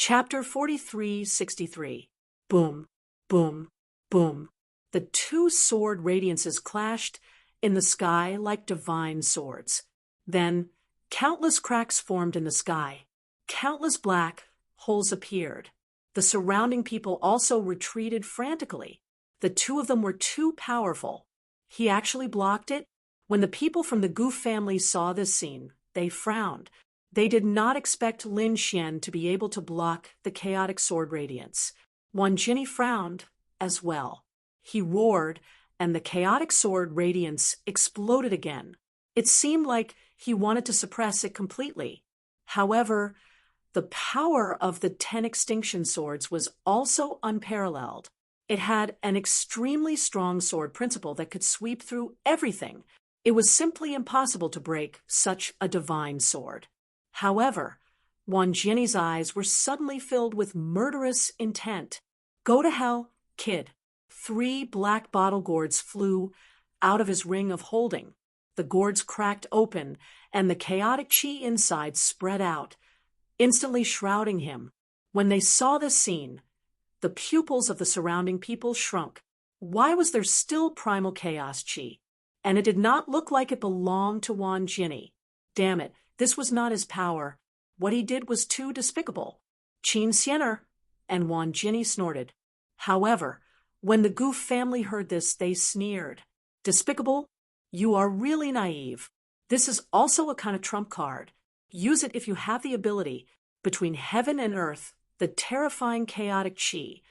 Chapter 4363. Boom, boom, boom. The two sword radiances clashed in the sky like divine swords. Then, countless cracks formed in the sky. Countless black holes appeared. The surrounding people also retreated frantically. The two of them were too powerful. He actually blocked it. When the people from the Gu family saw this scene, they frowned. They did not expect Lin Xian to be able to block the chaotic sword radiance. Wan Jinni frowned as well. He roared, and the chaotic sword radiance exploded again. It seemed like he wanted to suppress it completely. However, the power of the 10 extinction swords was also unparalleled. It had an extremely strong sword principle that could sweep through everything. It was simply impossible to break such a divine sword. However, Wan Jinni's eyes were suddenly filled with murderous intent. Go to hell, kid. 3 black bottle gourds flew out of his ring of holding. The gourds cracked open, and the chaotic chi inside spread out, instantly shrouding him. When they saw this scene, the pupils of the surrounding people shrunk. Why was there still primal chaos chi? And it did not look like it belonged to Wan Jinni. Damn it, this was not his power. What he did was too despicable. Qin Xiener, and Wan Jinni snorted. However, when the Gu family heard this, they sneered. Despicable? You are really naive. This is also a kind of trump card. Use it if you have the ability. Between heaven and earth, the terrifying chaotic chi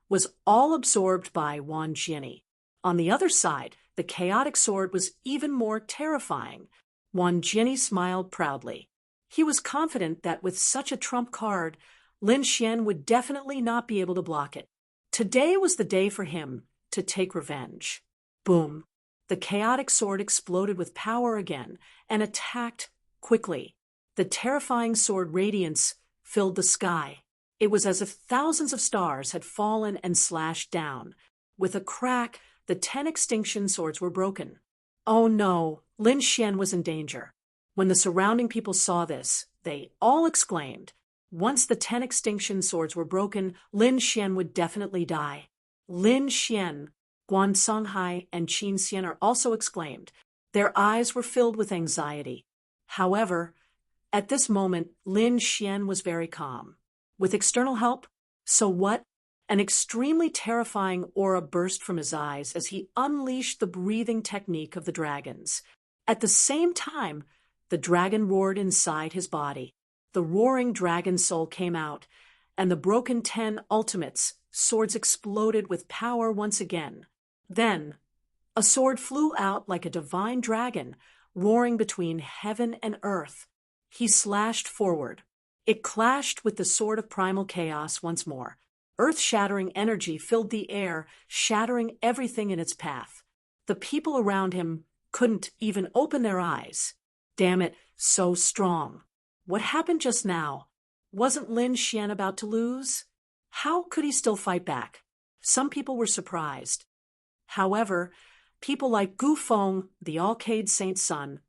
was all absorbed by Wan Jinni. On the other side, the chaotic sword was even more terrifying. Wan Jinni smiled proudly. He was confident that with such a trump card, Lin Xian would definitely not be able to block it. Today was the day for him to take revenge. Boom. The chaotic sword exploded with power again and attacked quickly. The terrifying sword radiance filled the sky. It was as if thousands of stars had fallen and slashed down. With a crack, the 10 extinction swords were broken. Oh no, Lin Xian was in danger. When the surrounding people saw this, they all exclaimed. Once the 10 extinction swords were broken, Lin Xian would definitely die. Lin Xian, Guan Songhai, and Qin Xiener also exclaimed. Their eyes were filled with anxiety. However, at this moment, Lin Xian was very calm. With external help? So what? An extremely terrifying aura burst from his eyes as he unleashed the breathing technique of the dragons. At the same time, the dragon roared inside his body. The roaring dragon soul came out, and the broken 10 ultimates, swords exploded with power once again. Then, a sword flew out like a divine dragon, roaring between heaven and earth. He slashed forward. It clashed with the sword of primal chaos once more. Earth-shattering energy filled the air, shattering everything in its path. The people around him couldn't even open their eyes. Damn it, so strong. What happened just now? Wasn't Lin Xian about to lose? How could he still fight back? Some people were surprised. However, people like Gu Feng, the Alcade Saint's son,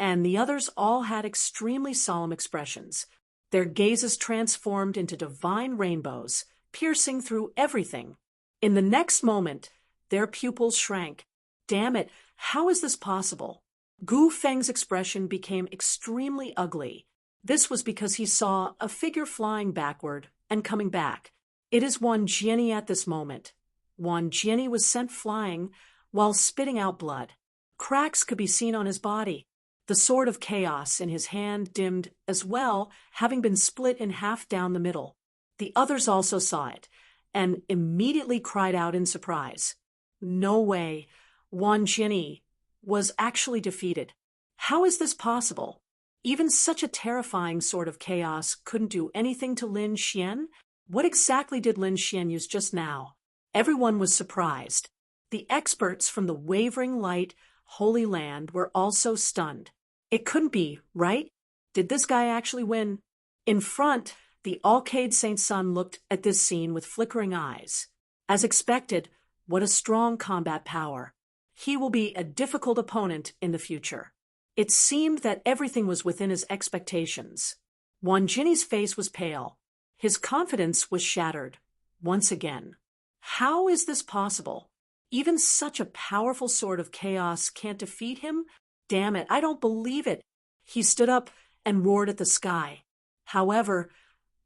and the others all had extremely solemn expressions. Their gazes transformed into divine rainbows, piercing through everything. In the next moment, their pupils shrank. Damn it, how is this possible? Gu Feng's expression became extremely ugly. This was because he saw a figure flying backward and coming back. It is Wan Jinni at this moment. Wan Jinni was sent flying while spitting out blood. Cracks could be seen on his body. The sword of chaos in his hand dimmed as well, having been split in half down the middle. The others also saw it, and immediately cried out in surprise. No way, Wan Jinni was actually defeated. How is this possible? Even such a terrifying sword of chaos couldn't do anything to Lin Xian? What exactly did Lin Xian use just now? Everyone was surprised. The experts from the Wavering Light Holy Land were also stunned. It couldn't be, right? Did this guy actually win? In front, the Alcade Saint's son looked at this scene with flickering eyes. As expected, what a strong combat power. He will be a difficult opponent in the future. It seemed that everything was within his expectations. Wan Jinni's face was pale. His confidence was shattered once again. How is this possible? Even such a powerful sword of chaos can't defeat him? Damn it, I don't believe it. He stood up and roared at the sky. However,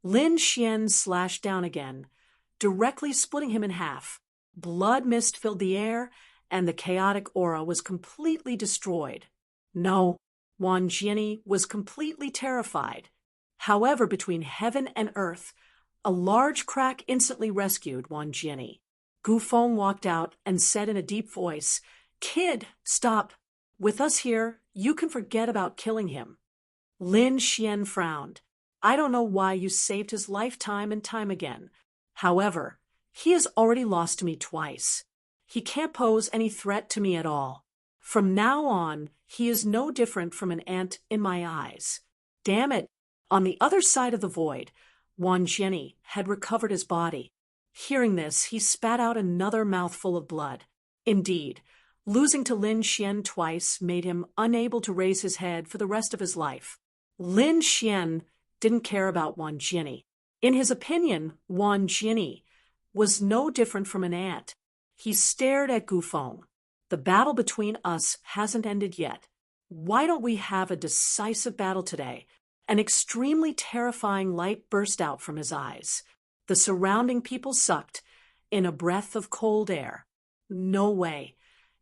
Lin Xian slashed down again, directly splitting him in half. Blood mist filled the air, and the chaotic aura was completely destroyed. No, Wan Jiani was completely terrified. However, between heaven and earth, a large crack instantly rescued Wan Jiani. Gu Feng walked out and said in a deep voice, "Kid, stop. With us here, you can forget about killing him." Lin Xian frowned. "I don't know why you saved his life time and time again. However, he has already lost to me twice. He can't pose any threat to me at all. From now on, he is no different from an ant in my eyes." Damn it! On the other side of the void, Wan Jiani had recovered his body. Hearing this, he spat out another mouthful of blood. Indeed, losing to Lin Xian twice made him unable to raise his head for the rest of his life. Lin Xian didn't care about Wan Jiani. In his opinion, Wan Jiani was no different from an ant. He stared at Gu Feng. "The battle between us hasn't ended yet. Why don't we have a decisive battle today?" An extremely terrifying light burst out from his eyes. The surrounding people sucked in a breath of cold air. No way.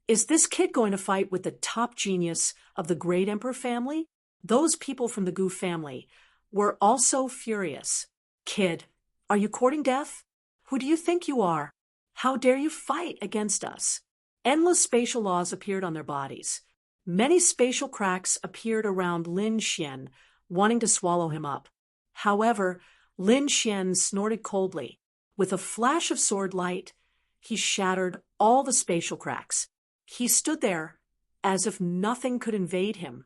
Is this kid going to fight with the top genius of the great emperor family? Those people from the Gu family were also furious. "Kid, are you courting death? Who do you think you are? How dare you fight against us?" Endless spatial laws appeared on their bodies. Many spatial cracks appeared around Lin Xian, wanting to swallow him up. However, Lin Xian snorted coldly. With a flash of sword light, he shattered all the spatial cracks. He stood there as if nothing could invade him.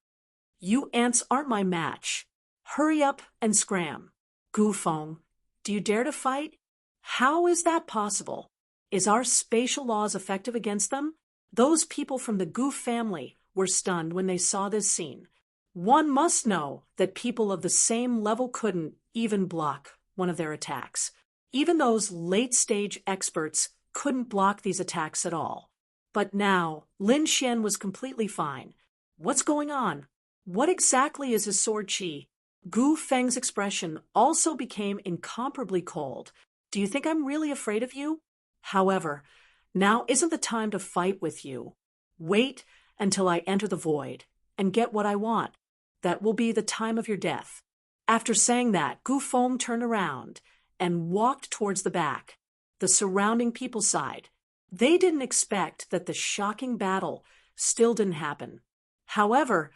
"You ants aren't my match. Hurry up and scram. Gu Feng, do you dare to fight? How is that possible? Is our spatial laws effective against them?" Those people from the Gu family were stunned when they saw this scene. One must know that people of the same level couldn't even block one of their attacks. Even those late-stage experts couldn't block these attacks at all. But now, Lin Xian was completely fine. What's going on? What exactly is his sword chi? Gu Feng's expression also became incomparably cold. "Do you think I'm really afraid of you? However, now isn't the time to fight with you. Wait until I enter the void and get what I want. That will be the time of your death." After saying that, Gu Feng turned around and walked towards the back. The surrounding people sighed. They didn't expect that the shocking battle still didn't happen. However,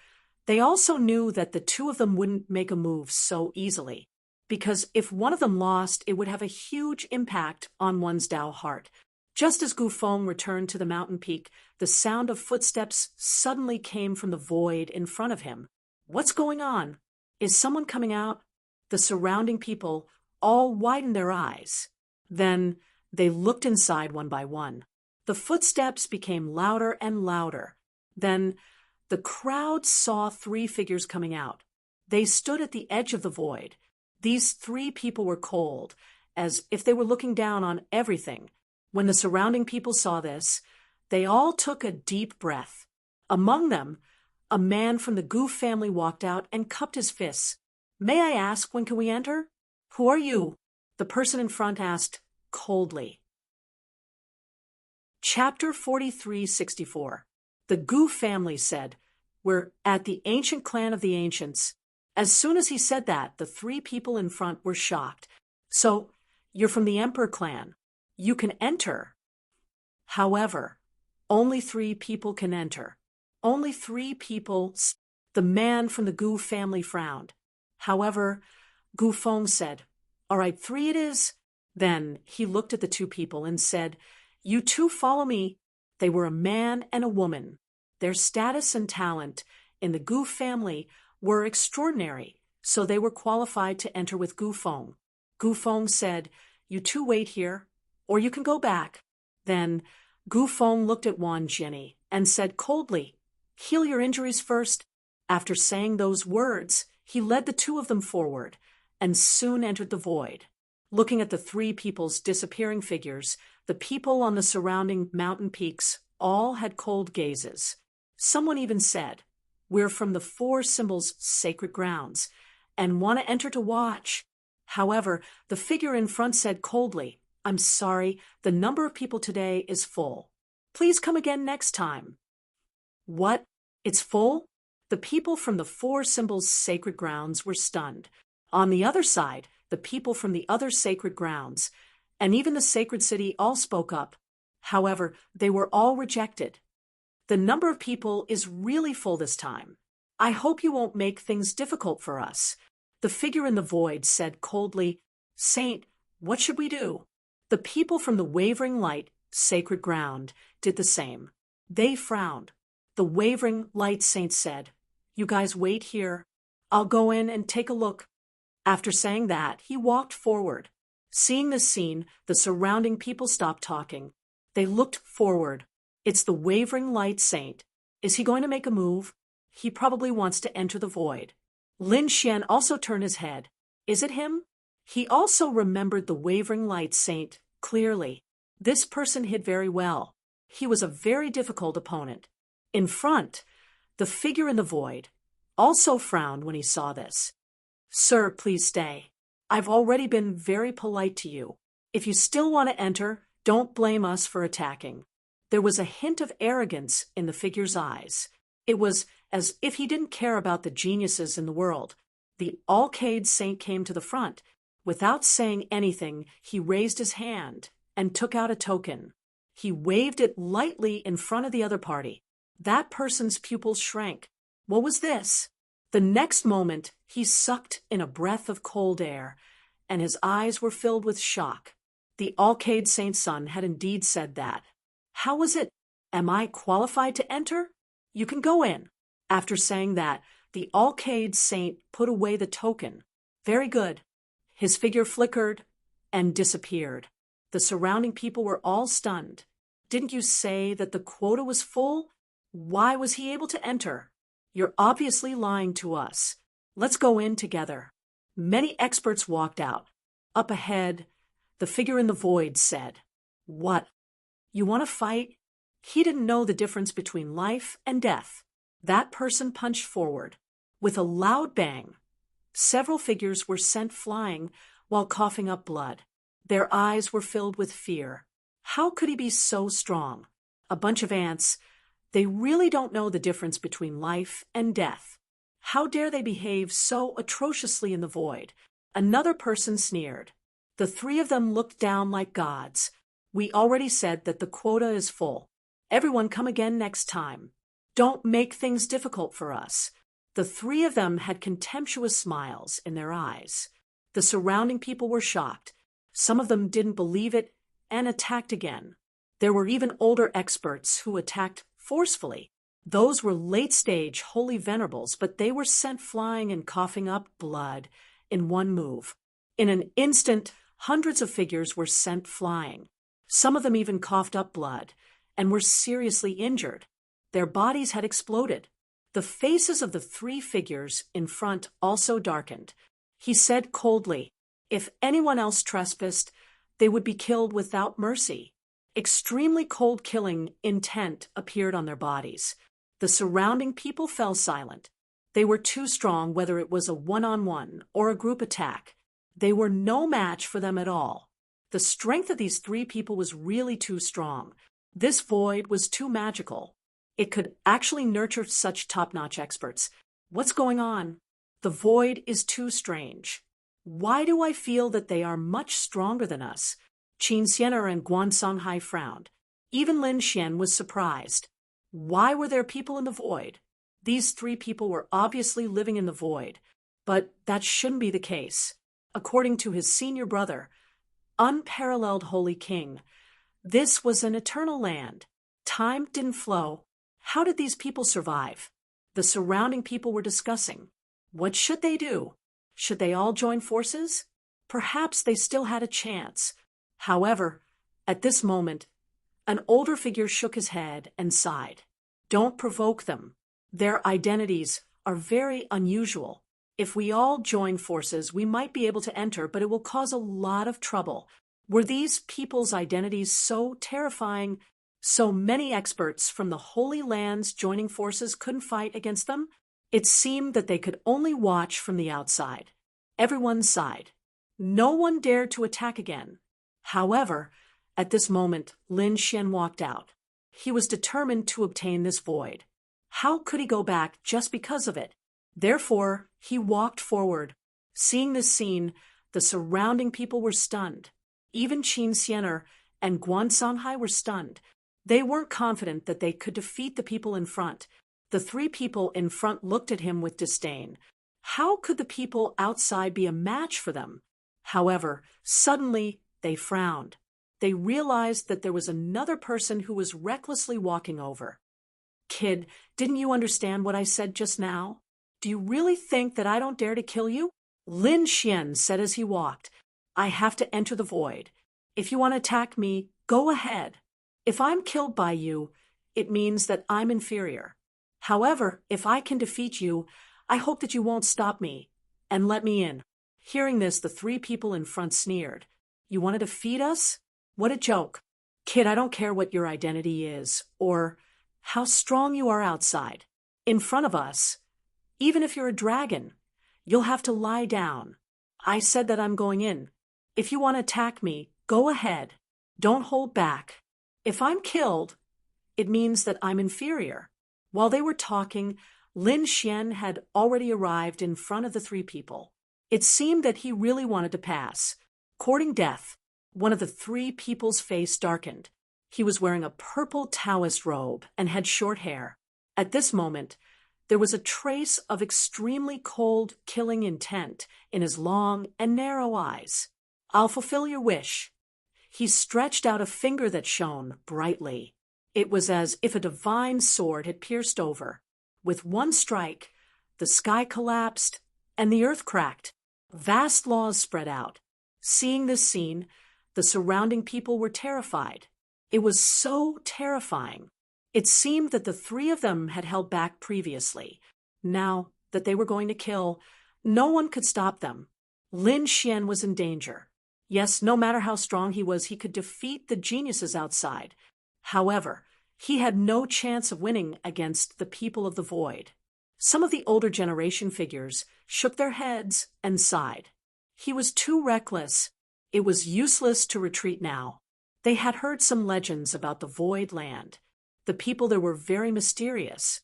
they also knew that the two of them wouldn't make a move so easily, because if one of them lost, it would have a huge impact on one's Dao heart. Just as Gu Feng returned to the mountain peak, the sound of footsteps suddenly came from the void in front of him. What's going on? Is someone coming out? The surrounding people all widened their eyes. Then they looked inside one by one. The footsteps became louder and louder. Then the crowd saw three figures coming out. They stood at the edge of the void. These three people were cold, as if they were looking down on everything. When the surrounding people saw this, they all took a deep breath. Among them, a man from the Gu family walked out and cupped his fists. "May I ask, when can we enter?" "Who are you?" the person in front asked coldly. Chapter 4364. The Gu family said, "We're at the ancient clan of the ancients." As soon as he said that, the three people in front were shocked. "So, you're from the Emperor clan. You can enter." However, only three people can enter. Only three people. The man from the Gu family frowned. However, Gu Feng said, "All right, three it is." Then he looked at the two people and said, "You two follow me." They were a man and a woman. Their status and talent in the Gu family were extraordinary, so they were qualified to enter with Gu Feng. Gu Feng said, "You two wait here, or you can go back." Then Gu Feng looked at Wan Jiani and said coldly, "Heal your injuries first." After saying those words, he led the two of them forward and soon entered the void. Looking at the three people's disappearing figures, the people on the surrounding mountain peaks all had cold gazes. Someone even said, "We're from the four symbols' sacred grounds, and want to enter to watch." However, the figure in front said coldly, "I'm sorry, the number of people today is full. Please come again next time." What? It's full? The people from the four symbols' sacred grounds were stunned. On the other side, the people from the other sacred grounds, and even the sacred city, all spoke up. However, they were all rejected. "The number of people is really full this time. I hope you won't make things difficult for us." The figure in the void said coldly, "Saint, what should we do?" The people from the wavering light, sacred ground, did the same. They frowned. The wavering light saint said, "You guys wait here. I'll go in and take a look." After saying that, he walked forward. Seeing this scene, the surrounding people stopped talking. They looked forward. It's the wavering light saint. Is he going to make a move? He probably wants to enter the void. Lin Xian also turned his head. Is it him? He also remembered the wavering light saint clearly. This person hid very well. He was a very difficult opponent. In front, the figure in the void also frowned when he saw this. "Sir, please stay. I've already been very polite to you. If you still want to enter, don't blame us for attacking." There was a hint of arrogance in the figure's eyes. It was as if he didn't care about the geniuses in the world. The Alcade Saint came to the front. Without saying anything, he raised his hand and took out a token. He waved it lightly in front of the other party. That person's pupils shrank. What was this? The next moment, he sucked in a breath of cold air, and his eyes were filled with shock. The Alcade Saint's son had indeed said that. "How was it? Am I qualified to enter? You can go in." After saying that, the Alcade Saint put away the token. Very good. His figure flickered and disappeared. The surrounding people were all stunned. "Didn't you say that the quota was full? Why was he able to enter? You're obviously lying to us. Let's go in together." Many experts walked out. Up ahead, the figure in the void said, "What? You want to fight?" He didn't know the difference between life and death. That person punched forward. With a loud bang, several figures were sent flying while coughing up blood. Their eyes were filled with fear. How could he be so strong? A bunch of ants. They really don't know the difference between life and death. How dare they behave so atrociously in the void? Another person sneered. The three of them looked down like gods. "We already said that the quota is full. Everyone come again next time. Don't make things difficult for us." The three of them had contemptuous smiles in their eyes. The surrounding people were shocked. Some of them didn't believe it and attacked again. There were even older experts who attacked forcefully. Those were late-stage holy venerables, but they were sent flying and coughing up blood in one move. In an instant, hundreds of figures were sent flying. Some of them even coughed up blood and were seriously injured. Their bodies had exploded. The faces of the three figures in front also darkened. He said coldly, "If anyone else trespassed, they would be killed without mercy." Extremely cold killing intent appeared on their bodies. The surrounding people fell silent. They were too strong, whether it was a one-on-one or a group attack. They were no match for them at all. The strength of these three people was really too strong. This void was too magical. It could actually nurture such top-notch experts. What's going on? The void is too strange. Why do I feel that they are much stronger than us? Qin Xianer and Guan Songhai frowned. Even Lin Xian was surprised. Why were there people in the void? These three people were obviously living in the void, but that shouldn't be the case. According to his senior brother, unparalleled holy king, this was an eternal land. Time didn't flow. How did these people survive? The surrounding people were discussing. What should they do? Should they all join forces? Perhaps they still had a chance. However, at this moment, an older figure shook his head and sighed. Don't provoke them. Their identities are very unusual. If we all join forces, we might be able to enter, but it will cause a lot of trouble. Were these people's identities so terrifying, so many experts from the Holy Lands joining forces couldn't fight against them? It seemed that they could only watch from the outside. Everyone sighed. No one dared to attack again. However, at this moment, Lin Xian walked out. He was determined to obtain this void. How could he go back just because of it? Therefore, he walked forward. Seeing this scene, the surrounding people were stunned. Even Qin Xianer and Guan Sanghai were stunned. They weren't confident that they could defeat the people in front. The three people in front looked at him with disdain. How could the people outside be a match for them? However, suddenly they frowned. They realized that there was another person who was recklessly walking over. Kid, didn't you understand what I said just now? Do you really think that I don't dare to kill you? Lin Xian said as he walked. I have to enter the void. If you want to attack me, go ahead. If I'm killed by you, it means that I'm inferior. However, if I can defeat you, I hope that you won't stop me and let me in. Hearing this, the three people in front sneered. You want to defeat us? What a joke. Kid, I don't care what your identity is or how strong you are outside. In front of us, even if you're a dragon, you'll have to lie down. I said that I'm going in. If you want to attack me, go ahead. Don't hold back. If I'm killed, it means that I'm inferior. While they were talking, Lin Xian had already arrived in front of the three people. It seemed that he really wanted to pass. Courting death, one of the three people's face darkened. He was wearing a purple Taoist robe and had short hair. At this moment, there was a trace of extremely cold, killing intent in his long and narrow eyes. I'll fulfill your wish. He stretched out a finger that shone brightly. It was as if a divine sword had pierced over. With one strike, the sky collapsed and the earth cracked. Vast laws spread out. Seeing this scene, the surrounding people were terrified. It was so terrifying. It seemed that the three of them had held back previously. Now that they were going to kill, no one could stop them. Lin Xian was in danger. Yes, no matter how strong he was, he could defeat the geniuses outside. However, he had no chance of winning against the people of the void. Some of the older generation figures shook their heads and sighed. He was too reckless. It was useless to retreat now. They had heard some legends about the void land. The people there were very mysterious.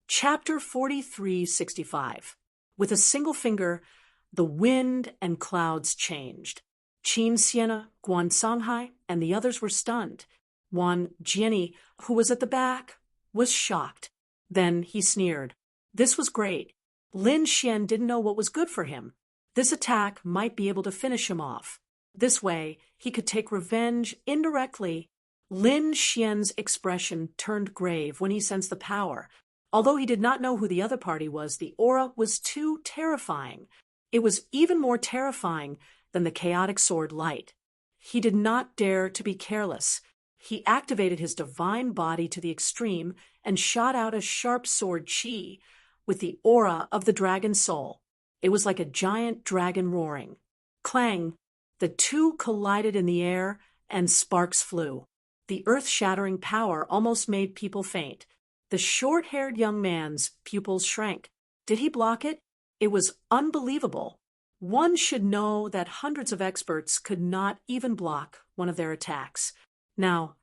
Chapter 4365. With a single finger, the wind and clouds changed. Qin Xianer, Guan Sanghai, and the others were stunned. Wan Jianyi, who was at the back, was shocked. Then he sneered. This was great. Lin Xian didn't know what was good for him. This attack might be able to finish him off. This way, he could take revenge indirectly. Lin Xian's expression turned grave when he sensed the power. Although he did not know who the other party was, the aura was too terrifying. It was even more terrifying than the chaotic sword light. He did not dare to be careless. He activated his divine body to the extreme and shot out a sharp sword qi with the aura of the dragon soul. It was like a giant dragon roaring. Clang! The two collided in the air and sparks flew. The earth-shattering power almost made people faint. The short-haired young man's pupils shrank. Did he block it? It was unbelievable. One should know that hundreds of experts could not even block one of their attacks. Now,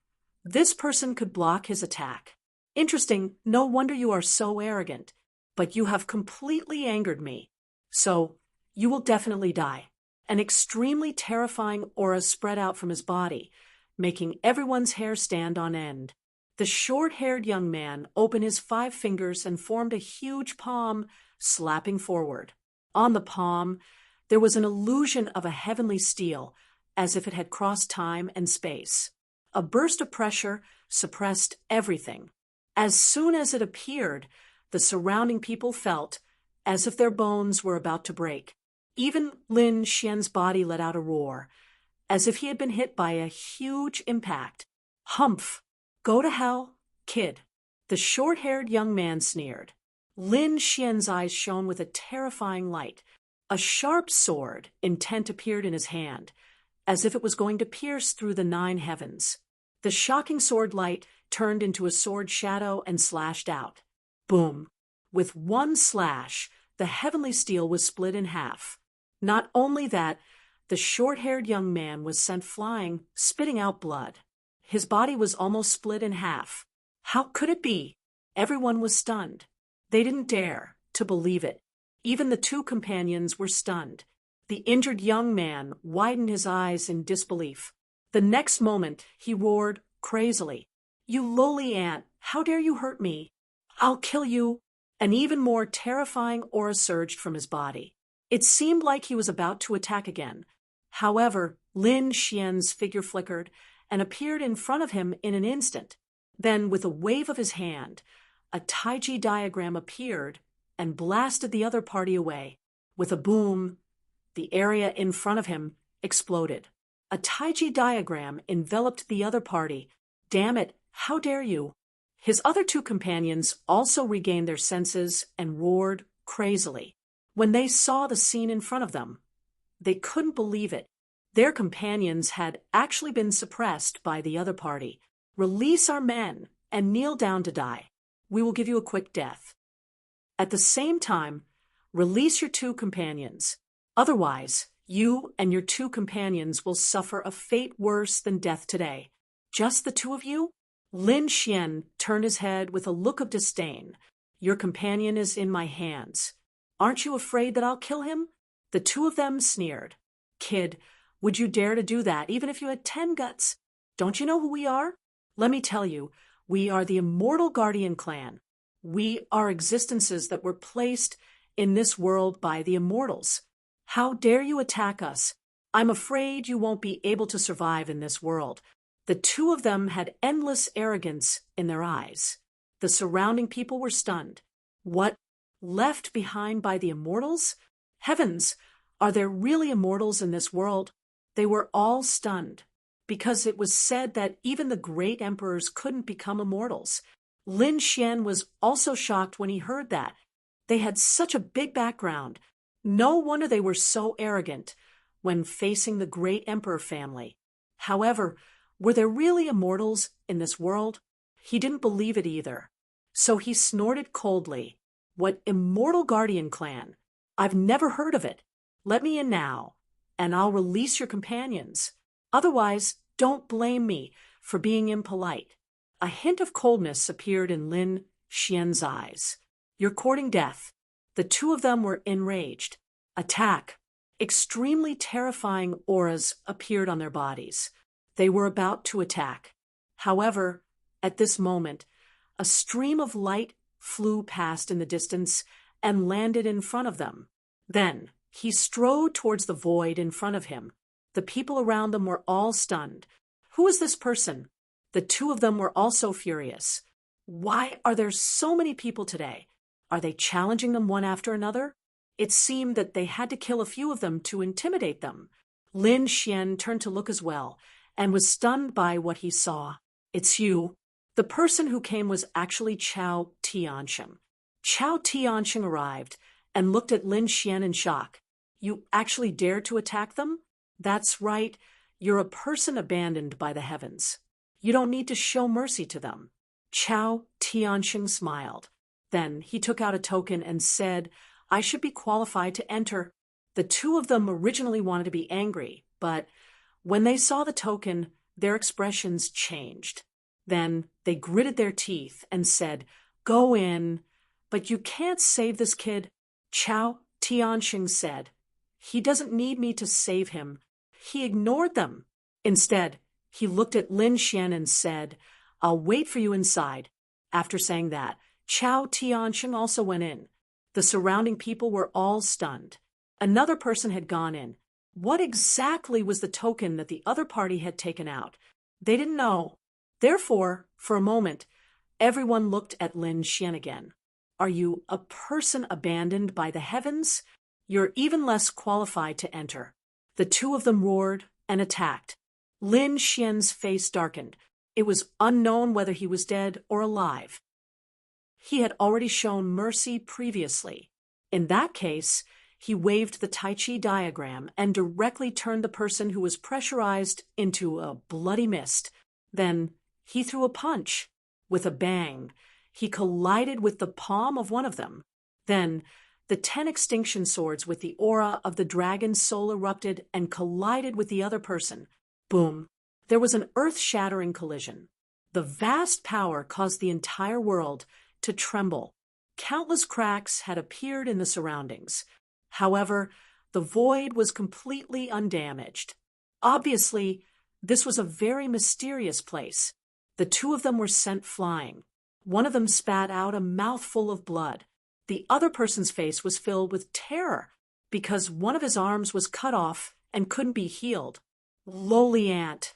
this person could block his attack. Interesting, no wonder you are so arrogant. But you have completely angered me. So, you will definitely die. An extremely terrifying aura spread out from his body, making everyone's hair stand on end. The short-haired young man opened his 5 fingers and formed a huge palm, slapping forward. On the palm, there was an illusion of a heavenly steel, as if it had crossed time and space. A burst of pressure suppressed everything. As soon as it appeared, the surrounding people felt as if their bones were about to break. Even Lin Xian's body let out a roar, as if he had been hit by a huge impact. Humph! Go to hell, kid. The short-haired young man sneered. Lin Xian's eyes shone with a terrifying light. A sharp sword, intent, appeared in his hand, as if it was going to pierce through the 9 heavens. The shocking sword light turned into a sword shadow and slashed out. Boom! With one slash, the heavenly steel was split in half. Not only that, the short-haired young man was sent flying, spitting out blood. His body was almost split in half. How could it be? Everyone was stunned. They didn't dare to believe it. Even the 2 companions were stunned. The injured young man widened his eyes in disbelief. The next moment, he roared crazily, "You lowly ant, how dare you hurt me? I'll kill you!" An even more terrifying aura surged from his body. It seemed like he was about to attack again. However, Lin Xian's figure flickered and appeared in front of him in an instant. Then, with a wave of his hand, a Taiji diagram appeared and blasted the other party away. With a boom, the area in front of him exploded. A Taiji diagram enveloped the other party. Damn it, how dare you! His other 2 companions also regained their senses and roared crazily. When they saw the scene in front of them, they couldn't believe it. Their companions had actually been suppressed by the other party. "Release our men and kneel down to die. We will give you a quick death. At the same time, release your 2 companions. Otherwise, you and your 2 companions will suffer a fate worse than death today." "Just the 2 of you?" Lin Xian turned his head with a look of disdain. "Your companion is in my hands. Aren't you afraid that I'll kill him?" The 2 of them sneered. "Kid, would you dare to do that, even if you had 10 guts? Don't you know who we are? Let me tell you, we are the Immortal Guardian Clan. We are existences that were placed in this world by the Immortals. How dare you attack us? I'm afraid you won't be able to survive in this world." The 2 of them had endless arrogance in their eyes. The surrounding people were stunned. What? Left behind by the Immortals? Heavens! Are there really immortals in this world? They were all stunned, because it was said that even the great emperors couldn't become immortals. Lin Xian was also shocked when he heard that. They had such a big background. No wonder they were so arrogant when facing the great emperor family. However, were there really immortals in this world? He didn't believe it either. So he snorted coldly. "What Immortal Guardian Clan? I've never heard of it. Let me in now, and I'll release your companions. Otherwise, don't blame me for being impolite." A hint of coldness appeared in Lin Xian's eyes. "You're courting death." The 2 of them were enraged. "Attack!" Extremely terrifying auras appeared on their bodies. They were about to attack. However, at this moment, a stream of light flew past in the distance and landed in front of them. Then he strode towards the void in front of him. The people around them were all stunned. Who is this person? The 2 of them were also furious. Why are there so many people today? Are they challenging them one after another? It seemed that they had to kill a few of them to intimidate them. Lin Xian turned to look as well, and was stunned by what he saw. "It's you." The person who came was actually Chao Tianxing. Chao Tianxing arrived and looked at Lin Xian in shock. "You actually dared to attack them?" "That's right. You're a person abandoned by the heavens. You don't need to show mercy to them." Chao Tianxing smiled. Then he took out a token and said, "I should be qualified to enter." The 2 of them originally wanted to be angry, but when they saw the token, their expressions changed. Then they gritted their teeth and said, "Go in." "But you can't save this kid." Chao Tianxing said, "He doesn't need me to save him." He ignored them. Instead, he looked at Lin Xian and said, "I'll wait for you inside." After saying that, Chao Tianxing also went in. The surrounding people were all stunned. Another person had gone in. What exactly was the token that the other party had taken out? They didn't know. Therefore, for a moment, everyone looked at Lin Xian again. "Are you a person abandoned by the heavens? You're even less qualified to enter." The 2 of them roared and attacked. Lin Xian's face darkened. It was unknown whether he was dead or alive. He had already shown mercy previously. In that case, he waved the Tai Chi diagram and directly turned the person who was pressurized into a bloody mist. Then he threw a punch. With a bang, he collided with the palm of one of them. Then the 10 extinction swords with the aura of the dragon's soul erupted and collided with the other person. Boom. There was an earth-shattering collision. The vast power caused the entire world to tremble. Countless cracks had appeared in the surroundings. However, the void was completely undamaged. Obviously, this was a very mysterious place. The two of them were sent flying. One of them spat out a mouthful of blood. The other person's face was filled with terror because one of his arms was cut off and couldn't be healed. Lowly ant,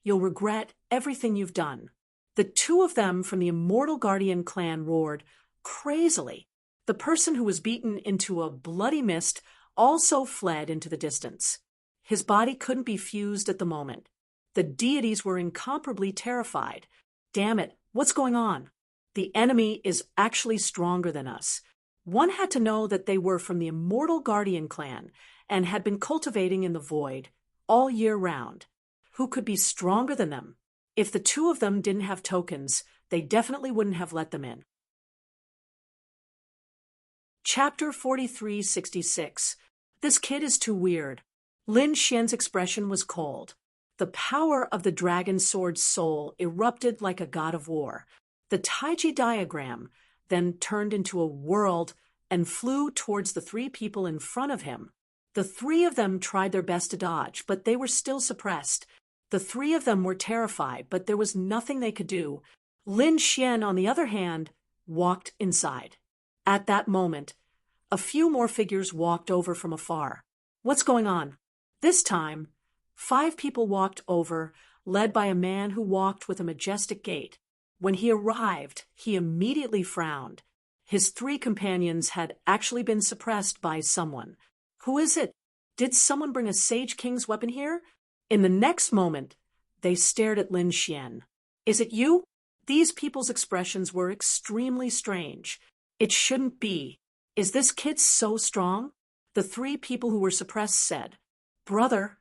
you'll regret everything you've done. The two of them from the Immortal Guardian clan roared crazily. The person who was beaten into a bloody mist also fled into the distance. His body couldn't be fused at the moment. The deities were incomparably terrified. Damn it, what's going on? The enemy is actually stronger than us. One had to know that they were from the Immortal Guardian clan and had been cultivating in the void all year round. Who could be stronger than them? If the two of them didn't have tokens, they definitely wouldn't have let them in. Chapter 4366. This kid is too weird. Lin Xian's expression was cold. The power of the dragon sword's soul erupted like a god of war. The Taiji diagram then turned into a world and flew towards the three people in front of him. The three of them tried their best to dodge, but they were still suppressed. The three of them were terrified, but there was nothing they could do. Lin Xian, on the other hand, walked inside. At that moment, a few more figures walked over from afar. What's going on? This time, 5 people walked over, led by a man who walked with a majestic gait. When he arrived, he immediately frowned. His 3 companions had actually been suppressed by someone. Who is it? Did someone bring a Sage King's weapon here? In the next moment, they stared at Lin Xian. Is it you? These people's expressions were extremely strange. It shouldn't be. Is this kid so strong? The 3 people who were suppressed said, Brother,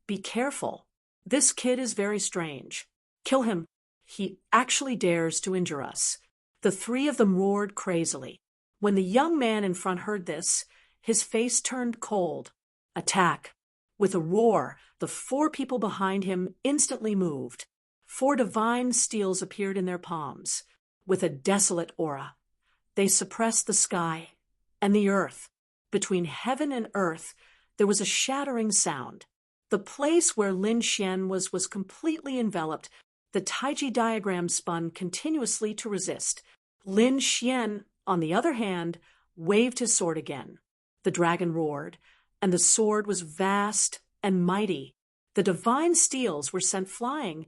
be careful. This kid is very strange. Kill him. He actually dares to injure us. The 3 of them roared crazily. When the young man in front heard this, his face turned cold. Attack. With a roar, the 4 people behind him instantly moved. 4 divine steels appeared in their palms. With a desolate aura, they suppressed the sky and the earth. Between heaven and earth, there was a shattering sound. The place where Lin Xian was completely enveloped. The Taiji diagram spun continuously to resist. Lin Xian, on the other hand, waved his sword again. The dragon roared, and the sword was vast and mighty. The divine steels were sent flying,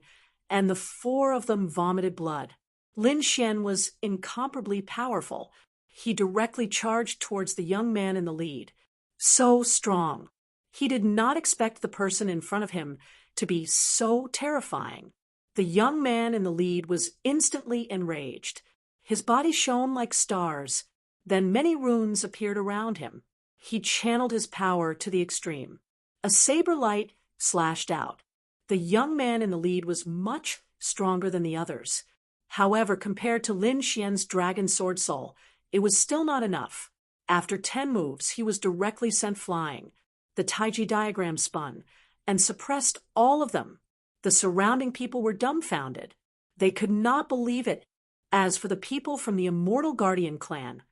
and the 4 of them vomited blood. Lin Xian was incomparably powerful. He directly charged towards the young man in the lead. So strong. He did not expect the person in front of him to be so terrifying. The young man in the lead was instantly enraged. His body shone like stars. Then many runes appeared around him. He channeled his power to the extreme. A saber light slashed out. The young man in the lead was much stronger than the others. However, compared to Lin Xian's dragon sword soul, it was still not enough. After 10 moves, he was directly sent flying. The Taiji diagram spun and suppressed all of them. The surrounding people were dumbfounded. They could not believe it. As for the people from the Immortal Guardian clan,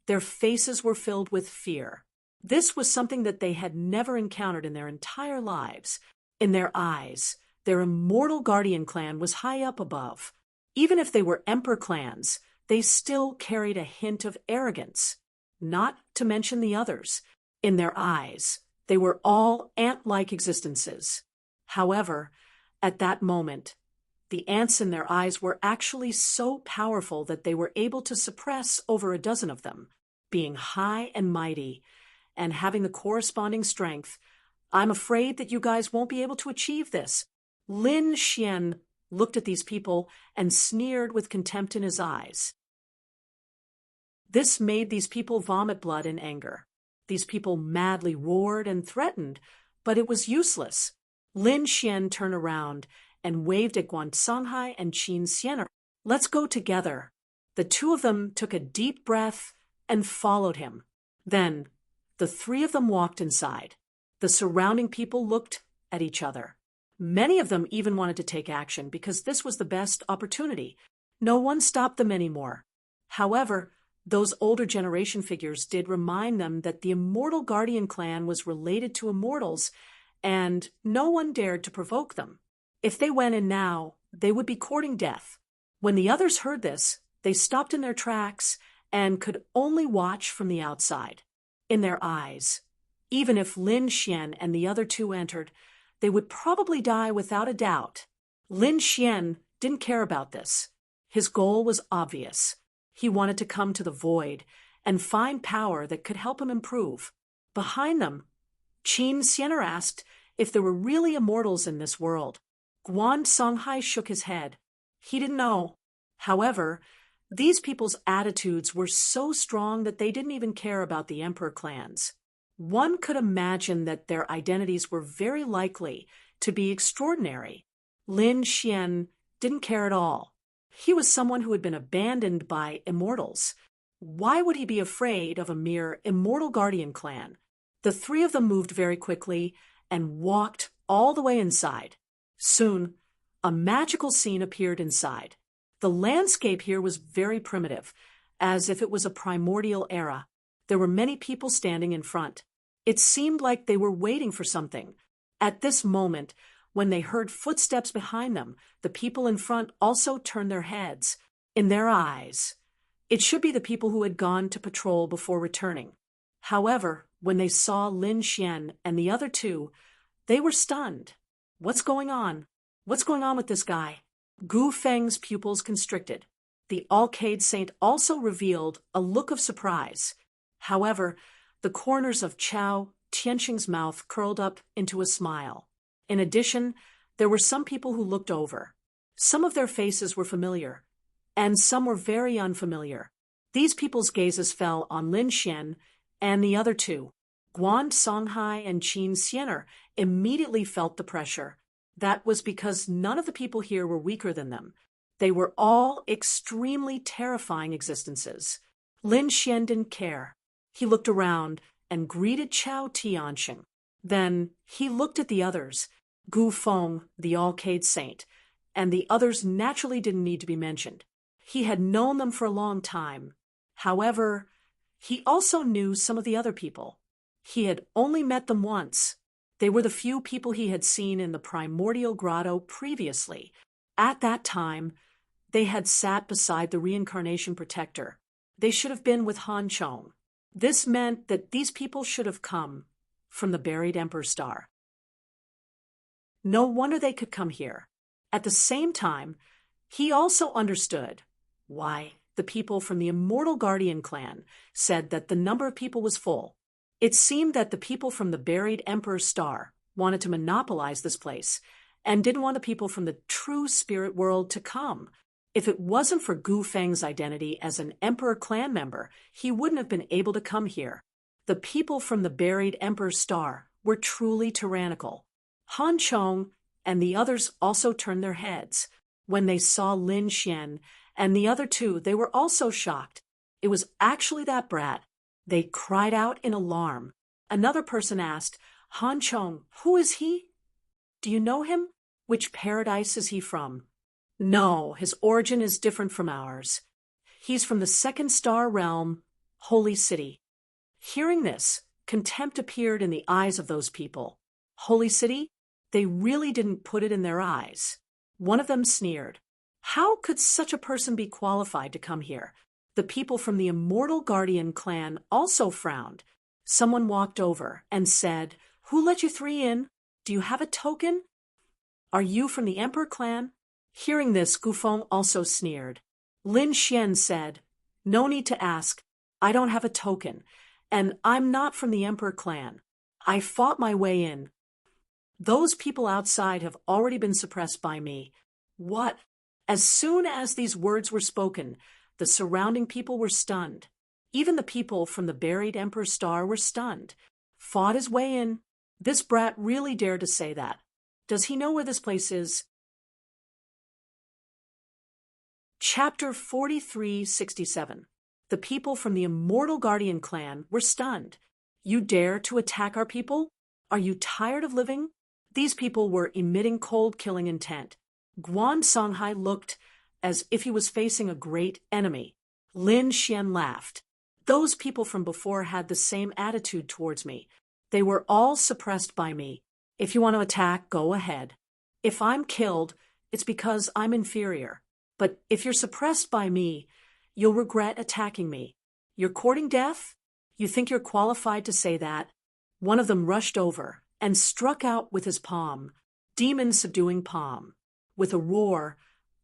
their faces were filled with fear. This was something that they had never encountered in their entire lives. In their eyes, their Immortal Guardian clan was high up above. Even if they were Emperor clans, they still carried a hint of arrogance. Not to mention the others. In their eyes, they were all ant-like existences. However, at that moment, the ants in their eyes were actually so powerful that they were able to suppress over a dozen of them. Being high and mighty, and having the corresponding strength, I'm afraid that you guys won't be able to achieve this. Lin Xian looked at these people and sneered with contempt in his eyes. This made these people vomit blood in anger. These people madly roared and threatened, but it was useless. Lin Xian turned around and waved at Guan Songhai and Qin Xian. "Let's go together." The two of them took a deep breath and followed him. Then, the three of them walked inside. The surrounding people looked at each other. Many of them even wanted to take action because this was the best opportunity. No one stopped them anymore. However, those older generation figures did remind them that the Immortal Guardian clan was related to immortals, and no one dared to provoke them. If they went in now, they would be courting death. When the others heard this, they stopped in their tracks and could only watch from the outside. In their eyes, even if Lin Xian and the other two entered, they would probably die without a doubt. Lin Xian didn't care about this. His goal was obvious. He wanted to come to the void and find power that could help him improve. Behind them, Qin Xian asked if there were really immortals in this world. Guan Songhai shook his head. He didn't know. However, these people's attitudes were so strong that they didn't even care about the emperor clans. One could imagine that their identities were very likely to be extraordinary. Lin Xian didn't care at all. He was someone who had been abandoned by immortals. Why would he be afraid of a mere immortal guardian clan? The three of them moved very quickly and walked all the way inside. Soon, a magical scene appeared inside. The landscape here was very primitive, as if it was a primordial era. There were many people standing in front. It seemed like they were waiting for something. At this moment, when they heard footsteps behind them, the people in front also turned their heads. In their eyes, it should be the people who had gone to patrol before returning. However, when they saw Lin Xian and the other two, they were stunned. What's going on? What's going on with this guy? Gu Feng's pupils constricted. The Alcade Saint also revealed a look of surprise. However, the corners of Chao Tianxing's mouth curled up into a smile. In addition, there were some people who looked over. Some of their faces were familiar, and some were very unfamiliar. These people's gazes fell on Lin Xian and the other two. Guan Songhai and Qin Xian immediately felt the pressure. That was because none of the people here were weaker than them. They were all extremely terrifying existences. Lin Xian didn't care. He looked around and greeted Chao Tianxing. Then he looked at the others, Gu Feng, the Alcade Saint, and the others naturally didn't need to be mentioned. He had known them for a long time. However, he also knew some of the other people. He had only met them once. They were the few people he had seen in the primordial grotto previously. At that time, they had sat beside the reincarnation protector. They should have been with Han Chong. This meant that these people should have come from the buried Emperor Star. No wonder they could come here. At the same time, he also understood why the people from the Immortal Guardian clan said that the number of people was full. It seemed that the people from the buried Emperor Star wanted to monopolize this place and didn't want the people from the true spirit world to come. If it wasn't for Gu Feng's identity as an Emperor clan member, he wouldn't have been able to come here. The people from the buried Emperor Star were truly tyrannical. Han Chong and the others also turned their heads. When they saw Lin Xian and the other two, they were also shocked. It was actually that brat. They cried out in alarm. Another person asked, Han Chong, who is he? Do you know him? Which paradise is he from? No, his origin is different from ours. He's from the second star realm, Holy City. Hearing this, contempt appeared in the eyes of those people. Holy City? They really didn't put it in their eyes. One of them sneered. How could such a person be qualified to come here? The people from the Immortal Guardian clan also frowned. Someone walked over and said, Who let you three in? Do you have a token? Are you from the Emperor clan? Hearing this, Gu Feng also sneered. Lin Xian said, No need to ask. I don't have a token, and I'm not from the Emperor clan. I fought my way in. Those people outside have already been suppressed by me. What? As soon as these words were spoken, the surrounding people were stunned. Even the people from the buried Emperor's Star were stunned. Fought his way in. This brat really dared to say that. Does he know where this place is? Chapter 4367. The people from the Immortal Guardian clan were stunned. You dare to attack our people? Are you tired of living? These people were emitting cold-killing intent. Guan Songhai looked as if he was facing a great enemy. Lin Xian laughed. Those people from before had the same attitude towards me. They were all suppressed by me. If you want to attack, go ahead. If I'm killed, it's because I'm inferior. But if you're suppressed by me, you'll regret attacking me. You're courting death? You think you're qualified to say that? One of them rushed over and struck out with his palm, demon-subduing palm. With a roar,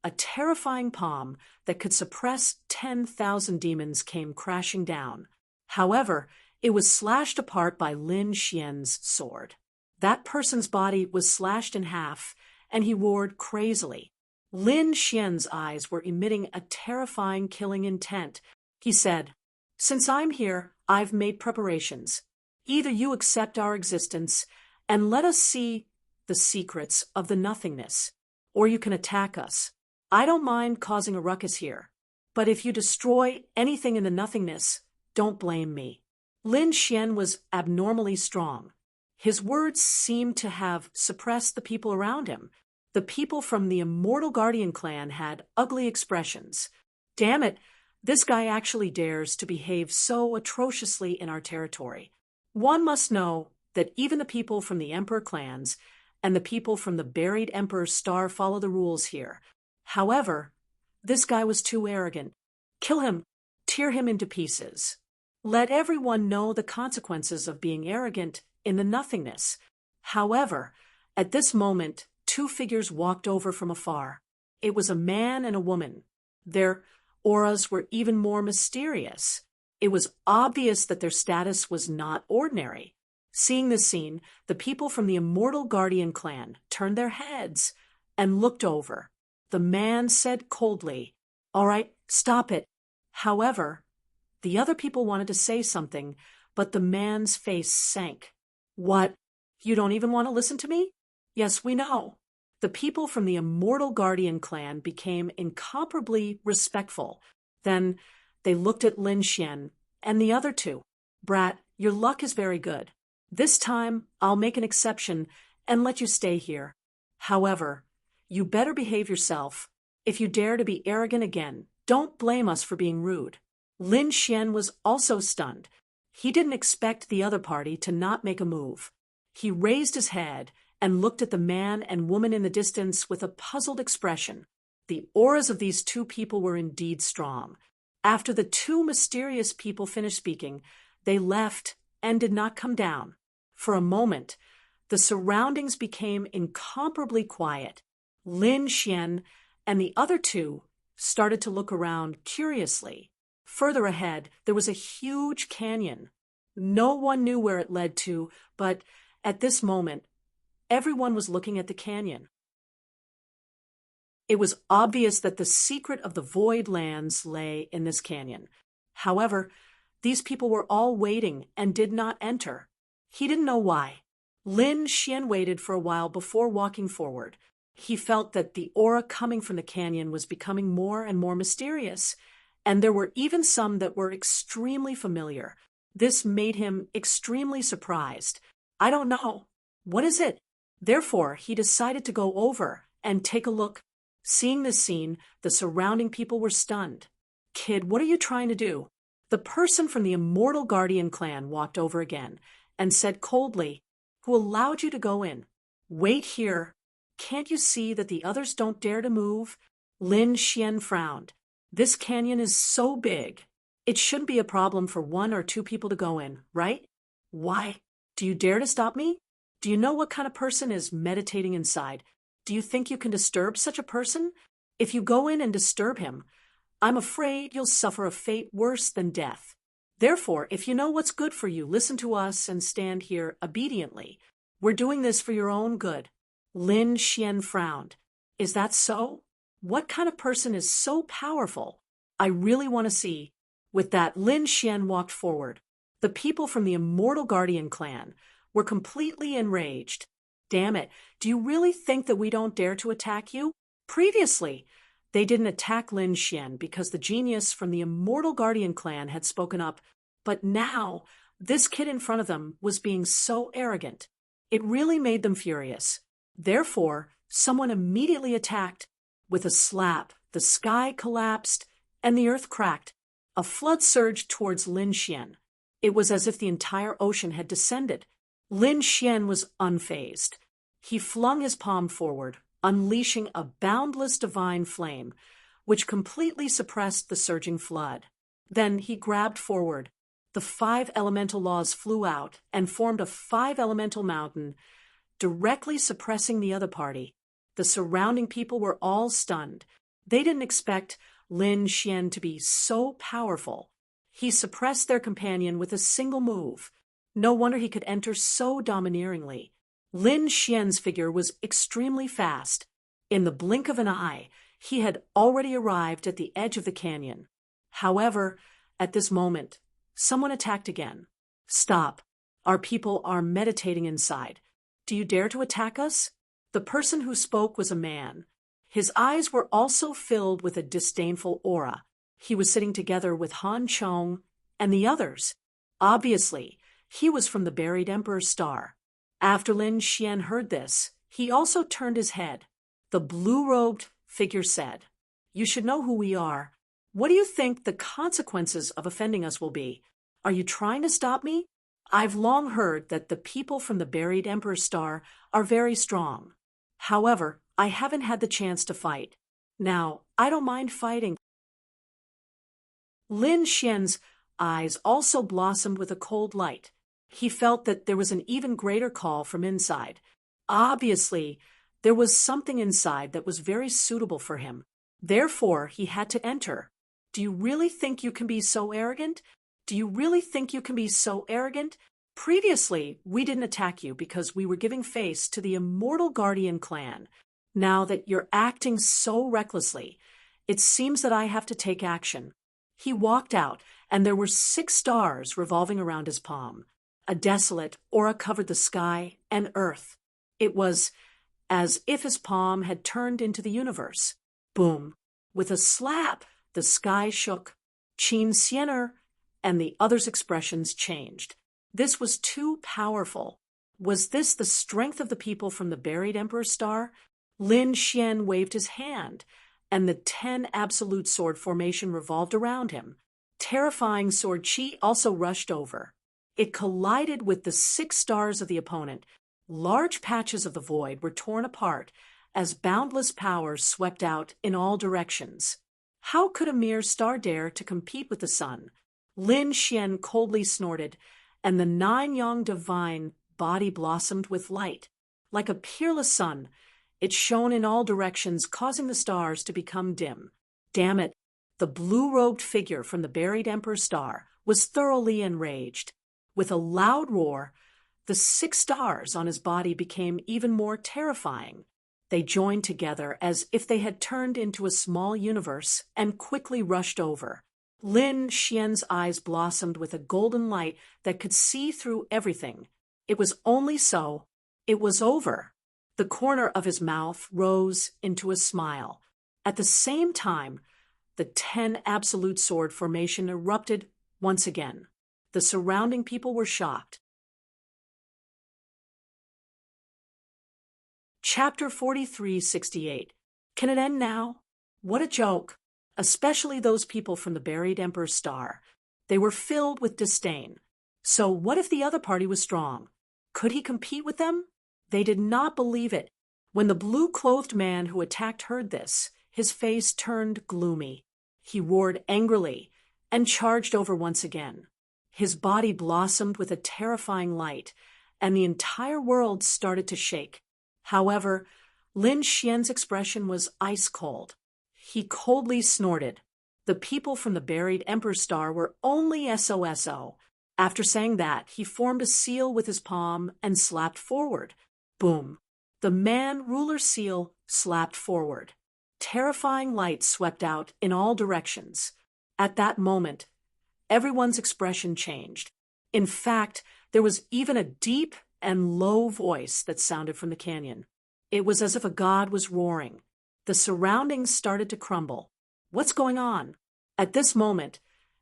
a terrifying palm that could suppress 10,000 demons came crashing down. However, it was slashed apart by Lin Xian's sword. That person's body was slashed in half, and he roared crazily. Lin Xian's eyes were emitting a terrifying killing intent. He said, "Since I'm here, I've made preparations. Either you accept our existence and let us see the secrets of the nothingness, or you can attack us. I don't mind causing a ruckus here, but if you destroy anything in the nothingness, don't blame me." Lin Xian was abnormally strong. His words seemed to have suppressed the people around him. The people from the Immortal Guardian clan had ugly expressions. Damn it, this guy actually dares to behave so atrociously in our territory. One must know that even the people from the Emperor clans and the people from the buried Emperor's Star follow the rules here. However, this guy was too arrogant. Kill him, tear him into pieces. Let everyone know the consequences of being arrogant in the nothingness. However, at this moment, two figures walked over from afar. It was a man and a woman. Their auras were even more mysterious. It was obvious that their status was not ordinary. Seeing this scene, the people from the Immortal Guardian clan turned their heads and looked over. The man said coldly, "All right, stop it." However, the other people wanted to say something, but the man's face sank. "What? You don't even want to listen to me?" "Yes, we know." The people from the Immortal Guardian clan became incomparably respectful. Then they looked at Lin Xian and the other two. "Brat, your luck is very good. This time I'll make an exception and let you stay here. However, you better behave yourself. If you dare to be arrogant again, don't blame us for being rude." Lin Xian was also stunned. He didn't expect the other party to not make a move. He raised his head and looked at the man and woman in the distance with a puzzled expression. The auras of these two people were indeed strong. After the two mysterious people finished speaking, they left and did not come down. For a moment, the surroundings became incomparably quiet. Lin Xian and the other two started to look around curiously. Further ahead, there was a huge canyon. No one knew where it led to, but at this moment, everyone was looking at the canyon. It was obvious that the secret of the void lands lay in this canyon. However, these people were all waiting and did not enter. He didn't know why. Lin Xian waited for a while before walking forward. He felt that the aura coming from the canyon was becoming more and more mysterious, and there were even some that were extremely familiar. This made him extremely surprised. "I don't know. What is it?" Therefore, he decided to go over and take a look. Seeing this scene, the surrounding people were stunned. "Kid, what are you trying to do?" The person from the Immortal Guardian clan walked over again and said coldly, "Who allowed you to go in? Wait here. Can't you see that the others don't dare to move?" Lin Xian frowned. "This canyon is so big. It shouldn't be a problem for one or two people to go in, right? Why? Do you dare to stop me? Do you know what kind of person is meditating inside? Do you think you can disturb such a person? If you go in and disturb him, I'm afraid you'll suffer a fate worse than death. Therefore, if you know what's good for you, listen to us and stand here obediently. We're doing this for your own good." Lin Xian frowned. "Is that so? What kind of person is so powerful? I really want to see." With that, Lin Xian walked forward. The people from the Immortal Guardian clan were completely enraged. Damn it, do you really think that we don't dare to attack you? Previously, they didn't attack Lin Xian because the genius from the Immortal Guardian clan had spoken up, but now, this kid in front of them was being so arrogant. It really made them furious. Therefore, someone immediately attacked. With a slap, the sky collapsed and the earth cracked. A flood surged towards Lin Xian. It was as if the entire ocean had descended. Lin Xian was unfazed. He flung his palm forward, unleashing a boundless divine flame, which completely suppressed the surging flood. Then he grabbed forward. The 5 elemental laws flew out and formed a 5-elemental mountain, directly suppressing the other party. The surrounding people were all stunned. They didn't expect Lin Xian to be so powerful. He suppressed their companion with a single move. No wonder he could enter so domineeringly. Lin Xian's figure was extremely fast. In the blink of an eye, he had already arrived at the edge of the canyon. However, at this moment, someone attacked again. Stop. Our people are meditating inside. Do you dare to attack us? The person who spoke was a man. His eyes were also filled with a disdainful aura. He was sitting together with Han Chong and the others. Obviously, he was from the buried Emperor's star. After Lin Xian heard this, he also turned his head. The blue-robed figure said, "You should know who we are. What do you think the consequences of offending us will be? Are you trying to stop me? I've long heard that the people from the buried Emperor's star are very strong. However, I haven't had the chance to fight. Now, I don't mind fighting." Lin Xian's eyes also blossomed with a cold light. He felt that there was an even greater call from inside. Obviously, there was something inside that was very suitable for him. Therefore, he had to enter. Do you really think you can be so arrogant? Do you really think you can be so arrogant? Previously, we didn't attack you because we were giving face to the Immortal Guardian clan. Now that you're acting so recklessly, it seems that I have to take action. He walked out, and there were 6 stars revolving around his palm. A desolate aura covered the sky and earth. It was as if his palm had turned into the universe. Boom! With a slap, the sky shook. Qin Xiener and the others' expressions changed. This was too powerful. Was this the strength of the people from the buried Emperor's star? Lin Xian waved his hand, and the 10 absolute sword formation revolved around him. Terrifying sword chi also rushed over. It collided with the 6 stars of the opponent. Large patches of the void were torn apart as boundless power swept out in all directions. How could a mere star dare to compete with the sun? Lin Xian coldly snorted, and the 9 yang divine body blossomed with light. Like a peerless sun, it shone in all directions, causing the stars to become dim. Damn it! The blue-robed figure from the buried Emperor's star was thoroughly enraged. With a loud roar, the 6 stars on his body became even more terrifying. They joined together as if they had turned into a small universe and quickly rushed over. Lin Xian's eyes blossomed with a golden light that could see through everything. It was only so. It was over. The corner of his mouth rose into a smile. At the same time, the 10 absolute sword formation erupted once again. The surrounding people were shocked. Chapter 4368. Can it end now? What a joke! Especially those people from the buried Emperor's star. They were filled with disdain. So what if the other party was strong? Could he compete with them? They did not believe it. When the blue-clothed man who attacked heard this, his face turned gloomy. He roared angrily and charged over once again. His body blossomed with a terrifying light, and the entire world started to shake. However, Lin Xian's expression was ice-cold. He coldly snorted. The people from the buried Emperor's star were only SOSO. After saying that, he formed a seal with his palm and slapped forward. Boom! The man-ruler seal slapped forward. Terrifying light swept out in all directions. At that moment, everyone's expression changed. In fact, there was even a deep and low voice that sounded from the canyon. It was as if a god was roaring. The surroundings started to crumble. What's going on? At this moment,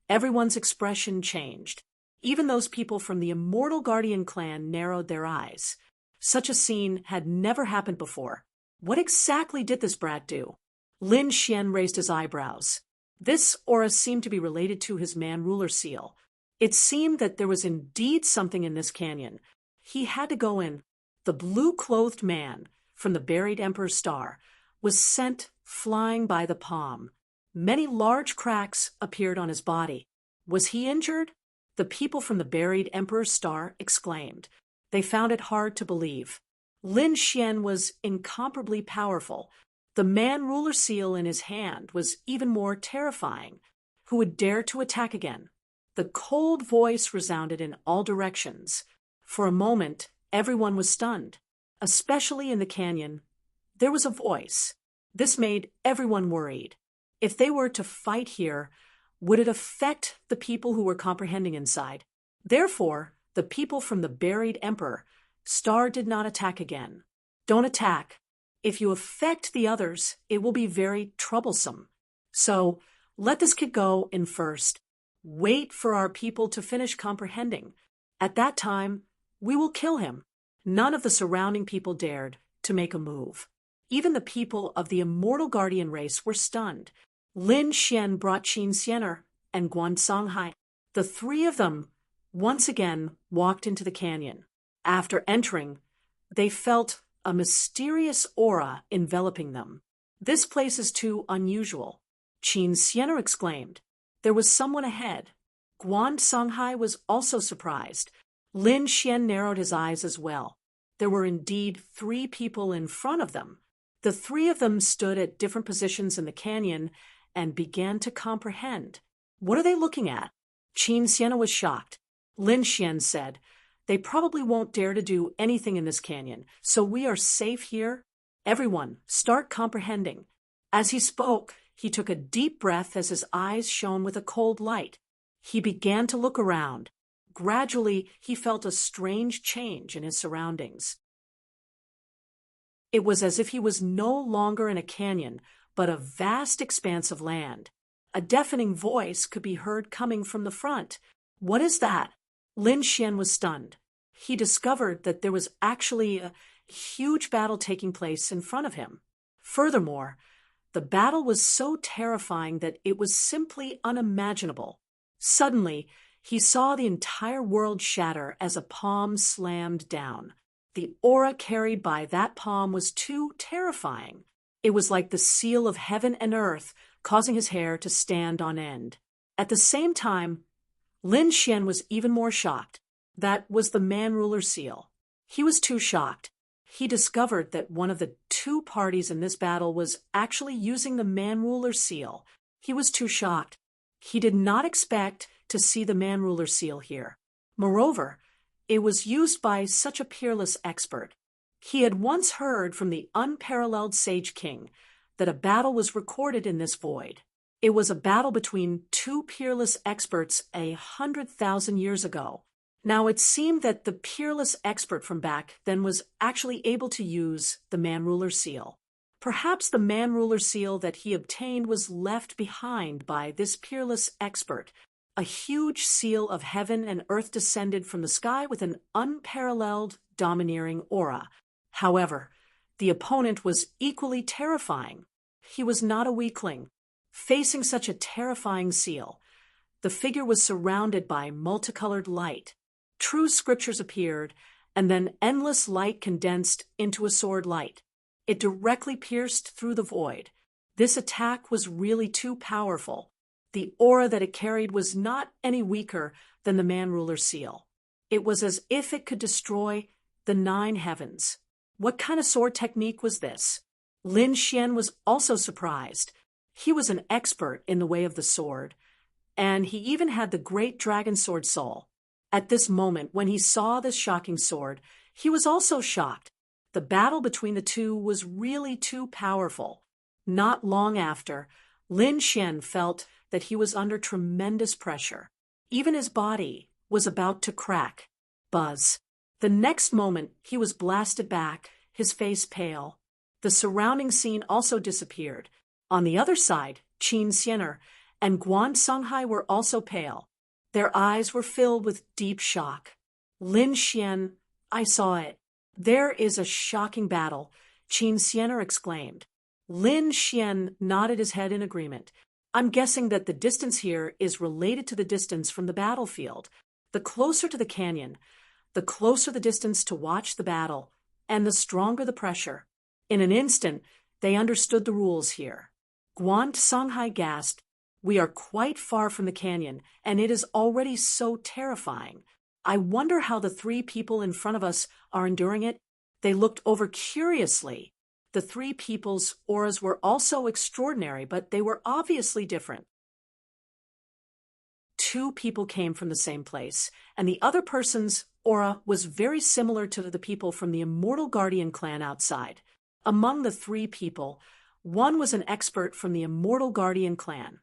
everyone's expression changed. Even those people from the Immortal Guardian clan narrowed their eyes. Such a scene had never happened before. What exactly did this brat do? Lin Xian raised his eyebrows. This aura seemed to be related to his man-ruler seal. It seemed that there was indeed something in this canyon. He had to go in. The blue-clothed man from the buried Emperor's star was sent flying by the palm. Many large cracks appeared on his body. Was he injured? The people from the buried Emperor's star exclaimed. They found it hard to believe. Lin Xian was incomparably powerful. The man-ruler seal in his hand was even more terrifying. Who would dare to attack again? The cold voice resounded in all directions. For a moment, everyone was stunned. Especially in the canyon, there was a voice. This made everyone worried. If they were to fight here, would it affect the people who were comprehending inside? Therefore, the people from the buried emperor, Star did not attack again. Don't attack. If you affect the others, it will be very troublesome. So, let this kid go in first. Wait for our people to finish comprehending. At that time, we will kill him. None of the surrounding people dared to make a move. Even the people of the Immortal Guardian race were stunned. Lin Xian brought Qin Xianer and Guan Songhai. The three of them once again walked into the canyon. After entering, they felt a mysterious aura enveloping them. This place is too unusual. Qin Xianer exclaimed. There was someone ahead. Guan Songhai was also surprised. Lin Xian narrowed his eyes as well. There were indeed 3 people in front of them. The 3 of them stood at different positions in the canyon and began to comprehend. What are they looking at? Qin Xianer was shocked. Lin Xian said, They probably won't dare to do anything in this canyon, so we are safe here. Everyone, start comprehending. As he spoke, he took a deep breath as his eyes shone with a cold light. He began to look around. Gradually, he felt a strange change in his surroundings. It was as if he was no longer in a canyon, but a vast expanse of land. A deafening voice could be heard coming from the front. What is that? Lin Xian was stunned. He discovered that there was actually a huge battle taking place in front of him. Furthermore, the battle was so terrifying that it was simply unimaginable. Suddenly, he saw the entire world shatter as a palm slammed down. The aura carried by that palm was too terrifying. It was like the seal of heaven and earth, causing his hair to stand on end. At the same time, Lin Xian was even more shocked. That was the man-ruler seal. He was too shocked. He discovered that one of the 2 parties in this battle was actually using the man-ruler seal. He was too shocked. He did not expect to see the man-ruler seal here. Moreover, it was used by such a peerless expert. He had once heard from the unparalleled Sage King that a battle was recorded in this void. It was a battle between 2 peerless experts 100,000 years ago. Now it seemed that the peerless expert from back then was actually able to use the man-ruler seal. Perhaps the man-ruler seal that he obtained was left behind by this peerless expert. A huge seal of heaven and earth descended from the sky with an unparalleled, domineering aura. However, the opponent was equally terrifying. He was not a weakling. Facing such a terrifying seal, the figure was surrounded by multicolored light. True scriptures appeared, and then endless light condensed into a sword light. It directly pierced through the void. This attack was really too powerful. The aura that it carried was not any weaker than the man-ruler seal. It was as if it could destroy the 9 heavens. What kind of sword technique was this? Lin Xian was also surprised. He was an expert in the way of the sword, and he even had the great dragon sword soul. At this moment, when he saw this shocking sword, he was also shocked. The battle between the 2 was really too powerful. Not long after, Lin Xian felt that he was under tremendous pressure. Even his body was about to crack. Buzz. The next moment, he was blasted back, his face pale. The surrounding scene also disappeared. On the other side, Qin Xiener and Guan Songhai were also pale. Their eyes were filled with deep shock. Lin Xian, I saw it. There is a shocking battle, Qin Xiener exclaimed. Lin Xian nodded his head in agreement. I'm guessing that the distance here is related to the distance from the battlefield. The closer to the canyon, the closer the distance to watch the battle, and the stronger the pressure. In an instant, they understood the rules here. Guan Songhai gasped, "We are quite far from the canyon, and it is already so terrifying. I wonder how the three people in front of us are enduring it." They looked over curiously. The three people's auras were also extraordinary, but they were obviously different. Two people came from the same place, and the other person's aura was very similar to the people from the Immortal Guardian clan outside. Among the three people, one was an expert from the Immortal Guardian clan,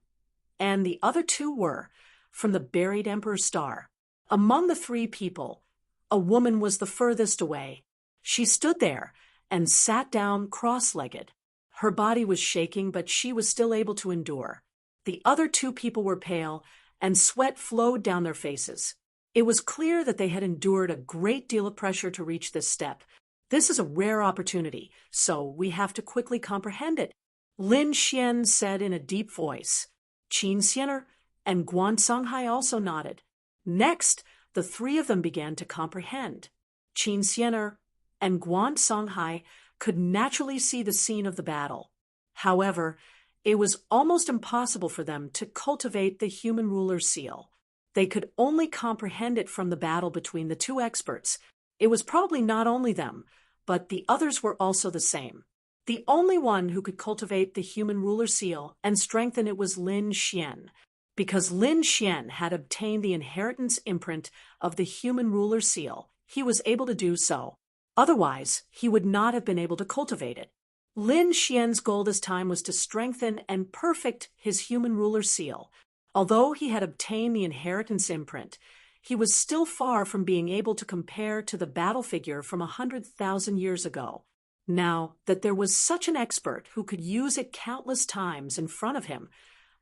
and the other two were from the Buried Emperor Star. Among the three people, a woman was the furthest away. She stood there and sat down cross-legged. Her body was shaking, but she was still able to endure. The other two people were pale, and sweat flowed down their faces. It was clear that they had endured a great deal of pressure to reach this step. This is a rare opportunity, so we have to quickly comprehend it, Lin Xian said in a deep voice. Qin Xiener and Guan Songhai also nodded. Next, the three of them began to comprehend. Qin Xiener and Guan Songhai could naturally see the scene of the battle. However, it was almost impossible for them to cultivate the human ruler's seal. They could only comprehend it from the battle between the two experts. It was probably not only them, but the others were also the same. The only one who could cultivate the human ruler's seal and strengthen it was Lin Xian. Because Lin Xian had obtained the inheritance imprint of the human ruler's seal, he was able to do so. Otherwise, he would not have been able to cultivate it. Lin Xian's goal this time was to strengthen and perfect his human ruler's seal. Although he had obtained the inheritance imprint, he was still far from being able to compare to the battle figure from 100,000 years ago. Now that there was such an expert who could use it countless times in front of him,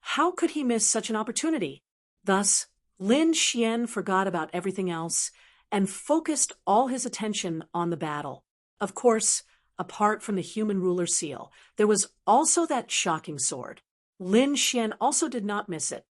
how could he miss such an opportunity? Thus, Lin Xian forgot about everything else and focused all his attention on the battle. Of course, apart from the human ruler's seal, there was also that shocking sword. Lin Xian also did not miss it.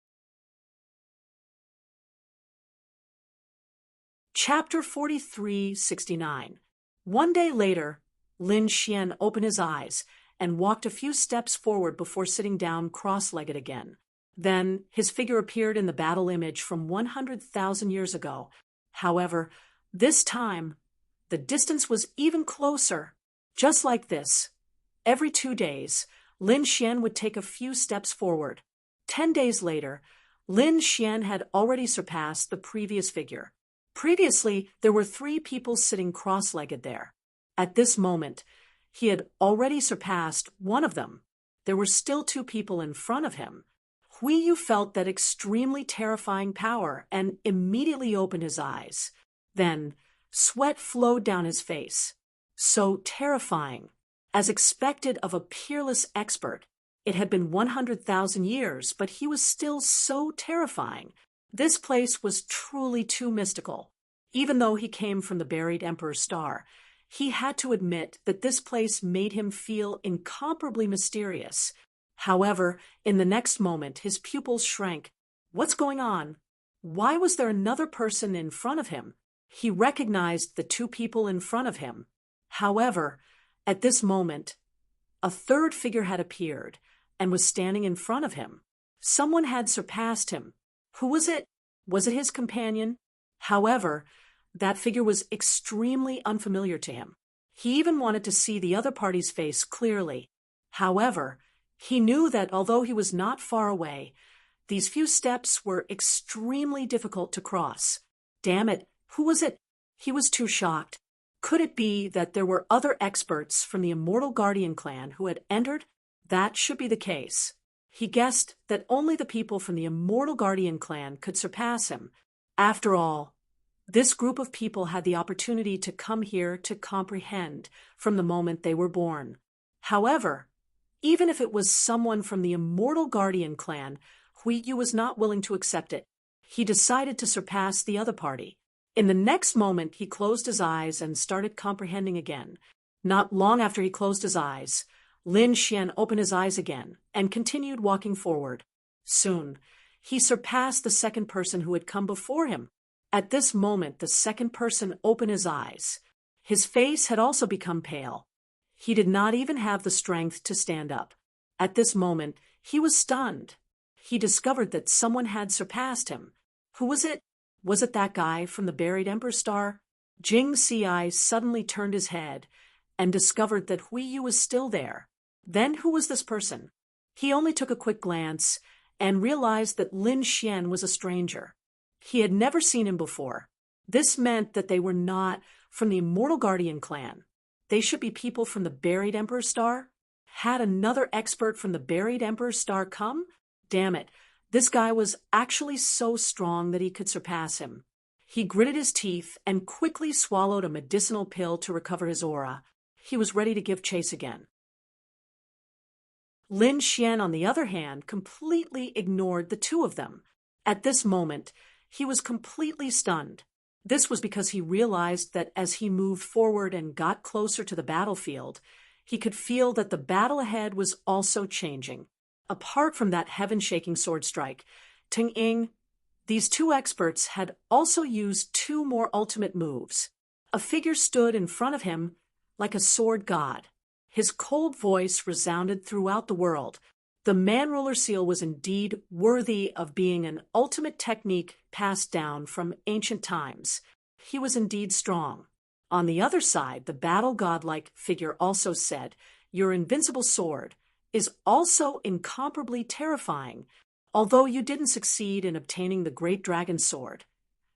Chapter 4369. One day later, Lin Xian opened his eyes and walked a few steps forward before sitting down cross-legged again. Then his figure appeared in the battle image from 100,000 years ago. However, this time, the distance was even closer. Just like this, every 2 days, Lin Xian would take a few steps forward. 10 days later, Lin Xian had already surpassed the previous figure. Previously, there were 3 people sitting cross-legged there. At this moment, he had already surpassed one of them. There were still 2 people in front of him. Hui Yu felt that extremely terrifying power and immediately opened his eyes. Then, sweat flowed down his face. So terrifying. As expected of a peerless expert, it had been 100,000 years, but he was still so terrifying. This place was truly too mystical. Even though he came from the Buried Emperor Star, he had to admit that this place made him feel incomparably mysterious. However, in the next moment, his pupils shrank. What's going on? Why was there another person in front of him? He recognized the 2 people in front of him. However, at this moment, a third figure had appeared and was standing in front of him. Someone had surpassed him. Who was it? Was it his companion? However, that figure was extremely unfamiliar to him. He even wanted to see the other party's face clearly. However, he knew that although he was not far away, these few steps were extremely difficult to cross. Damn it, who was it? He was too shocked. Could it be that there were other experts from the Immortal Guardian clan who had entered? That should be the case. He guessed that only the people from the Immortal Guardian clan could surpass him. After all, this group of people had the opportunity to come here to comprehend from the moment they were born. However, even if it was someone from the Immortal Guardian clan, Huiyu was not willing to accept it. He decided to surpass the other party. In the next moment, he closed his eyes and started comprehending again. Not long after he closed his eyes, Lin Xian opened his eyes again and continued walking forward. Soon, he surpassed the second person who had come before him. At this moment, the second person opened his eyes. His face had also become pale. He did not even have the strength to stand up. At this moment, he was stunned. He discovered that someone had surpassed him. Who was it? Was it that guy from the buried Emperor Star? Jing Ci suddenly turned his head and discovered that Huiyu was still there. Then who was this person? He only took a quick glance and realized that Lin Xian was a stranger. He had never seen him before. This meant that they were not from the Immortal Guardian clan. They should be people from the buried Emperor Star? Had another expert from the buried Emperor Star come? Damn it, this guy was actually so strong that he could surpass him. He gritted his teeth and quickly swallowed a medicinal pill to recover his aura. He was ready to give chase again. Lin Xian, on the other hand, completely ignored the two of them. At this moment, he was completely stunned. This was because he realized that as he moved forward and got closer to the battlefield, he could feel that the battle ahead was also changing. Apart from that heaven-shaking sword strike, Ting-ing, these two experts had also used two more ultimate moves. A figure stood in front of him like a sword god. His cold voice resounded throughout the world. The man-ruler seal was indeed worthy of being an ultimate technique passed down from ancient times. He was indeed strong. On the other side, the battle godlike figure also said, "Your invincible sword is also incomparably terrifying. Although you didn't succeed in obtaining the great dragon sword,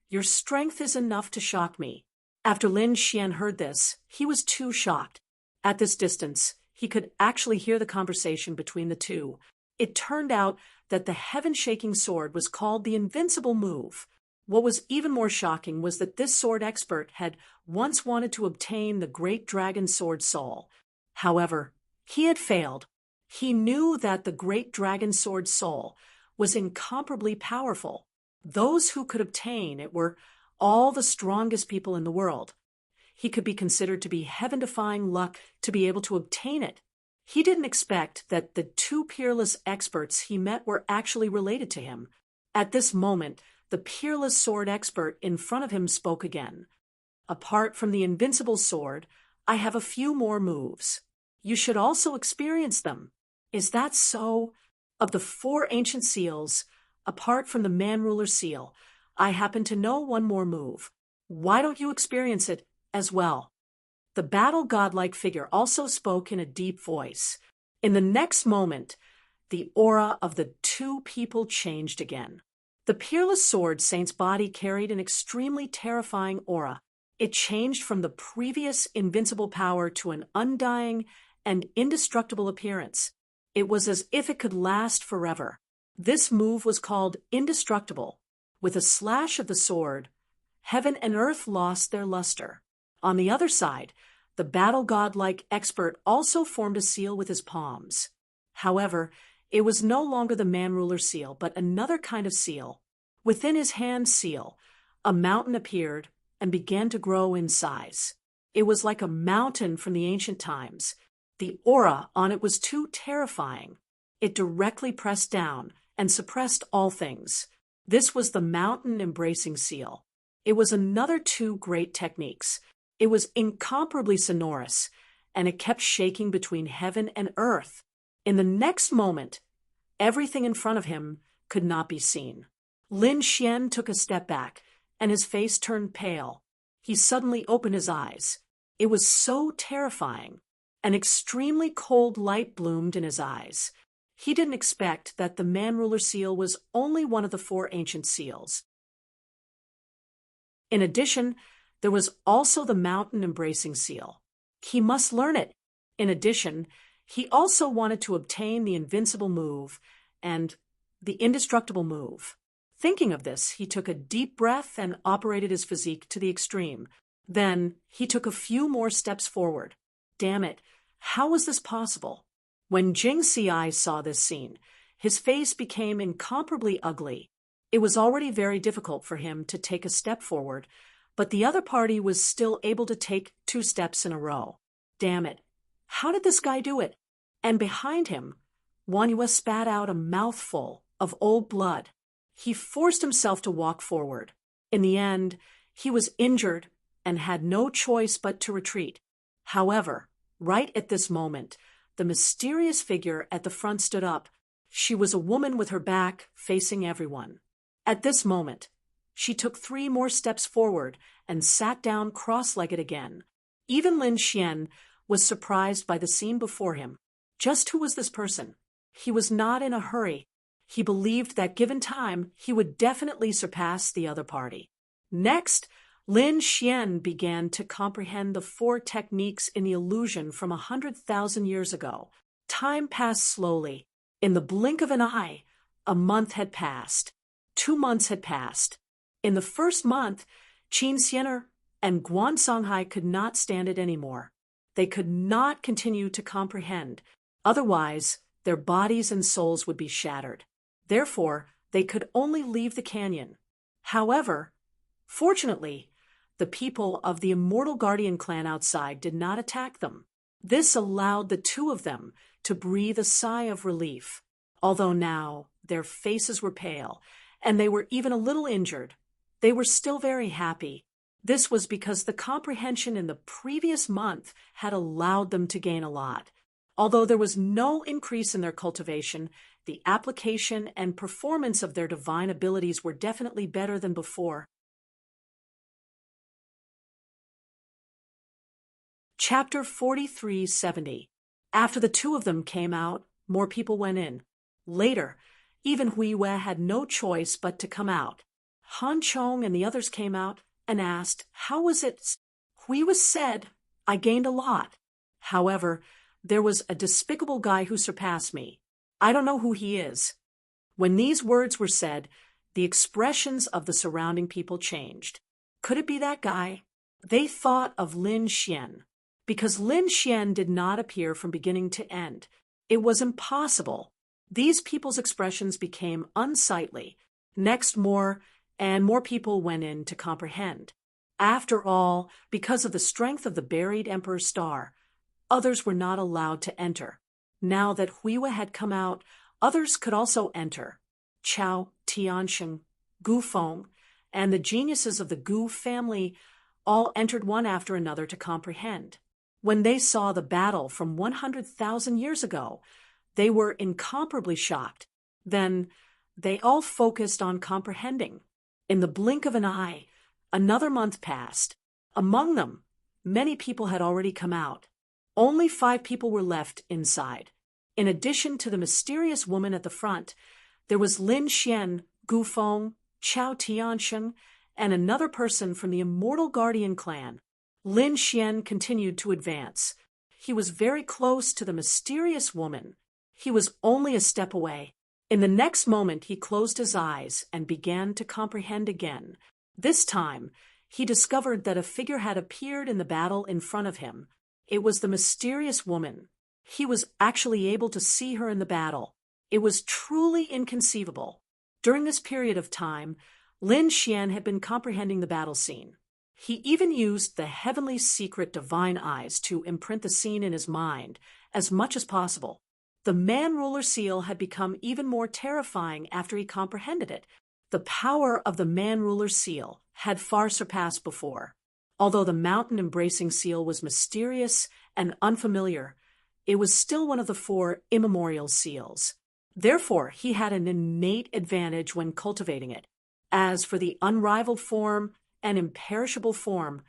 your strength is enough to shock me." After Lin Xian heard this, he was too shocked. At this distance, he could actually hear the conversation between the two. It turned out that the heaven-shaking sword was called the invincible move. What was even more shocking was that this sword expert had once wanted to obtain the great dragon sword soul. However, he had failed. He knew that the great dragon sword soul was incomparably powerful. Those who could obtain it were all the strongest people in the world. He could be considered to be heaven-defying luck to be able to obtain it. He didn't expect that the two peerless experts he met were actually related to him. At this moment, the peerless sword expert in front of him spoke again. "Apart from the invincible sword, I have a few more moves. You should also experience them." "Is that so? Of the 4 ancient seals, apart from the man-ruler seal, I happen to know one more move. Why don't you experience it as well?" The battle godlike figure also spoke in a deep voice. In the next moment, the aura of the two people changed again. The peerless sword saint's body carried an extremely terrifying aura. It changed from the previous invincible power to an undying and indestructible appearance. It was as if it could last forever. This move was called indestructible. With a slash of the sword, heaven and earth lost their luster. On the other side, the battle godlike expert also formed a seal with his palms. However, it was no longer the man-ruler seal, but another kind of seal. Within his hand seal, a mountain appeared and began to grow in size. It was like a mountain from the ancient times. The aura on it was too terrifying. It directly pressed down and suppressed all things. This was the mountain-embracing seal. It was another 2 great techniques. It was incomparably sonorous, and it kept shaking between heaven and earth. In the next moment, everything in front of him could not be seen. Lin Xian took a step back, and his face turned pale. He suddenly opened his eyes. It was so terrifying. An extremely cold light bloomed in his eyes. He didn't expect that the man-ruler seal was only one of the 4 ancient seals. In addition, there was also the mountain-embracing seal. He must learn it. In addition, he also wanted to obtain the invincible move and the indestructible move. Thinking of this, he took a deep breath and operated his physique to the extreme. Then he took a few more steps forward. Damn it, how was this possible? When Jing Si saw this scene, his face became incomparably ugly. It was already very difficult for him to take a step forward, but the other party was still able to take 2 steps in a row. Damn it, how did this guy do it? And behind him, Wanyue spat out a mouthful of old blood. He forced himself to walk forward. In the end, he was injured and had no choice but to retreat. However, right at this moment, the mysterious figure at the front stood up. She was a woman with her back facing everyone. At this moment, she took 3 more steps forward and sat down cross-legged again. Even Lin Xian was surprised by the scene before him. Just who was this person? He was not in a hurry. He believed that given time, he would definitely surpass the other party. Next, Lin Xian began to comprehend the 4 techniques in the illusion from 100,000 years ago. Time passed slowly. In the blink of an eye, a month had passed. 2 months had passed. In the first month, Qin Xianer and Guan Songhai could not stand it anymore. They could not continue to comprehend. Otherwise, their bodies and souls would be shattered. Therefore, they could only leave the canyon. However, fortunately, the people of the Immortal Guardian clan outside did not attack them. This allowed the 2 of them to breathe a sigh of relief. Although now their faces were pale, and they were even a little injured, they were still very happy. This was because the comprehension in the previous month had allowed them to gain a lot. Although there was no increase in their cultivation, the application and performance of their divine abilities were definitely better than before. Chapter 4370. After the 2 of them came out, more people went in. Later, even Huiyue had no choice but to come out. Han Chong and the others came out and asked, "How was it?" Huiyue said, "I gained a lot. However, there was a despicable guy who surpassed me. I don't know who he is." When these words were said, the expressions of the surrounding people changed. Could it be that guy? They thought of Lin Xian. Because Lin Xian did not appear from beginning to end, it was impossible. These people's expressions became unsightly. Next, more and more people went in to comprehend. After all, because of the strength of the buried Emperor's star, others were not allowed to enter. Now that Huiyue had come out, others could also enter. Chao, Tiansheng, Gu Feng, and the geniuses of the Gu family all entered one after another to comprehend. When they saw the battle from 100,000 years ago, they were incomparably shocked. Then they all focused on comprehending. In the blink of an eye, another month passed. Among them, many people had already come out. Only 5 people were left inside. In addition to the mysterious woman at the front, there was Lin Xian, Gu Feng, Chao Tiansheng, and another person from the Immortal Guardian clan. Lin Xian continued to advance. He was very close to the mysterious woman. He was only a step away. In the next moment, he closed his eyes and began to comprehend again. This time, he discovered that a figure had appeared in the battle in front of him. It was the mysterious woman. He was actually able to see her in the battle. It was truly inconceivable. During this period of time, Lin Xian had been comprehending the battle scene. He even used the heavenly secret divine eyes to imprint the scene in his mind as much as possible. The man-ruler seal had become even more terrifying after he comprehended it. The power of the man-ruler seal had far surpassed before. Although the mountain-embracing seal was mysterious and unfamiliar, it was still one of the 4 immemorial seals. Therefore, he had an innate advantage when cultivating it. As for the unrivaled form and imperishable form,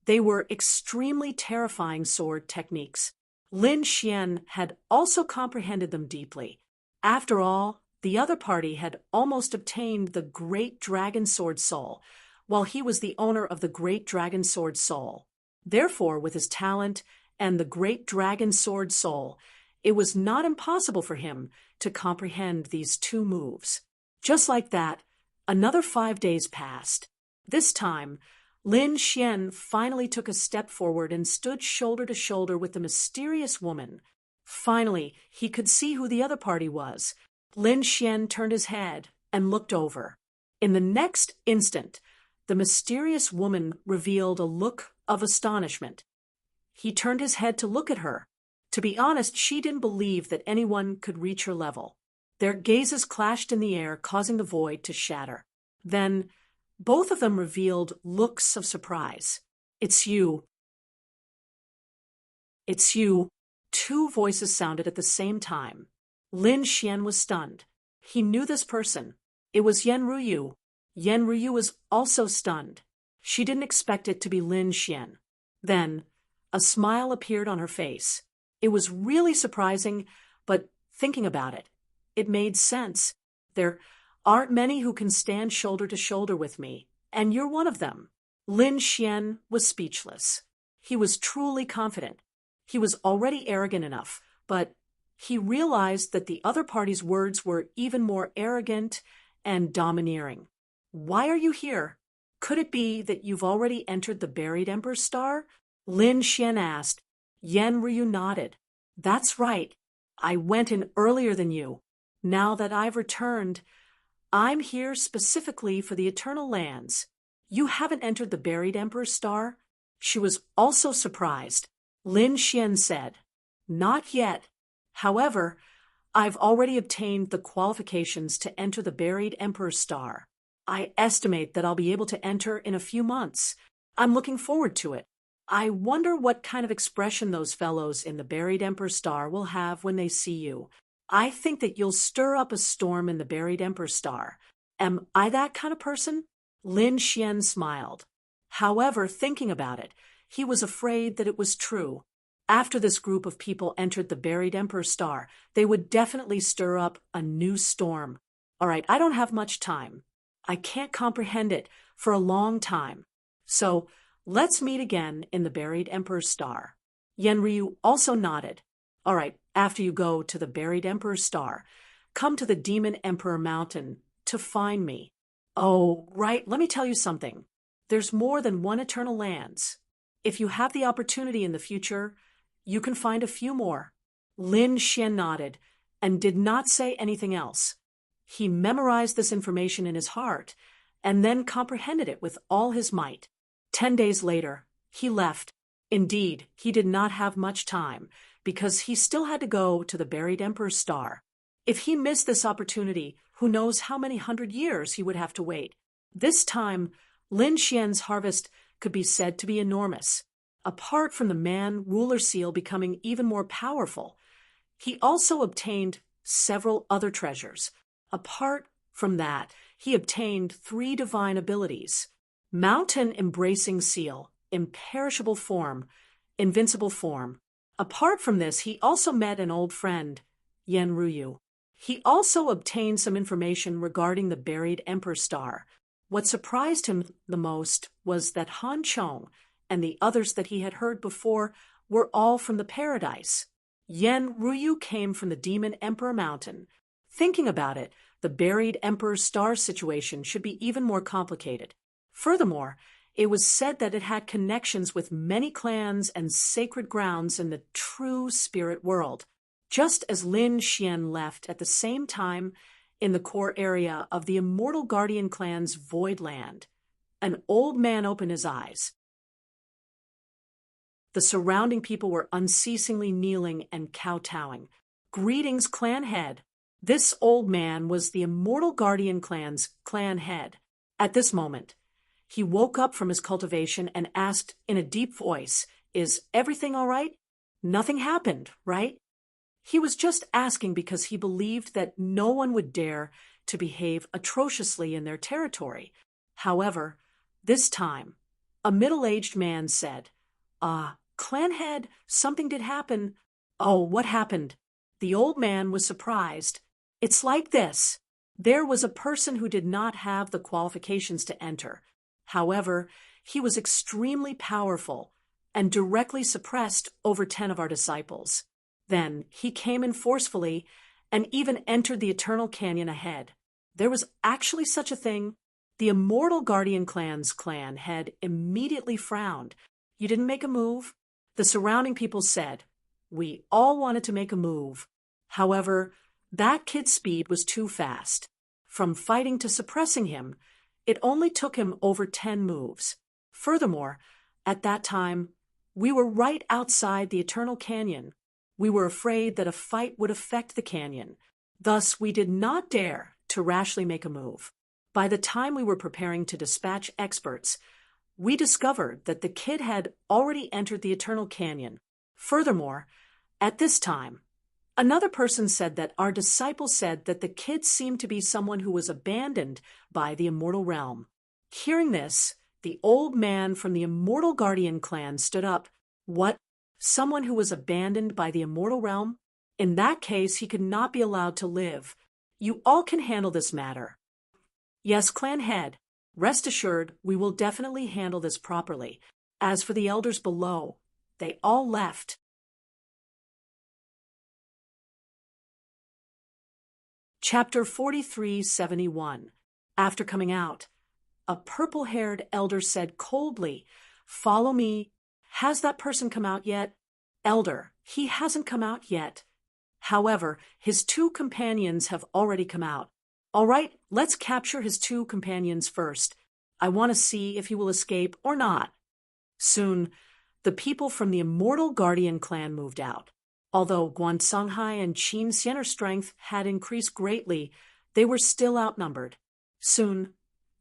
they were extremely terrifying sword techniques. Lin Xian had also comprehended them deeply. After all, the other party had almost obtained the Great Dragon Sword Soul, while he was the owner of the Great Dragon Sword Soul. Therefore, with his talent and the Great Dragon Sword Soul, It was not impossible for him to comprehend these two moves. Just like that, another 5 days passed. This time, Lin Xian finally took a step forward and stood shoulder to shoulder with the mysterious woman. Finally, he could see who the other party was. Lin Xian turned his head and looked over. In the next instant, the mysterious woman revealed a look of astonishment. He turned his head to look at her. To be honest, she didn't believe that anyone could reach her level. Their gazes clashed in the air, causing the void to shatter. Then, both of them revealed looks of surprise. "It's you. It's you." Two voices sounded at the same time. Lin Xian was stunned. He knew this person. It was Yan Ruyu. Yan Ruyu was also stunned. She didn't expect it to be Lin Xian. Then, a smile appeared on her face. It was really surprising, but thinking about it, it made sense. There aren't many who can stand shoulder to shoulder with me, and you're one of them. Lin Xian was speechless. He was truly confident. He was already arrogant enough, but he realized that the other party's words were even more arrogant and domineering. "Why are you here? Could it be that you've already entered the buried Emperor's Star?" Lin Xian asked. Yan Ryu nodded. "That's right. I went in earlier than you. Now that I've returned, I'm here specifically for the Eternal Lands. You haven't entered the buried Emperor's Star?" She was also surprised. Lin Xian said, "Not yet. However, I've already obtained the qualifications to enter the buried Emperor's Star. I estimate that I'll be able to enter in a few months. I'm looking forward to it. I wonder what kind of expression those fellows in the buried Emperor's Star will have when they see you. I think that you'll stir up a storm in the buried Emperor's Star. Am I that kind of person?" Lin Xian smiled. However, thinking about it, he was afraid that it was true. After this group of people entered the buried Emperor's Star, they would definitely stir up a new storm. "All right, I don't have much time. I can't comprehend it for a long time. So let's meet again in the buried Emperor's Star." Yan Ryu also nodded. "All right, after you go to the buried Emperor's Star, come to the Demon Emperor Mountain to find me." "Oh, right, let me tell you something. There's more than one Eternal Lands. If you have the opportunity in the future, you can find a few more." Lin Xian nodded and did not say anything else. He memorized this information in his heart and then comprehended it with all his might. 10 days later, he left. Indeed, he did not have much time because he still had to go to the buried Emperor's Star. If he missed this opportunity, who knows how many 100 years he would have to wait. This time, Lin Xian's harvest could be said to be enormous. Apart from the man-ruler seal becoming even more powerful, he also obtained several other treasures. Apart from that, he obtained 3 divine abilities: Mountain-Embracing Seal, Imperishable Form, Invincible Form. Apart from this, he also met an old friend, Yan Ruyu. He also obtained some information regarding the buried Emperor's Star. What surprised him the most was that Han Chong and the others that he had heard before were all from the paradise. Yan Ruyu came from the Demon Emperor Mountain. Thinking about it, the buried Emperor's Star situation should be even more complicated. Furthermore, it was said that it had connections with many clans and sacred grounds in the true spirit world. Just as Lin Xian left at the same time in the core area of the Immortal Guardian clan's Void Land, an old man opened his eyes. The surrounding people were unceasingly kneeling and kowtowing. "Greetings, clan head." This old man was the Immortal Guardian clan's clan head. At this moment, he woke up from his cultivation and asked in a deep voice, "Is everything all right? Nothing happened, right?" He was just asking because he believed that no one would dare to behave atrociously in their territory. However, this time, a middle-aged man said, "Clan head, something did happen." "Oh, what happened?" The old man was surprised. "It's like this. There was a person who did not have the qualifications to enter. However, he was extremely powerful and directly suppressed over 10 of our disciples. Then he came in forcefully and even entered the Eternal Canyon ahead. There was actually such a thing. The Immortal Guardian Clan's clan head immediately frowned. You didn't make a move? The surrounding people said. We all wanted to make a move. However, that kid's speed was too fast. From fighting to suppressing him, it only took him over 10 moves. Furthermore, at that time, we were right outside the Eternal Canyon. We were afraid that a fight would affect the canyon. Thus, we did not dare to rashly make a move. By the time we were preparing to dispatch experts, we discovered that the kid had already entered the Eternal Canyon. Furthermore, at this time, another person said that our disciple said that the kid seemed to be someone who was abandoned by the Immortal Realm. Hearing this, the old man from the Immortal Guardian clan stood up. What? Someone who was abandoned by the Immortal Realm? In that case, he could not be allowed to live. You all can handle this matter. Yes, clan head. Rest assured, we will definitely handle this properly. As for the elders below, they all left. Chapter 4371. After coming out, a purple-haired elder said coldly, "Follow me." Has that person come out yet? Elder, he hasn't come out yet. However, his 2 companions have already come out. All right, let's capture his 2 companions first. I want to see if he will escape or not. Soon, the people from the Immortal Guardian clan moved out. Although Guan Songhai and Qin Xianer's strength had increased greatly, they were still outnumbered. Soon,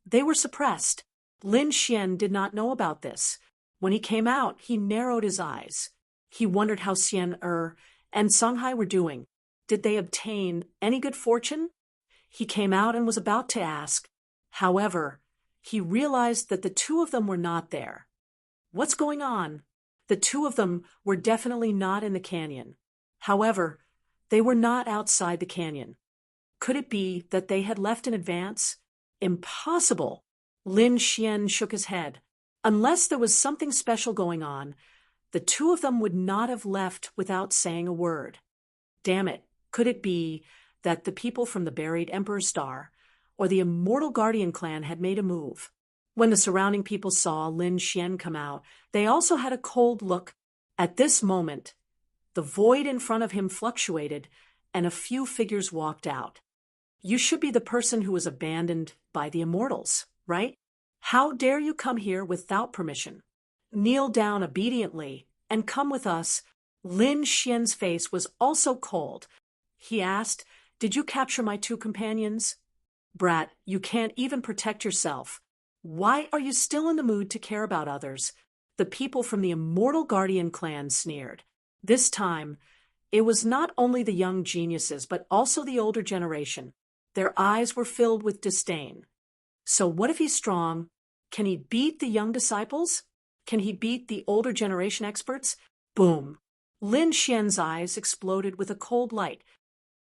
they were suppressed. Lin Xian did not know about this. When he came out, he narrowed his eyes. He wondered how Xian and Songhai were doing. Did they obtain any good fortune? He came out and was about to ask. However, he realized that the 2 of them were not there. What's going on? The 2 of them were definitely not in the canyon. However, they were not outside the canyon. Could it be that they had left in advance? Impossible! Lin Xian shook his head. Unless there was something special going on, the 2 of them would not have left without saying a word. Damn it, could it be that the people from the buried Emperor's Star or the Immortal Guardian clan had made a move? When the surrounding people saw Lin Xian come out, they also had a cold look. At this moment, the void in front of him fluctuated, and a few figures walked out. You should be the person who was abandoned by the Immortals, right? How dare you come here without permission? Kneel down obediently and come with us. Lin Xian's face was also cold. He asked, "Did you capture my 2 companions?" Brat, you can't even protect yourself. Why are you still in the mood to care about others? The people from the Immortal Guardian clan sneered. This time, it was not only the young geniuses, but also the older generation. Their eyes were filled with disdain. So what if he's strong? Can he beat the young disciples? Can he beat the older generation experts? Boom! Lin Xian's eyes exploded with a cold light.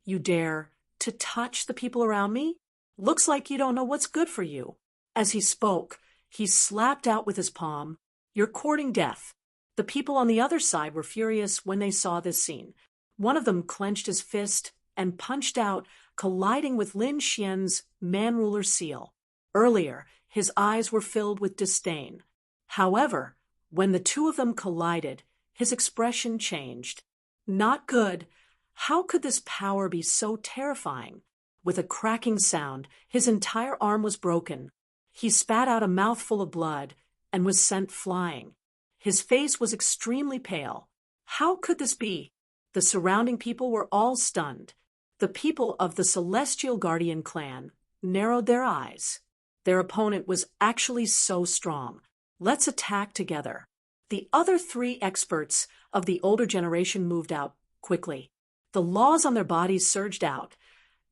You dare to touch the people around me? Looks like you don't know what's good for you. As he spoke, he slapped out with his palm, "You're courting death." The people on the other side were furious when they saw this scene. One of them clenched his fist and punched out, colliding with Lin Xian's man-ruler seal. Earlier, his eyes were filled with disdain. However, when the 2 of them collided, his expression changed. Not good. How could this power be so terrifying? With a cracking sound, his entire arm was broken. He spat out a mouthful of blood and was sent flying. His face was extremely pale. How could this be? The surrounding people were all stunned. The people of the Celestial Guardian clan narrowed their eyes. Their opponent was actually so strong. Let's attack together. The other 3 experts of the older generation moved out quickly. The laws on their bodies surged out,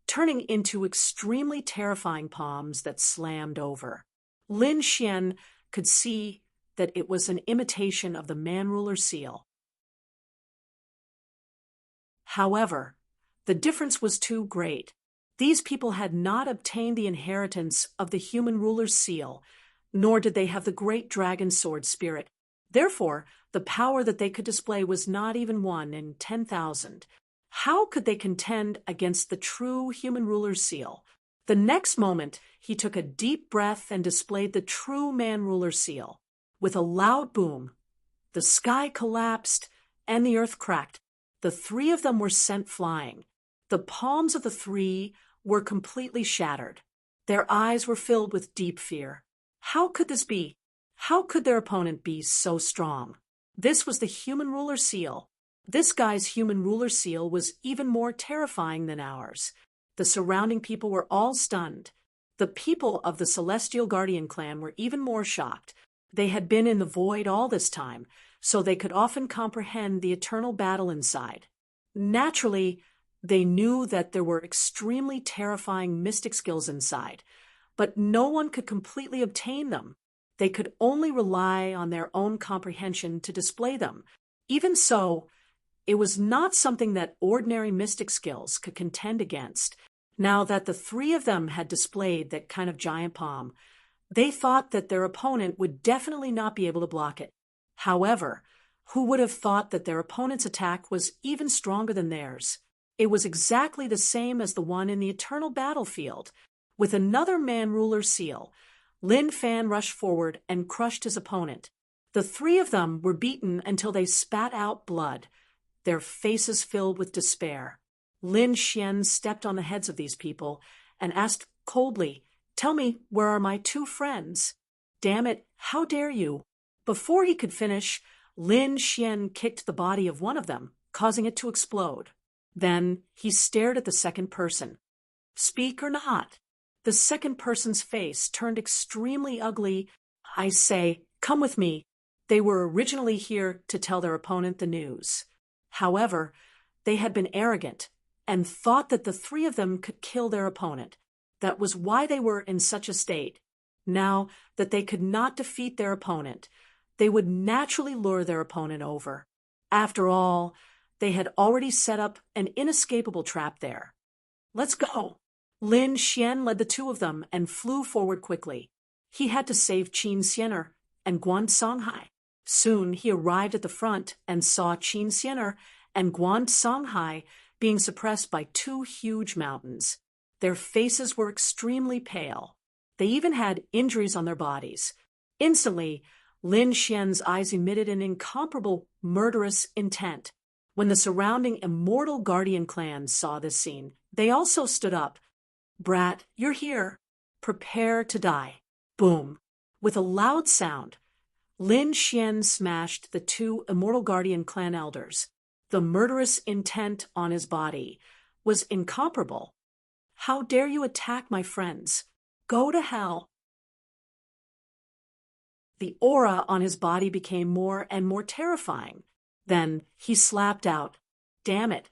turning into extremely terrifying palms that slammed over. Lin Xian could see that it was an imitation of the man-ruler seal. However, the difference was too great. These people had not obtained the inheritance of the human ruler's seal, nor did they have the great dragon sword spirit. Therefore, the power that they could display was not even 1 in 10,000. How could they contend against the true human ruler's seal? The next moment, he took a deep breath and displayed the true man-ruler's seal. With a loud boom, the sky collapsed and the earth cracked. The three of them were sent flying. The palms of the three were completely shattered. Their eyes were filled with deep fear. How could this be? How could their opponent be so strong? This was the human ruler seal. This guy's human ruler seal was even more terrifying than ours. The surrounding people were all stunned. The people of the Celestial Guardian clan were even more shocked. They had been in the void all this time, so they could often comprehend the eternal battle inside. Naturally, they knew that there were extremely terrifying mystic skills inside, but no one could completely obtain them. They could only rely on their own comprehension to display them. Even so, it was not something that ordinary mystic skills could contend against. Now that the three of them had displayed that kind of giant palm, they thought that their opponent would definitely not be able to block it. However, who would have thought that their opponent's attack was even stronger than theirs? It was exactly the same as the one in the eternal battlefield. With another man-ruler seal, Lin Fan rushed forward and crushed his opponent. The three of them were beaten until they spat out blood, their faces filled with despair. Lin Xian stepped on the heads of these people and asked coldly, "Tell me, where are my two friends?" "Damn it, how dare you!" Before he could finish, Lin Xian kicked the body of one of them, causing it to explode. Then he stared at the second person. "Speak or not?" The second person's face turned extremely ugly. "I say, come with me." They were originally here to tell their opponent the news. However, they had been arrogant and thought that the three of them could kill their opponent. That was why they were in such a state. Now that they could not defeat their opponent, they would naturally lure their opponent over. After all, they had already set up an inescapable trap there. "Let's go." Lin Xian led the two of them and flew forward quickly. He had to save Qin Xiener and Guan Songhai. Soon he arrived at the front and saw Qin Xiener and Guan Songhai being suppressed by two huge mountains. Their faces were extremely pale. They even had injuries on their bodies. Instantly, Lin Xian's eyes emitted an incomparable murderous intent. When the surrounding immortal guardian clans saw this scene, they also stood up. "Brat, you're here. Prepare to die." Boom. With a loud sound, Lin Xian smashed the two immortal guardian clan elders. The murderous intent on his body was incomparable. "How dare you attack my friends? Go to hell." The aura on his body became more and more terrifying. Then he slapped out, "Damn it!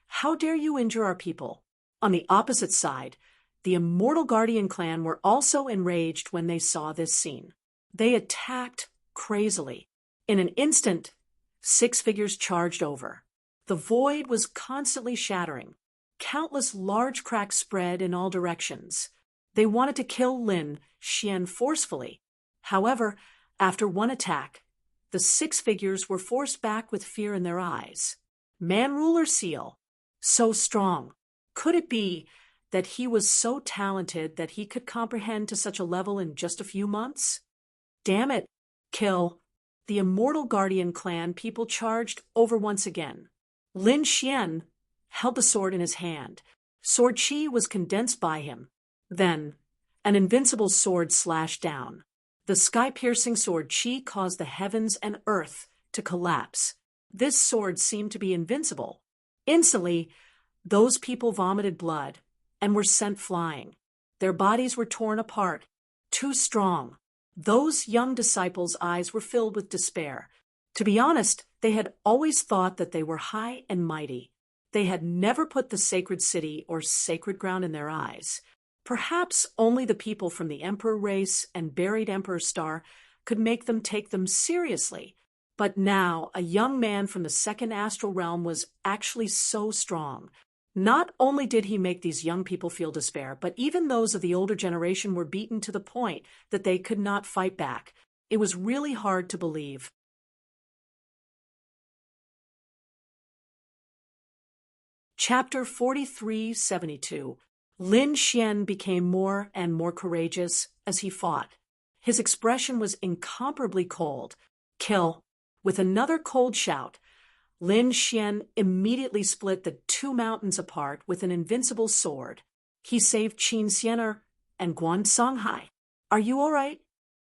How dare you injure our people?" On the opposite side, the Immortal Guardian clan were also enraged when they saw this scene. They attacked crazily. In an instant, 6 figures charged over. The void was constantly shattering. Countless large cracks spread in all directions. They wanted to kill Lin Xian forcefully. However, after one attack, the 6 figures were forced back with fear in their eyes. Man-ruler seal. So strong. Could it be that he was so talented that he could comprehend to such a level in just a few months? Damn it! Kill. The Immortal Guardian clan people charged over once again. Lin Xian held the sword in his hand. Sword chi was condensed by him. Then, an invincible sword slashed down. The sky-piercing sword chi caused the heavens and earth to collapse. This sword seemed to be invincible. Instantly, those people vomited blood and were sent flying. Their bodies were torn apart, too strong. Those young disciples' eyes were filled with despair. To be honest, they had always thought that they were high and mighty. They had never put the sacred city or sacred ground in their eyes. Perhaps only the people from the Emperor race and buried Emperor Star could make them take them seriously. But now, a young man from the second astral realm was actually so strong. Not only did he make these young people feel despair, but even those of the older generation were beaten to the point that they could not fight back. It was really hard to believe. Chapter 4372. Lin Xian became more and more courageous as he fought. His expression was incomparably cold. Kill. With another cold shout, Lin Xian immediately split the two mountains apart with an invincible sword. He saved Qin Xianer and Guan Songhai. Are you all right?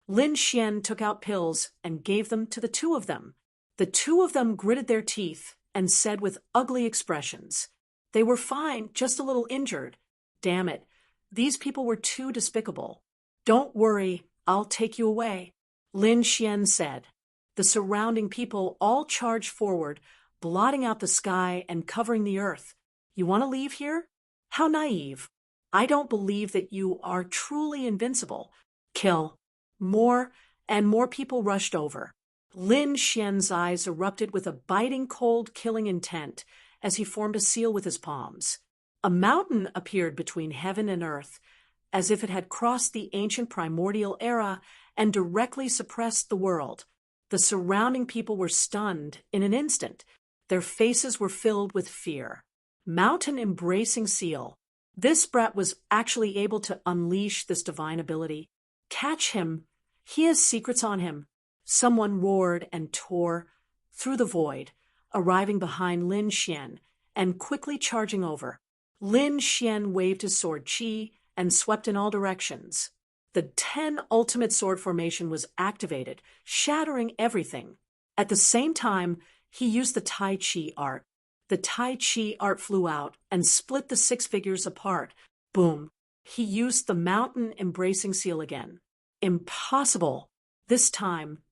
Lin Xian took out pills and gave them to the two of them. The two of them gritted their teeth and said with ugly expressions, "They were fine, just a little injured. Damn it, these people were too despicable. Don't worry, I'll take you away," Lin Xian said. The surrounding people all charged forward, blotting out the sky and covering the earth. You want to leave here? How naive. I don't believe that you are truly invincible. Kill. More and more people rushed over. Lin Xian's eyes erupted with a biting cold killing intent as he formed a seal with his palms. A mountain appeared between heaven and earth, as if it had crossed the ancient primordial era and directly suppressed the world. The surrounding people were stunned in an instant. Their faces were filled with fear. Mountain-embracing seal. This brat was actually able to unleash this divine ability. Catch him. He has secrets on him. Someone roared and tore through the void, arriving behind Lin Xian and quickly charging over. Lin Xian waved his sword Qi and swept in all directions. The 10 ultimate sword formation was activated, shattering everything. At the same time, he used the Tai Chi art. The Tai Chi art flew out and split the 6 figures apart. Boom. He used the mountain-embracing seal again. Impossible. This time,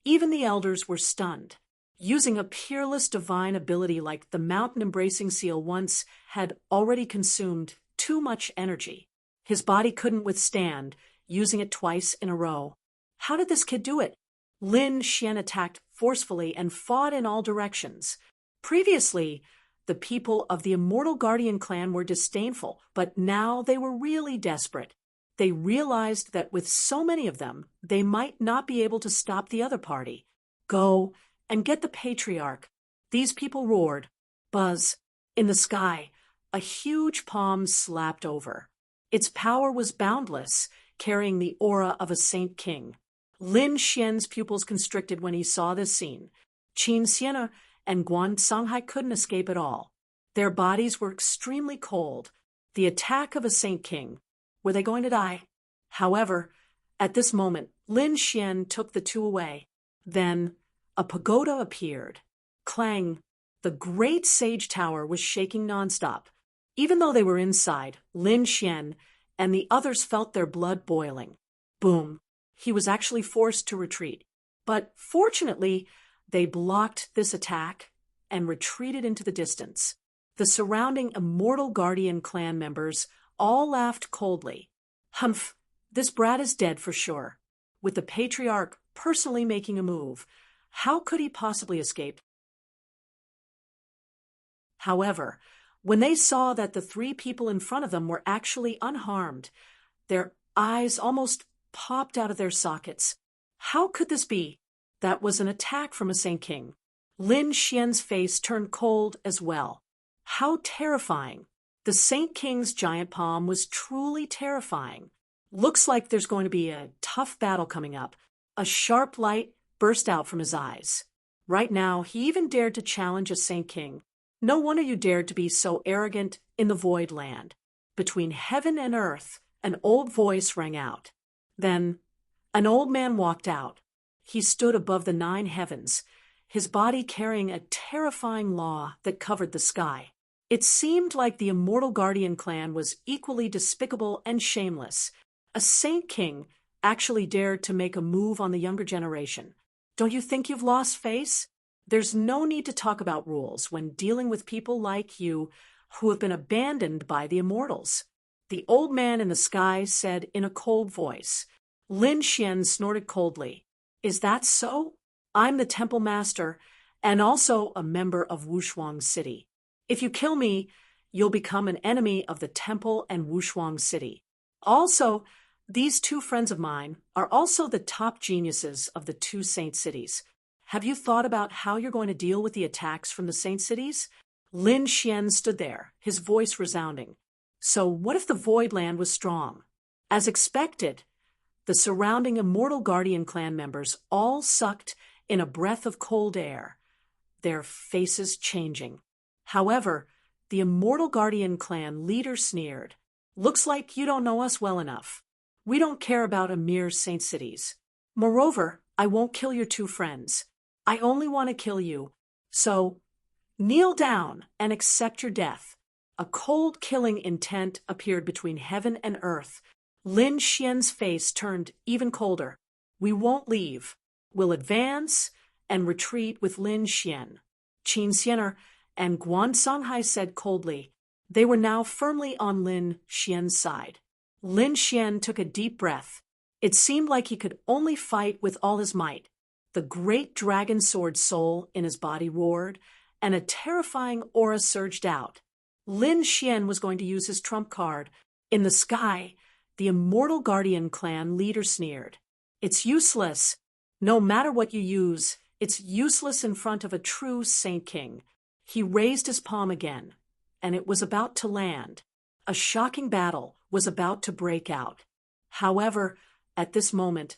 even the elders were stunned. Using a peerless divine ability like the mountain-embracing seal once had already consumed too much energy. His body couldn't withstand using it twice in a row. How did this kid do it? Lin Xian attacked forcefully and fought in all directions. Previously, the people of the Immortal Guardian clan were disdainful, but now they were really desperate. They realized that with so many of them, they might not be able to stop the other party. Go and get the patriarch. These people roared. Buzz. In the sky, a huge palm slapped over. Its power was boundless, carrying the aura of a saint king. Lin Xian's pupils constricted when he saw this scene. Qin Xianer and Guan Songhai couldn't escape at all. Their bodies were extremely cold. The attack of a saint king. Were they going to die? However, at this moment, Lin Xian took the two away. Then, a pagoda appeared. Clang! The great sage tower was shaking nonstop. Even though they were inside, Lin Xian and the others felt their blood boiling. Boom! He was actually forced to retreat. But fortunately, they blocked this attack and retreated into the distance. The surrounding Immortal Guardian clan members all laughed coldly. Humph! This brat is dead for sure. With the patriarch personally making a move, how could he possibly escape? However, when they saw that the 3 people in front of them were actually unharmed, their eyes almost popped out of their sockets. How could this be? That was an attack from a Saint King. Lin Xian's face turned cold as well. How terrifying! The Saint King's giant palm was truly terrifying. Looks like there's going to be a tough battle coming up. A sharp light burst out from his eyes. Right now, he even dared to challenge a Saint King. No wonder you dared to be so arrogant in the Void Land. Between heaven and earth, an old voice rang out. Then, an old man walked out. He stood above the 9 heavens, his body carrying a terrifying law that covered the sky. It seemed like the Immortal Guardian clan was equally despicable and shameless. A Saint King actually dared to make a move on the younger generation. Don't you think you've lost face? There's no need to talk about rules when dealing with people like you who have been abandoned by the immortals. The old man in the sky said in a cold voice. Lin Xian snorted coldly. Is that so? I'm the temple master and also a member of Wushuang City. If you kill me, you'll become an enemy of the temple and Wushuang City. Also, these 2 friends of mine are also the top geniuses of the 2 saint cities. Have you thought about how you're going to deal with the attacks from the saint cities? Lin Xian stood there, his voice resounding. So what if the Void Land was strong? As expected, the surrounding Immortal Guardian clan members all sucked in a breath of cold air, their faces changing. However, the Immortal Guardian clan leader sneered. Looks like you don't know us well enough. We don't care about Amir's Saint Cities. Moreover, I won't kill your two friends. I only want to kill you. So, kneel down and accept your death. A cold killing intent appeared between heaven and earth. Lin Xian's face turned even colder. We won't leave. We'll advance and retreat with Lin Xian. Qin Xianer and Guan Songhai said coldly. They were now firmly on Lin Xian's side. Lin Xian took a deep breath. It seemed like he could only fight with all his might. The great dragon sword soul in his body roared, and a terrifying aura surged out. Lin Xian was going to use his trump card. In the sky, the Immortal Guardian clan leader sneered. It's useless. No matter what you use, it's useless in front of a true Saint King. He raised his palm again, and it was about to land. A shocking battle was about to break out. However, at this moment,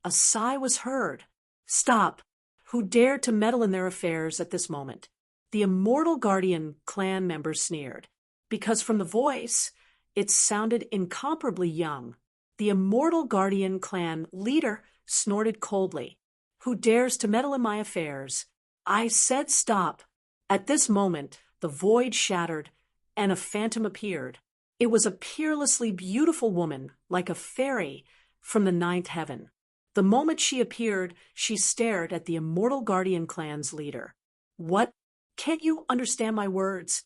a sigh was heard. Stop! Who dared to meddle in their affairs at this moment? The Immortal Guardian clan members sneered, because from the voice, it sounded incomparably young. The Immortal Guardian clan leader snorted coldly. Who dares to meddle in my affairs? I said stop. At this moment, the void shattered, and a phantom appeared. It was a peerlessly beautiful woman, like a fairy from the ninth heaven. The moment she appeared, she stared at the Immortal Guardian clan's leader. What? Can't you understand my words?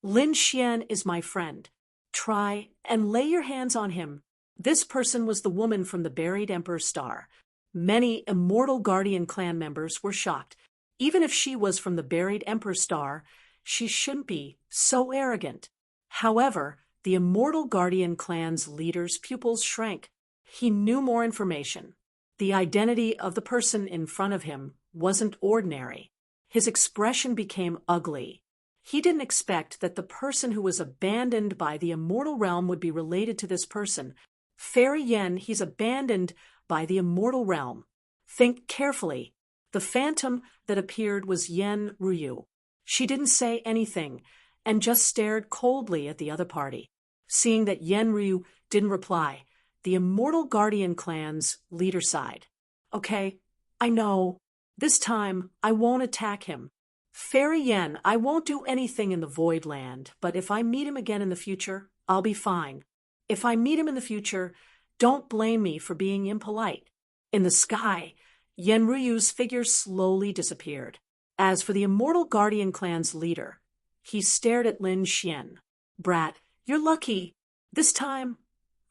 Lin Xian is my friend. Try and lay your hands on him. This person was the woman from the buried Emperor's Star. Many Immortal Guardian clan members were shocked. Even if she was from the buried Emperor's Star, she shouldn't be so arrogant. However, the Immortal Guardian clan's leader's pupils shrank. He knew more information. The identity of the person in front of him wasn't ordinary. His expression became ugly. He didn't expect that the person who was abandoned by the immortal realm would be related to this person. Fairy Yen, he's abandoned by the immortal realm. Think carefully. The phantom that appeared was Yen Ruyu. She didn't say anything and just stared coldly at the other party. Seeing that Yen Ryu didn't reply, the Immortal Guardian clan's leader sighed. Okay, I know. This time, I won't attack him. Fairy Yen, I won't do anything in the Void Land, but if I meet him again in the future, I'll be fine. If I meet him in the future, don't blame me for being impolite. In the sky, Yen Ryu's figure slowly disappeared. As for the Immortal Guardian clan's leader, he stared at Lin Xian. Brat, you're lucky. This time,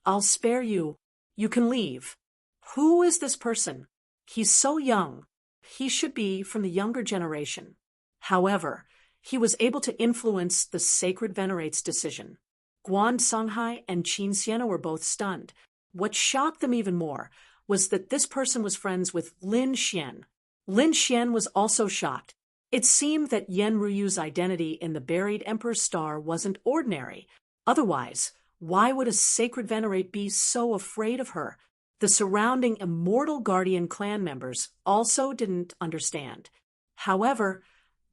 I'll spare you. You can leave. Who is this person? He's so young. He should be from the younger generation. However, he was able to influence the Sacred Venerate's decision. Guan Songhai and Qin Sienna were both stunned. What shocked them even more was that this person was friends with Lin Xian. Lin Xian was also shocked. It seemed that Yen Ryu's identity in the buried Emperor's Star wasn't ordinary. Otherwise, why would a Sacred Venerate be so afraid of her? The surrounding Immortal Guardian clan members also didn't understand. However,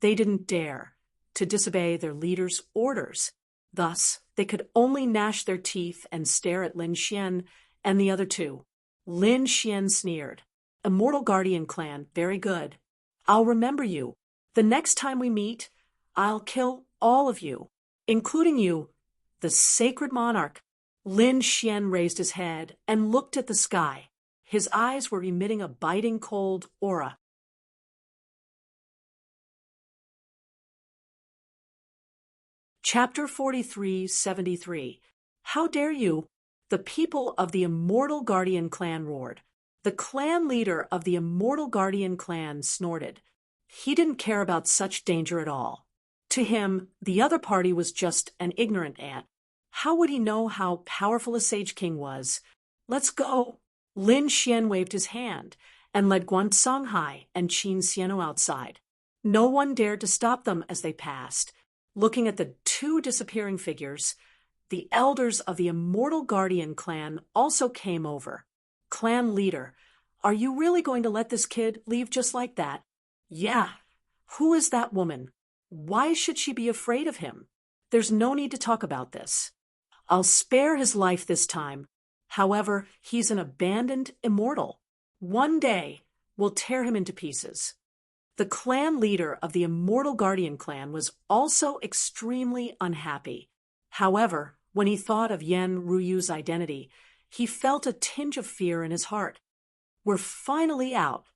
they didn't dare to disobey their leader's orders. Thus, they could only gnash their teeth and stare at Lin Xian and the other two. Lin Xian sneered. Immortal Guardian clan, very good. I'll remember you. The next time we meet, I'll kill all of you, including you, the Sacred Monarch. Lin Xian raised his head and looked at the sky. His eyes were emitting a biting cold aura. Chapter 43-73. How dare you? The people of the Immortal Guardian clan roared. The clan leader of the Immortal Guardian clan snorted. He didn't care about such danger at all. To him, the other party was just an ignorant ant. How would he know how powerful a Sage King was? Let's go. Lin Xian waved his hand and led Guan Songhai and Qin Xiano outside. No one dared to stop them as they passed. Looking at the two disappearing figures, the elders of the Immortal Guardian clan also came over. Clan leader, are you really going to let this kid leave just like that? Yeah. Who is that woman? Why should she be afraid of him? There's no need to talk about this. I'll spare his life this time. However, he's an abandoned immortal. One day, we'll tear him into pieces. The clan leader of the Immortal Guardian clan was also extremely unhappy. However, when he thought of Yen Ruyu's identity, he felt a tinge of fear in his heart. We're finally out.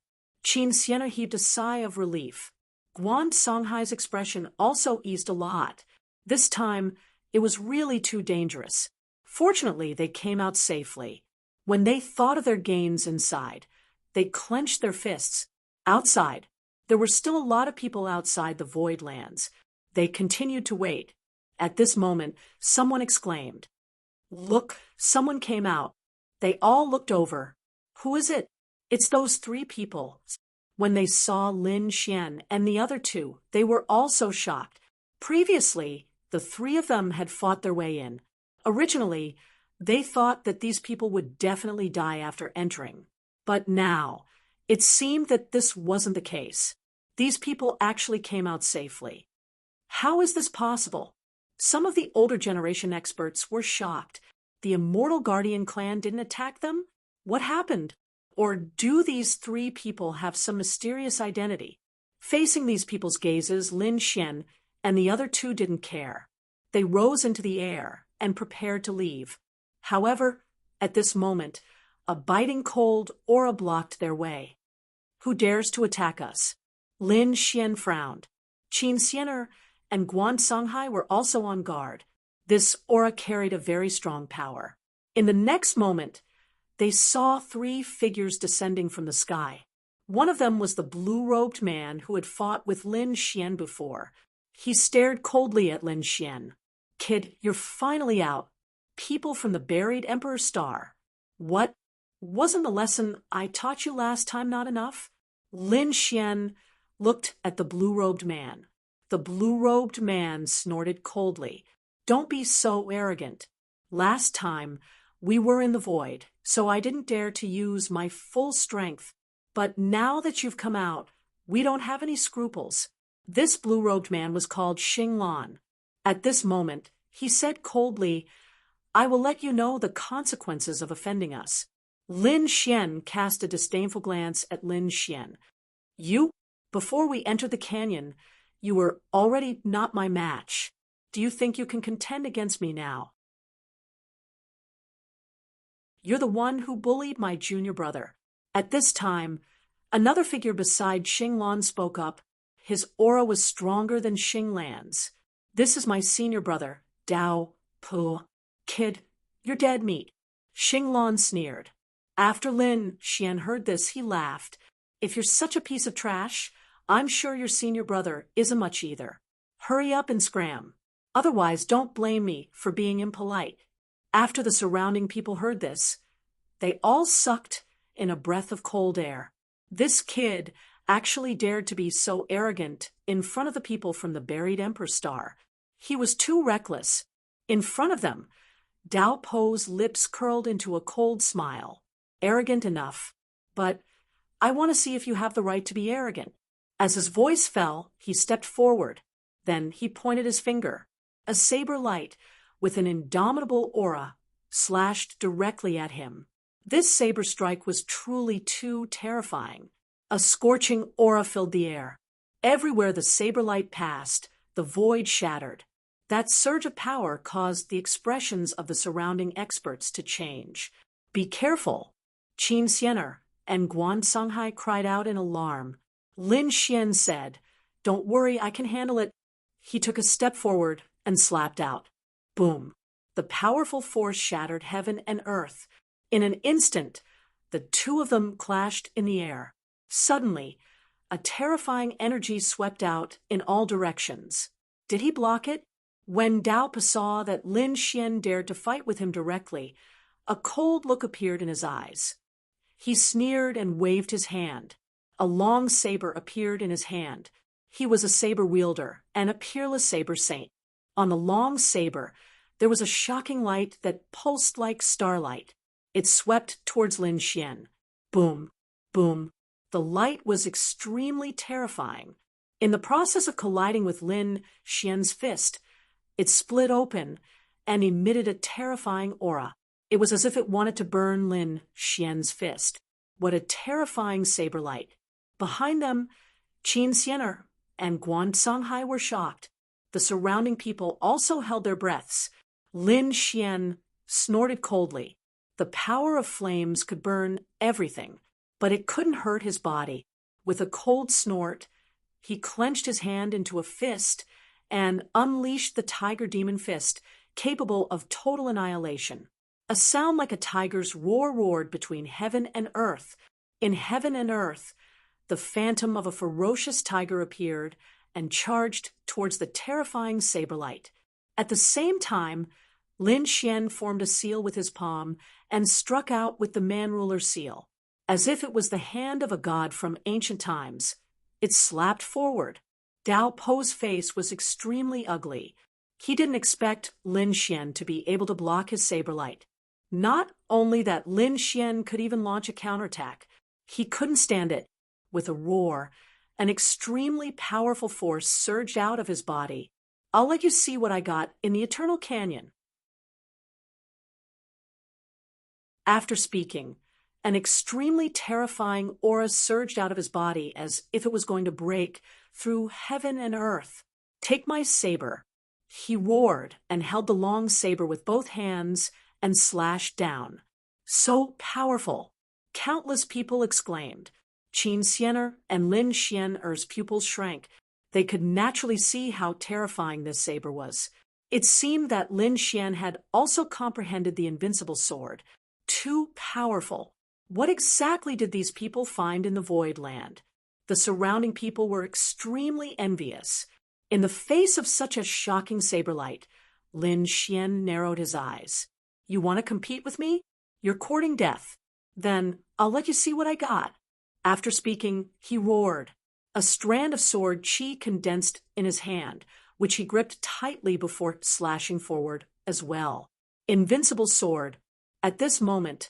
Qin Sienna heaved a sigh of relief. Guan Songhai's expression also eased a lot. This time, it was really too dangerous. Fortunately, they came out safely. When they thought of their gains inside, they clenched their fists. Outside, there were still a lot of people outside the Void Lands. They continued to wait. At this moment, someone exclaimed, "Look, someone came out." They all looked over. Who is it? It's those three people. When they saw Lin Xian and the other two, they were also shocked. Previously, the three of them had fought their way in. Originally, they thought that these people would definitely die after entering. But now, it seemed that this wasn't the case. These people actually came out safely. How is this possible? Some of the older generation experts were shocked. The Immortal Guardian clan didn't attack them? What happened? Or do these three people have some mysterious identity? Facing these people's gazes, Lin Xian and the other two didn't care. They rose into the air and prepared to leave. However, at this moment, a biting cold aura blocked their way. Who dares to attack us? Lin Xian frowned. Qin Sienna and Guan Songhai were also on guard. This aura carried a very strong power. In the next moment, they saw three figures descending from the sky. One of them was the blue-robed man who had fought with Lin Xian before. He stared coldly at Lin Xian. "Kid, you're finally out. People from the buried Emperor's Star." "What? Wasn't the lesson I taught you last time not enough?" Lin Xian looked at the blue-robed man. The blue-robed man snorted coldly. "Don't be so arrogant. Last time, we were in the void, so I didn't dare to use my full strength. But now that you've come out, we don't have any scruples." This blue-robed man was called Xinglan. At this moment, he said coldly, "I will let you know the consequences of offending us." Lin Xian cast a disdainful glance at Lin Xian. "You? Before we entered the canyon, you were already not my match. Do you think you can contend against me now? You're the one who bullied my junior brother." At this time, another figure beside Xinglan spoke up. His aura was stronger than Xinglan's. "This is my senior brother, Dao Pu." "Kid, you're dead meat." Xinglan sneered. After Lin Xian heard this, he laughed. "If you're such a piece of trash, I'm sure your senior brother isn't much either. Hurry up and scram. Otherwise, don't blame me for being impolite." After the surrounding people heard this, they all sucked in a breath of cold air. This kid actually dared to be so arrogant in front of the people from the buried Emperor's Star. He was too reckless. In front of them, Dao Po's lips curled into a cold smile. "Arrogant enough, but I want to see if you have the right to be arrogant." As his voice fell, he stepped forward. Then he pointed his finger. A saber light with an indomitable aura slashed directly at him. This saber strike was truly too terrifying. A scorching aura filled the air. Everywhere the saber light passed, the void shattered. That surge of power caused the expressions of the surrounding experts to change. "Be careful!" Qin Sienna and Guan Songhai cried out in alarm. Lin Xian said, "Don't worry, I can handle it." He took a step forward and slapped out. Boom! The powerful force shattered heaven and earth. In an instant, the two of them clashed in the air. Suddenly, a terrifying energy swept out in all directions. Did he block it? When Dao Pa saw that Lin Xian dared to fight with him directly, a cold look appeared in his eyes. He sneered and waved his hand. A long saber appeared in his hand. He was a saber wielder and a peerless saber saint. On the long saber, there was a shocking light that pulsed like starlight. It swept towards Lin Xian. Boom, boom. The light was extremely terrifying. In the process of colliding with Lin Xian's fist, it split open and emitted a terrifying aura. It was as if it wanted to burn Lin Xian's fist. What a terrifying saber light. Behind them, Qin Xianer and Guan Songhai were shocked. The surrounding people also held their breaths. Lin Xian snorted coldly. The power of flames could burn everything, but it couldn't hurt his body. With a cold snort, he clenched his hand into a fist and unleashed the tiger demon fist, capable of total annihilation. A sound like a tiger's roar roared between heaven and earth. In heaven and earth, the phantom of a ferocious tiger appeared and charged towards the terrifying saber light. At the same time, Lin Xian formed a seal with his palm and struck out with the man-ruler seal. As if it was the hand of a god from ancient times, it slapped forward. Dao Po's face was extremely ugly. He didn't expect Lin Xian to be able to block his saber light. Not only that Lin Xian could even launch a counterattack, he couldn't stand it. With a roar, an extremely powerful force surged out of his body. I'll let you see what I got in the Eternal Canyon. After speaking, an extremely terrifying aura surged out of his body as if it was going to break through heaven and earth. Take my saber. He roared and held the long saber with both hands and slashed down. So powerful! Countless people exclaimed. Qin Xianer and Lin Xianer's pupils shrank. They could naturally see how terrifying this saber was. It seemed that Lin Xian had also comprehended the invincible sword. Too powerful. What exactly did these people find in the Void Land? The surrounding people were extremely envious. In the face of such a shocking saber light, Lin Xian narrowed his eyes. You want to compete with me? You're courting death. Then I'll let you see what I got. After speaking, he roared. A strand of sword qi condensed in his hand, which he gripped tightly before slashing forward as well. Invincible sword. At this moment,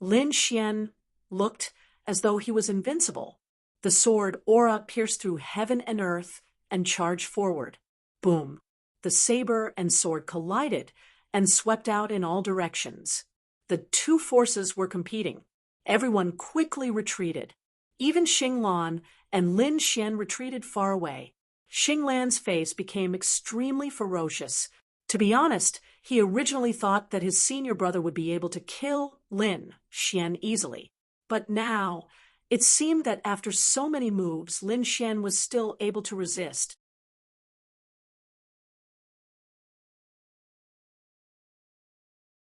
Lin Xian looked as though he was invincible. The sword aura pierced through heaven and earth and charged forward. Boom! The saber and sword collided and swept out in all directions. The two forces were competing. Everyone quickly retreated. Even Xinglan and Lin Xian retreated far away. Xinglan's face became extremely ferocious. To be honest, he originally thought that his senior brother would be able to kill Lin Xian easily. But now, it seemed that after so many moves, Lin Xian was still able to resist.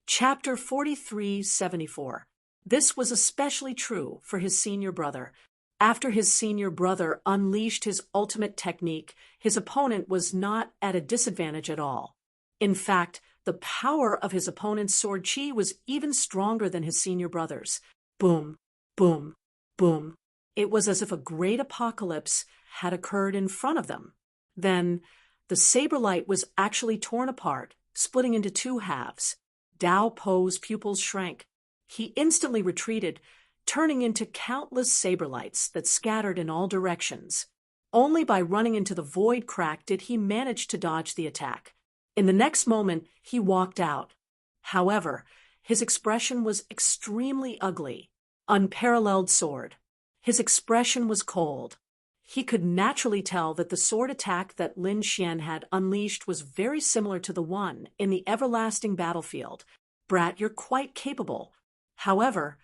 Chapter 4374. This was especially true for his senior brother. After his senior brother unleashed his ultimate technique, his opponent was not at a disadvantage at all. In fact, the power of his opponent's sword qi was even stronger than his senior brother's. Boom, boom, boom. It was as if a great apocalypse had occurred in front of them. Then, the saber light was actually torn apart, splitting into two halves. Dao Po's pupils shrank. He instantly retreated, turning into countless saber lights that scattered in all directions. Only by running into the void crack did he manage to dodge the attack. In the next moment, he walked out. However, his expression was extremely ugly. Unparalleled sword. His expression was cold. He could naturally tell that the sword attack that Lin Xian had unleashed was very similar to the one in the everlasting battlefield. Brat, you're quite capable. However,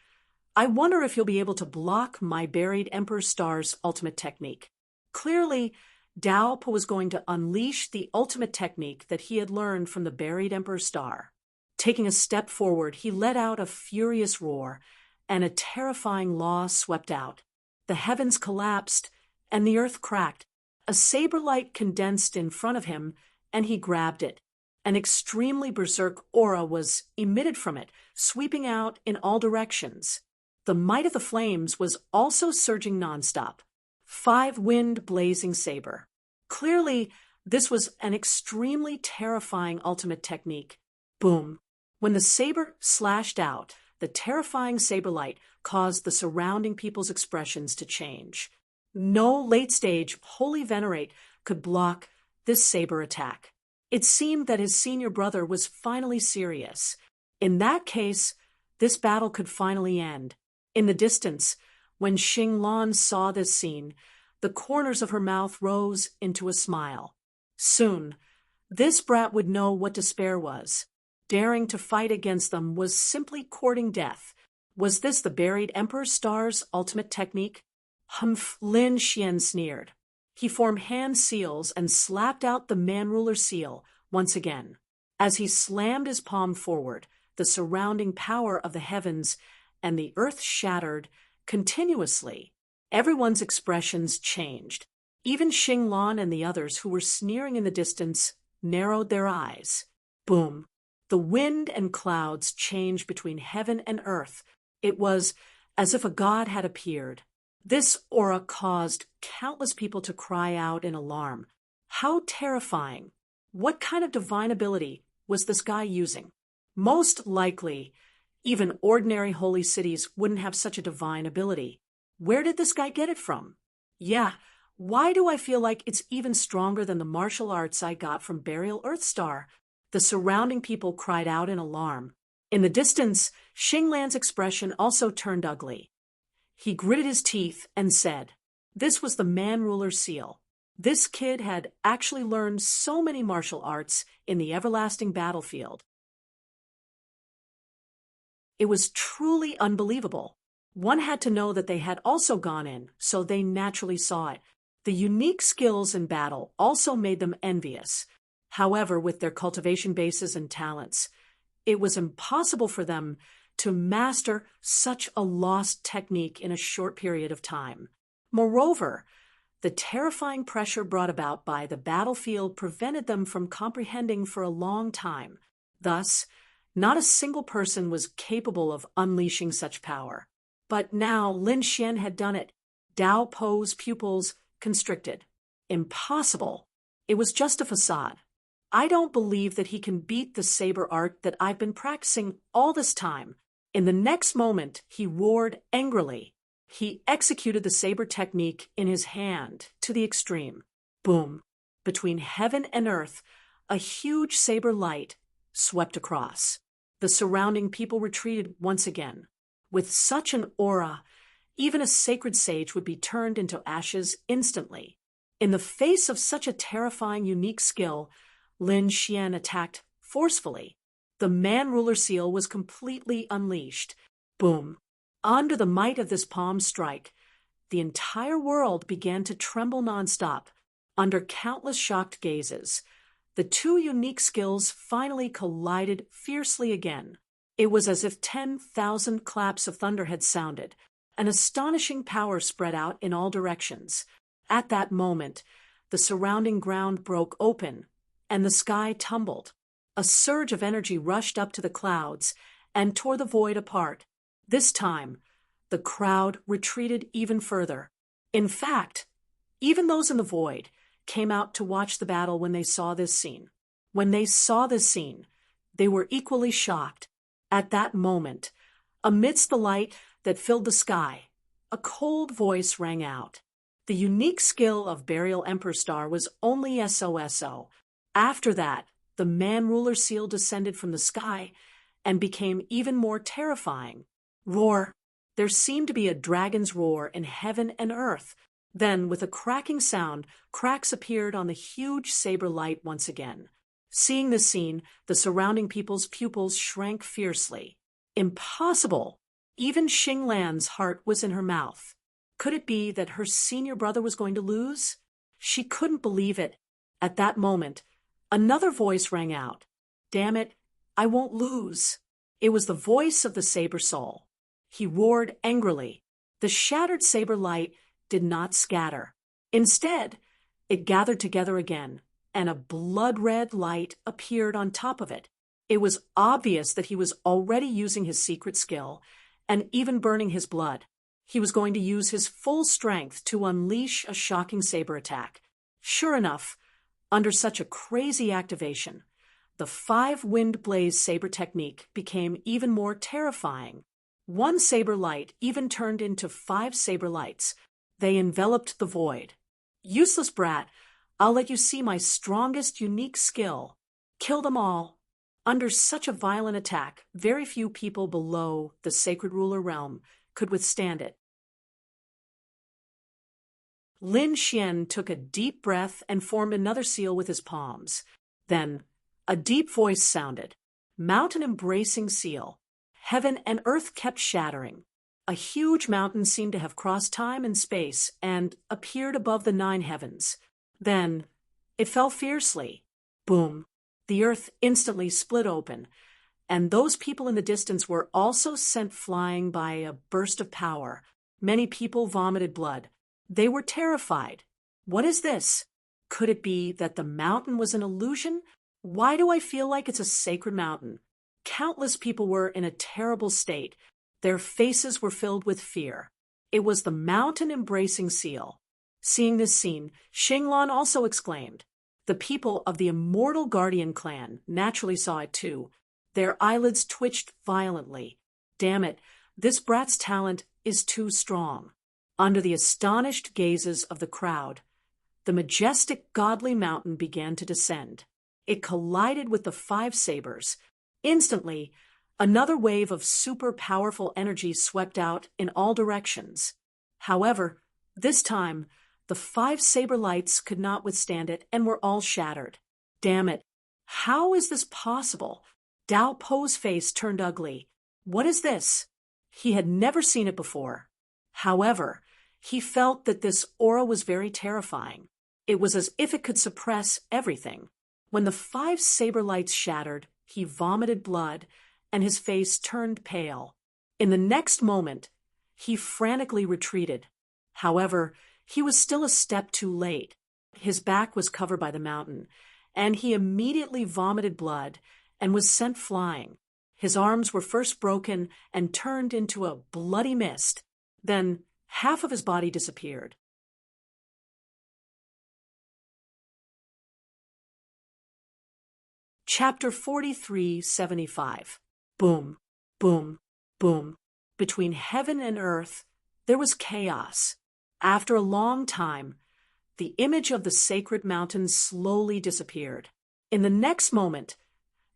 I wonder if you'll be able to block my buried Emperor Star's ultimate technique. Clearly, Dao Po was going to unleash the ultimate technique that he had learned from the buried Emperor Star. Taking a step forward, he let out a furious roar, and a terrifying law swept out. The heavens collapsed, and the earth cracked. A saber light condensed in front of him, and he grabbed it. An extremely berserk aura was emitted from it, sweeping out in all directions. The might of the flames was also surging nonstop. 5-wind blazing saber. Clearly, this was an extremely terrifying ultimate technique. Boom. When the saber slashed out, the terrifying saber light caused the surrounding people's expressions to change. No late-stage holy venerate could block this saber attack. It seemed that his senior brother was finally serious. In that case, this battle could finally end. In the distance, when Xinglan saw this scene, the corners of her mouth rose into a smile. Soon, this brat would know what despair was. Daring to fight against them was simply courting death. Was this the buried Emperor Star's ultimate technique? Humph, Lin Xian sneered. He formed hand seals and slapped out the man-ruler seal once again. As he slammed his palm forward, the surrounding power of the heavens and the earth shattered continuously. Everyone's expressions changed. Even Xinglan and the others who were sneering in the distance narrowed their eyes. Boom. The wind and clouds changed between heaven and earth. It was as if a god had appeared. This aura caused countless people to cry out in alarm. How terrifying! What kind of divine ability was this guy using? Most likely, even ordinary holy cities wouldn't have such a divine ability. Where did this guy get it from? Yeah, why do I feel like it's even stronger than the martial arts I got from Burial Earthstar? The surrounding people cried out in alarm. In the distance, Xinglan's expression also turned ugly. He gritted his teeth and said, "This was the man-ruler seal. This kid had actually learned so many martial arts in the everlasting battlefield. It was truly unbelievable. One had to know that they had also gone in, so they naturally saw it. The unique skills in battle also made them envious. However, with their cultivation bases and talents, it was impossible for them to master such a lost technique in a short period of time. Moreover, the terrifying pressure brought about by the battlefield prevented them from comprehending for a long time. Thus, not a single person was capable of unleashing such power. But now Lin Xian had done it. Dao Po's pupils constricted. Impossible. It was just a facade. I don't believe that he can beat the saber art that I've been practicing all this time. In the next moment, he roared angrily. He executed the saber technique in his hand to the extreme. Boom. Between heaven and earth, a huge saber light swept across. The surrounding people retreated once again. With such an aura, even a sacred sage would be turned into ashes instantly. In the face of such a terrifying, unique skill, Lin Xian attacked forcefully. The man-ruler seal was completely unleashed. Boom. Under the might of this palm strike, the entire world began to tremble nonstop. Under countless shocked gazes, the two unique skills finally collided fiercely again. It was as if 10,000 claps of thunder had sounded. An astonishing power spread out in all directions. At that moment, the surrounding ground broke open, and the sky tumbled. A surge of energy rushed up to the clouds and tore the void apart. This time, the crowd retreated even further. In fact, even those in the void came out to watch the battle when they saw this scene. When they saw this scene, they were equally shocked. At that moment, amidst the light that filled the sky, a cold voice rang out. The unique skill of Burial Emperor Star was only SOSO. After that, the man-ruler seal descended from the sky and became even more terrifying. Roar! There seemed to be a dragon's roar in heaven and earth. Then, with a cracking sound, cracks appeared on the huge saber light once again. Seeing this scene, the surrounding people's pupils shrank fiercely. Impossible! Even Xinglan's heart was in her mouth. Could it be that her senior brother was going to lose? She couldn't believe it. At that moment, another voice rang out. Damn it, I won't lose. It was the voice of the saber soul. He roared angrily. The shattered saber light did not scatter. Instead, it gathered together again, and a blood-red light appeared on top of it. It was obvious that he was already using his secret skill and even burning his blood. He was going to use his full strength to unleash a shocking saber attack. Sure enough, under such a crazy activation, the 5-wind blaze saber technique became even more terrifying. One saber light even turned into 5 saber lights. They enveloped the void. Useless brat, I'll let you see my strongest unique skill. Kill them all. Under such a violent attack, very few people below the Sacred Ruler realm could withstand it. Lin Xian took a deep breath and formed another seal with his palms. Then, a deep voice sounded. Mountain-embracing seal. Heaven and earth kept shattering. A huge mountain seemed to have crossed time and space and appeared above the 9 heavens. Then, it fell fiercely. Boom. The earth instantly split open, and those people in the distance were also sent flying by a burst of power. Many people vomited blood. They were terrified. What is this? Could it be that the mountain was an illusion? Why do I feel like it's a sacred mountain? Countless people were in a terrible state. Their faces were filled with fear. It was the mountain-embracing seal. Seeing this scene, Xinglan also exclaimed. The people of the immortal Guardian clan naturally saw it too. Their eyelids twitched violently. Damn it, this brat's talent is too strong. Under the astonished gazes of the crowd, the majestic godly mountain began to descend. It collided with the 5 sabers. Instantly, another wave of super-powerful energy swept out in all directions. However, this time, the 5 saber lights could not withstand it and were all shattered. Damn it. How is this possible? Dao Po's face turned ugly. What is this? He had never seen it before. However, he felt that this aura was very terrifying. It was as if it could suppress everything. When the 5 saber lights shattered, he vomited blood, and his face turned pale. In the next moment, he frantically retreated. However, he was still a step too late. His back was covered by the mountain, and he immediately vomited blood and was sent flying. His arms were first broken and turned into a bloody mist. Then half of his body disappeared. Chapter 4375. Boom, boom, boom. Between heaven and earth, there was chaos. After a long time, the image of the sacred mountain slowly disappeared. In the next moment,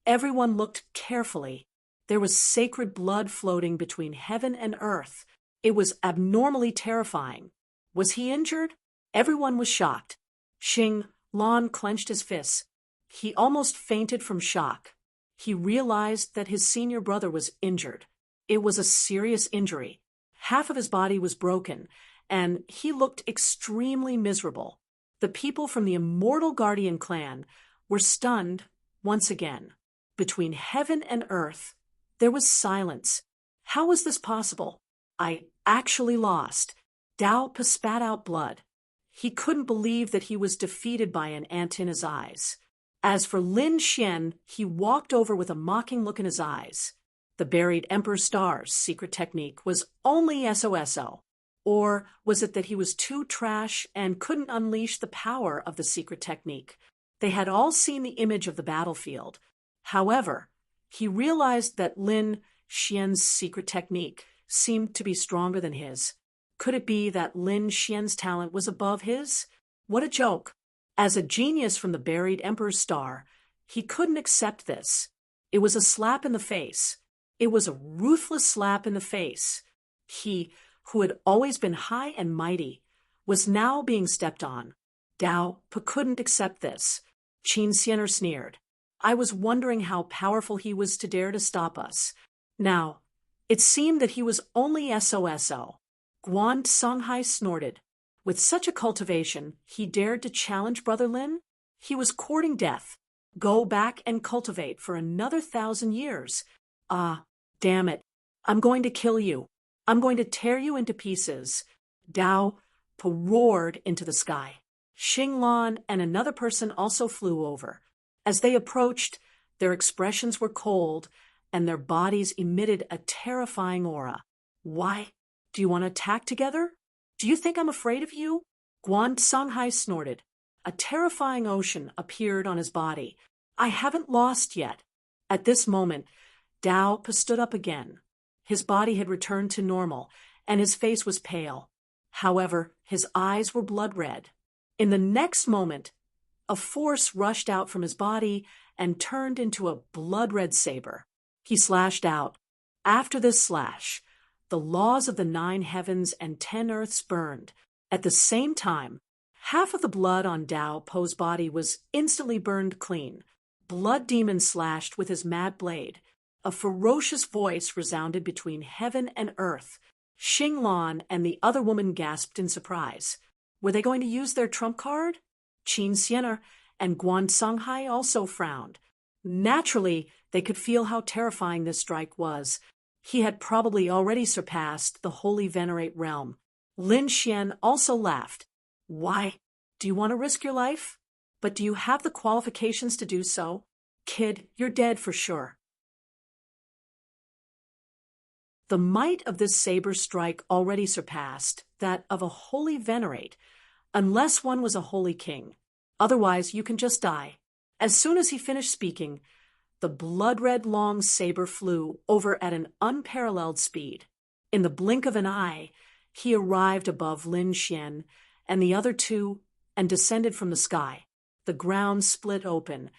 everyone looked carefully. There was sacred blood floating between heaven and earth. It was abnormally terrifying. Was he injured? Everyone was shocked. Xing Lan clenched his fists. He almost fainted from shock. He realized that his senior brother was injured. It was a serious injury. Half of his body was broken, and he looked extremely miserable. The people from the immortal Guardian clan were stunned once again. Between heaven and earth, there was silence. How was this possible? I actually lost. Dao Pa spat out blood. He couldn't believe that he was defeated by an ant in his eyes. As for Lin Xian, he walked over with a mocking look in his eyes. The buried Emperor Star's secret technique was only SOSO. Or was it that he was too trash and couldn't unleash the power of the secret technique? They had all seen the image of the battlefield. However, he realized that Lin Xian's secret technique seemed to be stronger than his. Could it be that Lin Xian's talent was above his? What a joke. As a genius from the buried Emperor's Star, he couldn't accept this. It was a slap in the face. It was a ruthless slap in the face. He, who had always been high and mighty, was now being stepped on. Dao Pa couldn't accept this. Qin Xianer sneered. I was wondering how powerful he was to dare to stop us. Now, it seemed that he was only SOSO. Guan Songhai snorted. With such a cultivation, he dared to challenge Brother Lin? He was courting death. Go back and cultivate for another 1,000 years. Ah, damn it. I'm going to kill you. I'm going to tear you into pieces. Dao Pa roared into the sky. Xinglan and another person also flew over. As they approached, their expressions were cold, and their bodies emitted a terrifying aura. Why Do you want to attack together? Do you think I'm afraid of you? Guan Songhai snorted. A terrifying ocean appeared on his body. I haven't lost yet. At this moment, Dao stood up again. His body had returned to normal, and his face was pale. However, his eyes were blood red. In the next moment, a force rushed out from his body and turned into a blood-red saber. He slashed out. After this slash, the laws of the 9 heavens and 10 earths burned. At the same time, half of the blood on Dao Po's body was instantly burned clean. Blood Demon slashed with his mad blade. A ferocious voice resounded between heaven and earth. Xinglan and the other woman gasped in surprise. Were they going to use their trump card? Qin Xiener and Guan Songhai also frowned. Naturally, they could feel how terrifying this strike was. He had probably already surpassed the Holy Venerate realm. Lin Xian also laughed. Why? Do you want to risk your life? But do you have the qualifications to do so? Kid, you're dead for sure. The might of this saber strike already surpassed that of a holy venerate, unless one was a holy king. Otherwise, you can just die. As soon as he finished speaking, the blood-red long saber flew over at an unparalleled speed. In the blink of an eye, he arrived above Lin Xian and the other two and descended from the sky. The ground split open,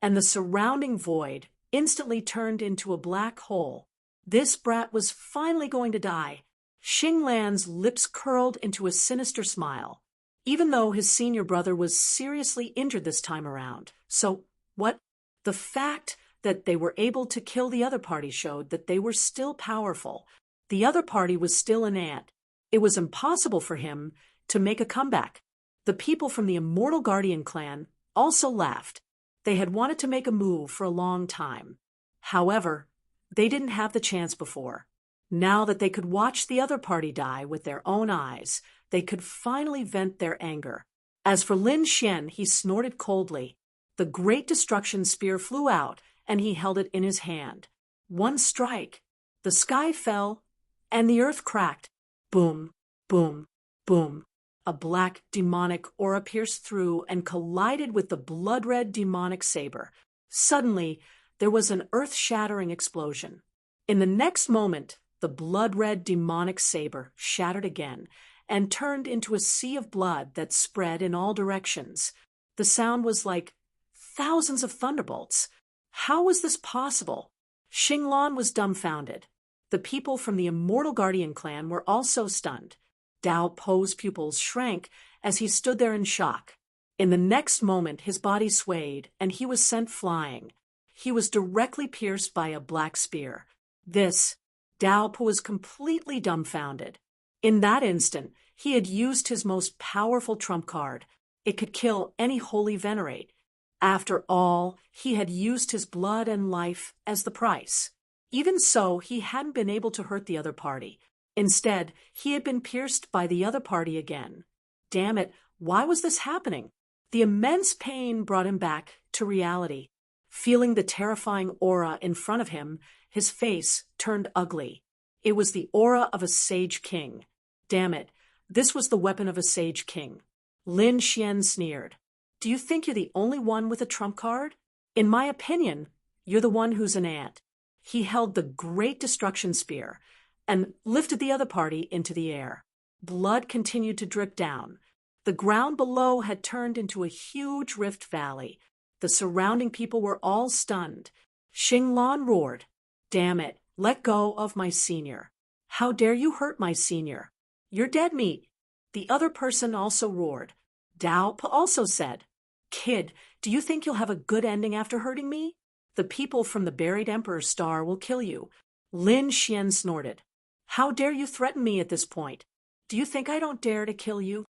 and the surrounding void instantly turned into a black hole. This brat was finally going to die. Xinglan's lips curled into a sinister smile. Even though his senior brother was seriously injured this time around. So, what? The fact that they were able to kill the other party showed that they were still powerful. The other party was still an ant. It was impossible for him to make a comeback. The people from the Immortal Guardian clan also laughed. They had wanted to make a move for a long time. However, they didn't have the chance before. Now that they could watch the other party die with their own eyes, they could finally vent their anger. As for Lin Xian, he snorted coldly. The Great Destruction Spear flew out, and he held it in his hand. One strike. The sky fell, and the earth cracked. Boom, boom, boom. A black demonic aura pierced through and collided with the blood-red demonic saber. Suddenly, there was an earth-shattering explosion. In the next moment, the blood-red demonic saber shattered again and turned into a sea of blood that spread in all directions. The sound was like thousands of thunderbolts. How was this possible? Xinglan was dumbfounded. The people from the Immortal Guardian clan were also stunned. Dao Po's pupils shrank as he stood there in shock. In the next moment, his body swayed, and he was sent flying. He was directly pierced by a black spear. Dao Po was completely dumbfounded. In that instant, he had used his most powerful trump card. It could kill any holy venerate. After all, he had used his blood and life as the price. Even so, he hadn't been able to hurt the other party. Instead, he had been pierced by the other party again. Damn it, why was this happening? The immense pain brought him back to reality. Feeling the terrifying aura in front of him, his face turned ugly. It was the aura of a sage king. Damn it, this was the weapon of a sage king. Lin Xian sneered. Do you think you're the only one with a trump card? In my opinion, you're the one who's an ant. He held the Great Destruction Spear and lifted the other party into the air. Blood continued to drip down. The ground below had turned into a huge rift valley. The surrounding people were all stunned. Xinglan roared, Damn it, let go of my senior. How dare you hurt my senior? You're dead meat. The other person also roared. Dao Po also said, Kid, do you think you'll have a good ending after hurting me? The people from the buried Emperor's star will kill you. Lin Xian snorted. How dare you threaten me at this point? Do you think I don't dare to kill you?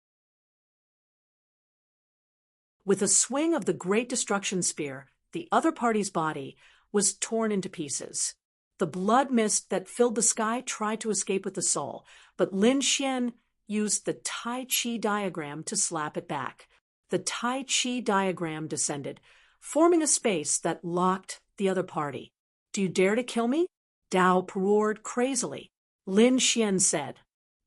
With a swing of the Great Destruction Spear, the other party's body was torn into pieces. The blood mist that filled the sky tried to escape with the soul, but Lin Xian used the Tai Chi diagram to slap it back. The Tai Chi diagram descended, forming a space that locked the other party. Do you dare to kill me? Dao roared crazily. Lin Xian said,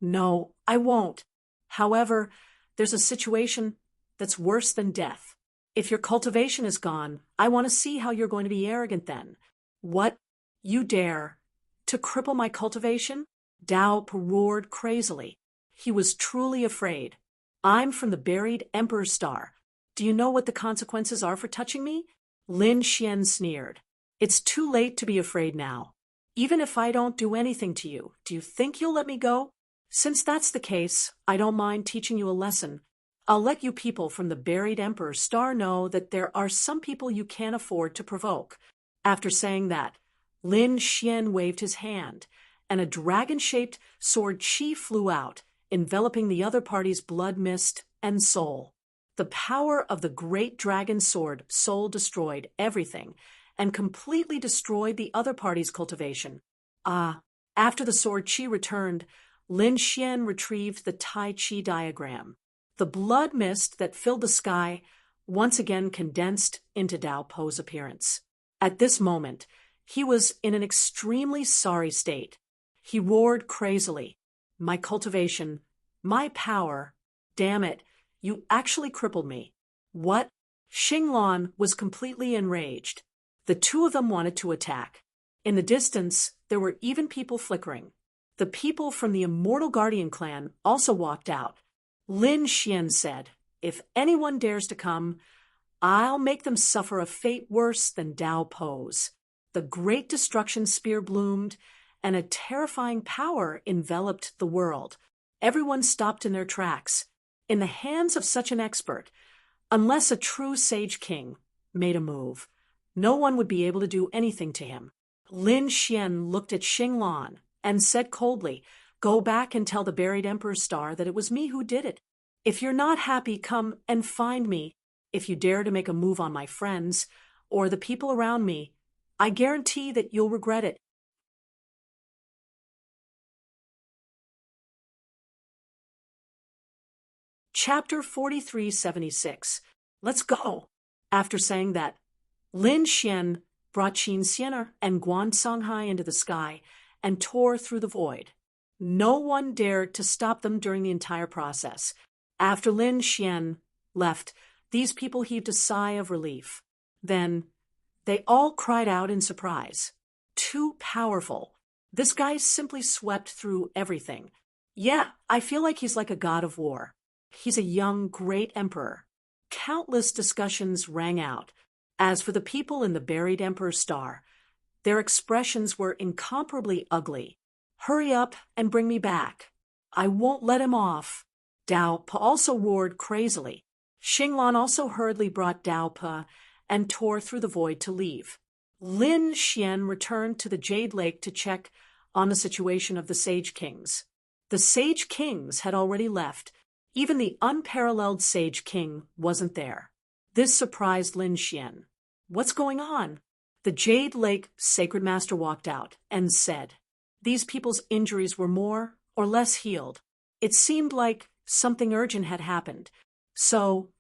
No, I won't. However, there's a situation that's worse than death. If your cultivation is gone, I want to see how you're going to be arrogant then. What? You dare to cripple my cultivation? Dao roared crazily. He was truly afraid. I'm from the buried Emperor's Star. Do you know what the consequences are for touching me? Lin Xian sneered. It's too late to be afraid now. Even if I don't do anything to you, do you think you'll let me go? Since that's the case, I don't mind teaching you a lesson. I'll let you people from the buried Emperor's Star know that there are some people you can't afford to provoke. After saying that, Lin Xian waved his hand, and a dragon-shaped sword chi flew out, enveloping the other party's blood mist and soul. The power of the great dragon sword soul destroyed everything and completely destroyed the other party's cultivation. After the sword chi returned, Lin Xian retrieved the Tai Chi diagram. The blood mist that filled the sky once again condensed into Dao Po's appearance. At this moment, he was in an extremely sorry state. He roared crazily, "My cultivation, my power, damn it, you actually crippled me." What? Xinglan was completely enraged. The two of them wanted to attack. In the distance, there were even people flickering. The people from the Immortal Guardian clan also walked out. Lin Xian said, "If anyone dares to come, I'll make them suffer a fate worse than Dao Po's." The great destruction spear bloomed, and a terrifying power enveloped the world. Everyone stopped in their tracks. In the hands of such an expert, unless a true sage king made a move, no one would be able to do anything to him. Lin Xian looked at Xinglan and said coldly, "Go back and tell the buried Emperor's Star that it was me who did it. If you're not happy, come and find me. If you dare to make a move on my friends or the people around me, I guarantee that you'll regret it." Chapter 4376. Let's go. After saying that, Lin Xian brought Qin Xianer and Guan Songhai into the sky and tore through the void. No one dared to stop them during the entire process. After Lin Xian left, these people heaved a sigh of relief. Then, they all cried out in surprise. Too powerful. This guy simply swept through everything. Yeah, I feel like he's like a god of war. He's a young, great emperor. Countless discussions rang out. As for the people in the buried Emperor's Star, their expressions were incomparably ugly. "Hurry up and bring me back. I won't let him off." Dao Pa also roared crazily. Xinglan also hurriedly brought Dao Pa and tore through the void to leave. Lin Xian returned to the Jade Lake to check on the situation of the Sage Kings. The Sage Kings had already left. Even the unparalleled Sage King wasn't there. This surprised Lin Xian. "What's going on?" The Jade Lake Sacred Master walked out and said, "These people's injuries were more or less healed. It seemed like something urgent had happened. So,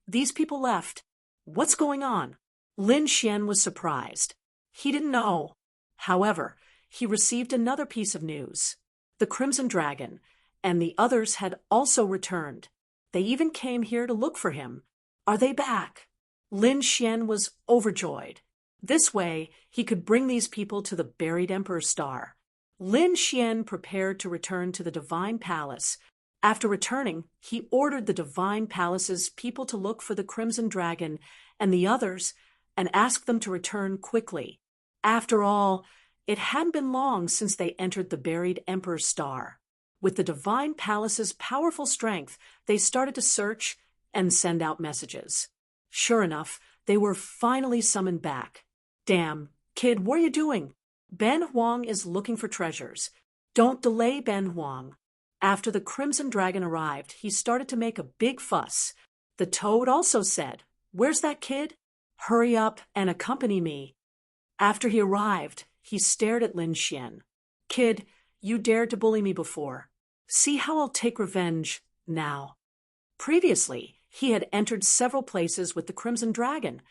these people left. What's going on?" Lin Xian was surprised. He didn't know. However, he received another piece of news. The Crimson Dragon and the others had also returned. They even came here to look for him. Are they back? Lin Xian was overjoyed. This way, he could bring these people to the buried Emperor's Star. Lin Xian prepared to return to the Divine Palace. After returning, he ordered the Divine Palace's people to look for the Crimson Dragon and the others and ask them to return quickly. After all, it hadn't been long since they entered the buried Emperor's Star. With the Divine Palace's powerful strength, they started to search and send out messages. Sure enough, they were finally summoned back. "Damn, kid, what are you doing? Ben Huang is looking for treasures. Don't delay, Ben Huang." After the Crimson Dragon arrived, he started to make a big fuss. The Toad also said, "Where's that kid? Hurry up and accompany me." After he arrived, he stared at Lin Xian. "Kid, you dared to bully me before. See how I'll take revenge now." Previously, he had entered several places with the Crimson Dragon,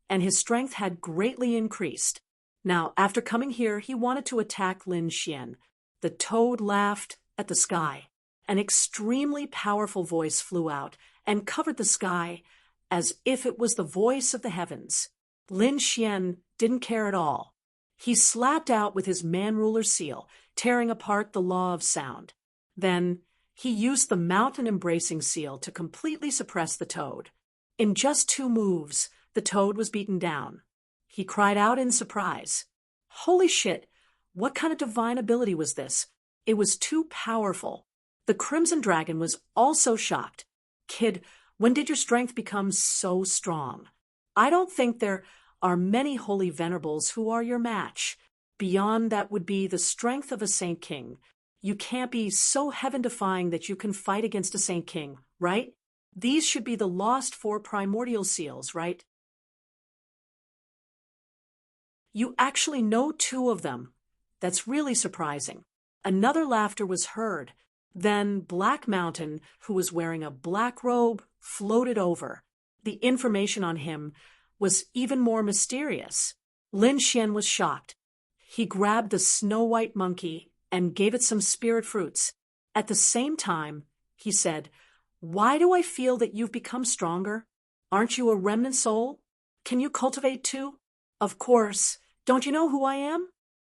and his strength had greatly increased. Now, after coming here, he wanted to attack Lin Xian. The Toad laughed at the sky. An extremely powerful voice flew out and covered the sky as if it was the voice of the heavens. Lin Xian didn't care at all. He slapped out with his man-ruler seal, tearing apart the law of sound. Then he used the mountain-embracing seal to completely suppress the toad. In just 2 moves, the toad was beaten down. He cried out in surprise. Holy shit, what kind of divine ability was this? It was too powerful. The Crimson Dragon was also shocked. Kid, when did your strength become so strong? I don't think there are many holy venerables who are your match. Beyond that would be the strength of a Saint King. You can't be so heaven-defying that you can fight against a Saint King, right? These should be the lost 4 primordial seals, right? You actually know 2 of them. That's really surprising. Another laughter was heard. Then Black Mountain, who was wearing a black robe, floated over. The information on him was even more mysterious. Lin Xian was shocked. He grabbed the snow-white monkey and gave it some spirit fruits. At the same time, he said, "Why do I feel that you've become stronger? Aren't you a remnant soul? Can you cultivate too? Of course. Don't you know who I am?"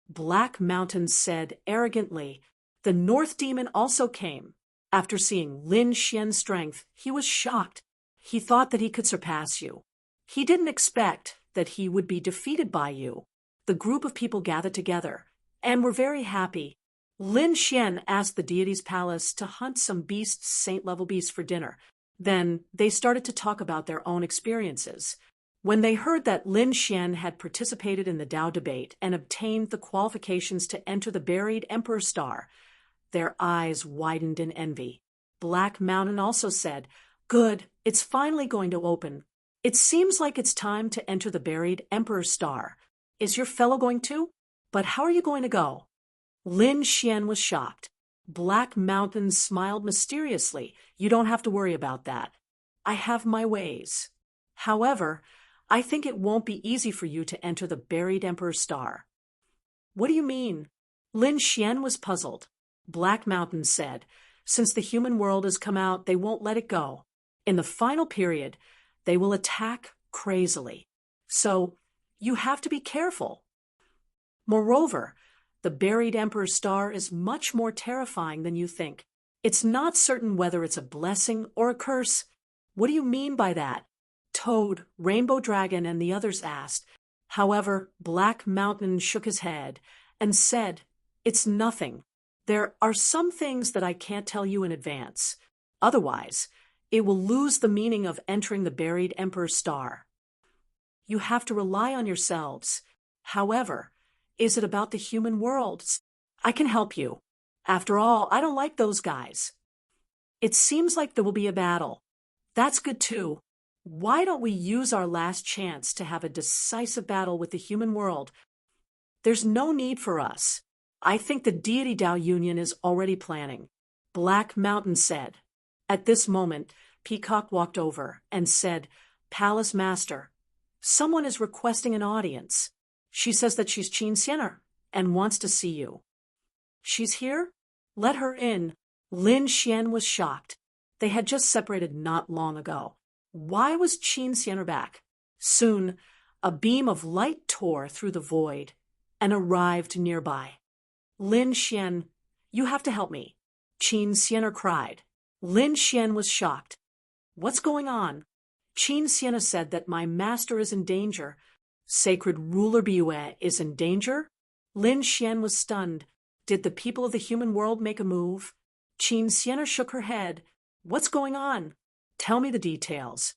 Black Mountain said arrogantly, "The North Demon also came." After seeing Lin Xian's strength, he was shocked. He thought that he could surpass you. He didn't expect that he would be defeated by you. The group of people gathered together and were very happy. Lin Xian asked the deity's palace to hunt some beasts, saint-level beasts, for dinner. Then they started to talk about their own experiences. When they heard that Lin Xian had participated in the Tao debate and obtained the qualifications to enter the buried Emperor's Star, their eyes widened in envy. Black Mountain also said, "Good, it's finally going to open. It seems like it's time to enter the buried Emperor's Star. Is your fellow going too? But how are you going to go?" Lin Xian was shocked. Black Mountain smiled mysteriously. "You don't have to worry about that. I have my ways. However, I think it won't be easy for you to enter the buried Emperor's Star." "What do you mean?" Lin Xian was puzzled. Black Mountain said, "Since the human world has come out, they won't let it go. In the final period, they will attack crazily. So, you have to be careful. Moreover, the buried Emperor's Star is much more terrifying than you think. It's not certain whether it's a blessing or a curse." "What do you mean by that?" Toad, Rainbow Dragon, and the others asked. However, Black Mountain shook his head and said, "It's nothing. There are some things that I can't tell you in advance. Otherwise, it will lose the meaning of entering the buried Emperor's Star. You have to rely on yourselves. However, is it about the human world? I can help you. After all, I don't like those guys. It seems like there will be a battle. That's good too. Why don't we use our last chance to have a decisive battle with the human world? There's no need for us. I think the Deity Tao Union is already planning," Black Mountain said. At this moment, Peacock walked over and said, "Palace Master, someone is requesting an audience. She says that she's Qin Xianer and wants to see you." "She's here? Let her in." Lin Xian was shocked. They had just separated not long ago. Why was Qin Xianer back? Soon, a beam of light tore through the void and arrived nearby. "Lin Xian, you have to help me," Qin Xianer cried. Lin Xian was shocked. "What's going on?" Qin Xianer said that my master is in danger. Sacred Ruler Biue is in danger? Lin Xian was stunned. Did the people of the human world make a move? Qin Xianer shook her head. "What's going on? Tell me the details."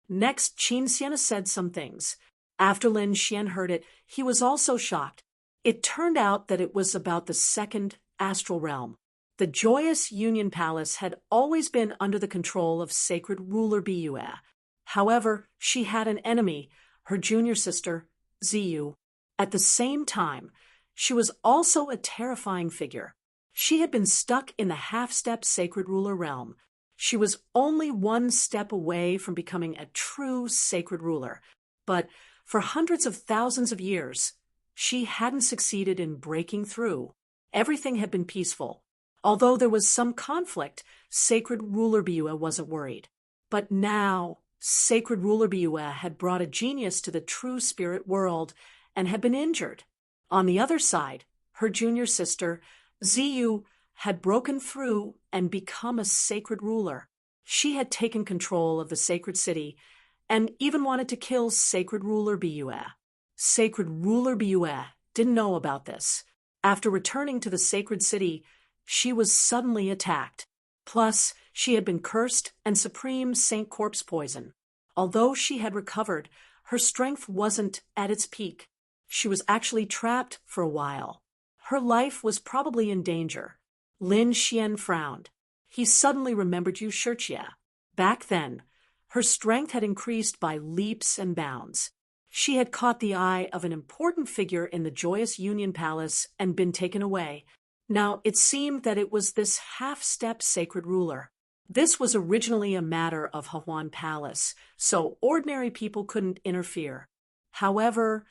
Next, Qin Xianer said some things. After Lin Xian heard it, he was also shocked. It turned out that it was about the second astral realm. The joyous Union Palace had always been under the control of Sacred Ruler Biue. However, she had an enemy, her junior sister, Ziyu. At the same time, she was also a terrifying figure. She had been stuck in the half-step Sacred Ruler realm. She was only one step away from becoming a true Sacred Ruler. But for hundreds of thousands of years, she hadn't succeeded in breaking through. Everything had been peaceful. Although there was some conflict, Sacred Ruler Biua wasn't worried. But now, Sacred Ruler Biua had brought a genius to the true spirit world and had been injured. On the other side, her junior sister, Ziyu, had broken through and become a sacred ruler. She had taken control of the sacred city and even wanted to kill Sacred Ruler Biua. Sacred Ruler Biua didn't know about this. After returning to the sacred city, she was suddenly attacked. Plus, she had been cursed and supreme Saint Corpse poison. Although she had recovered, her strength wasn't at its peak. She was actually trapped for a while. Her life was probably in danger. Lin Xian frowned. He suddenly remembered Yushirchia. Back then, her strength had increased by leaps and bounds. She had caught the eye of an important figure in the Joyous Union Palace and been taken away. Now, it seemed that it was this half-step sacred ruler. This was originally a matter of Hahuan Palace, so ordinary people couldn't interfere. However,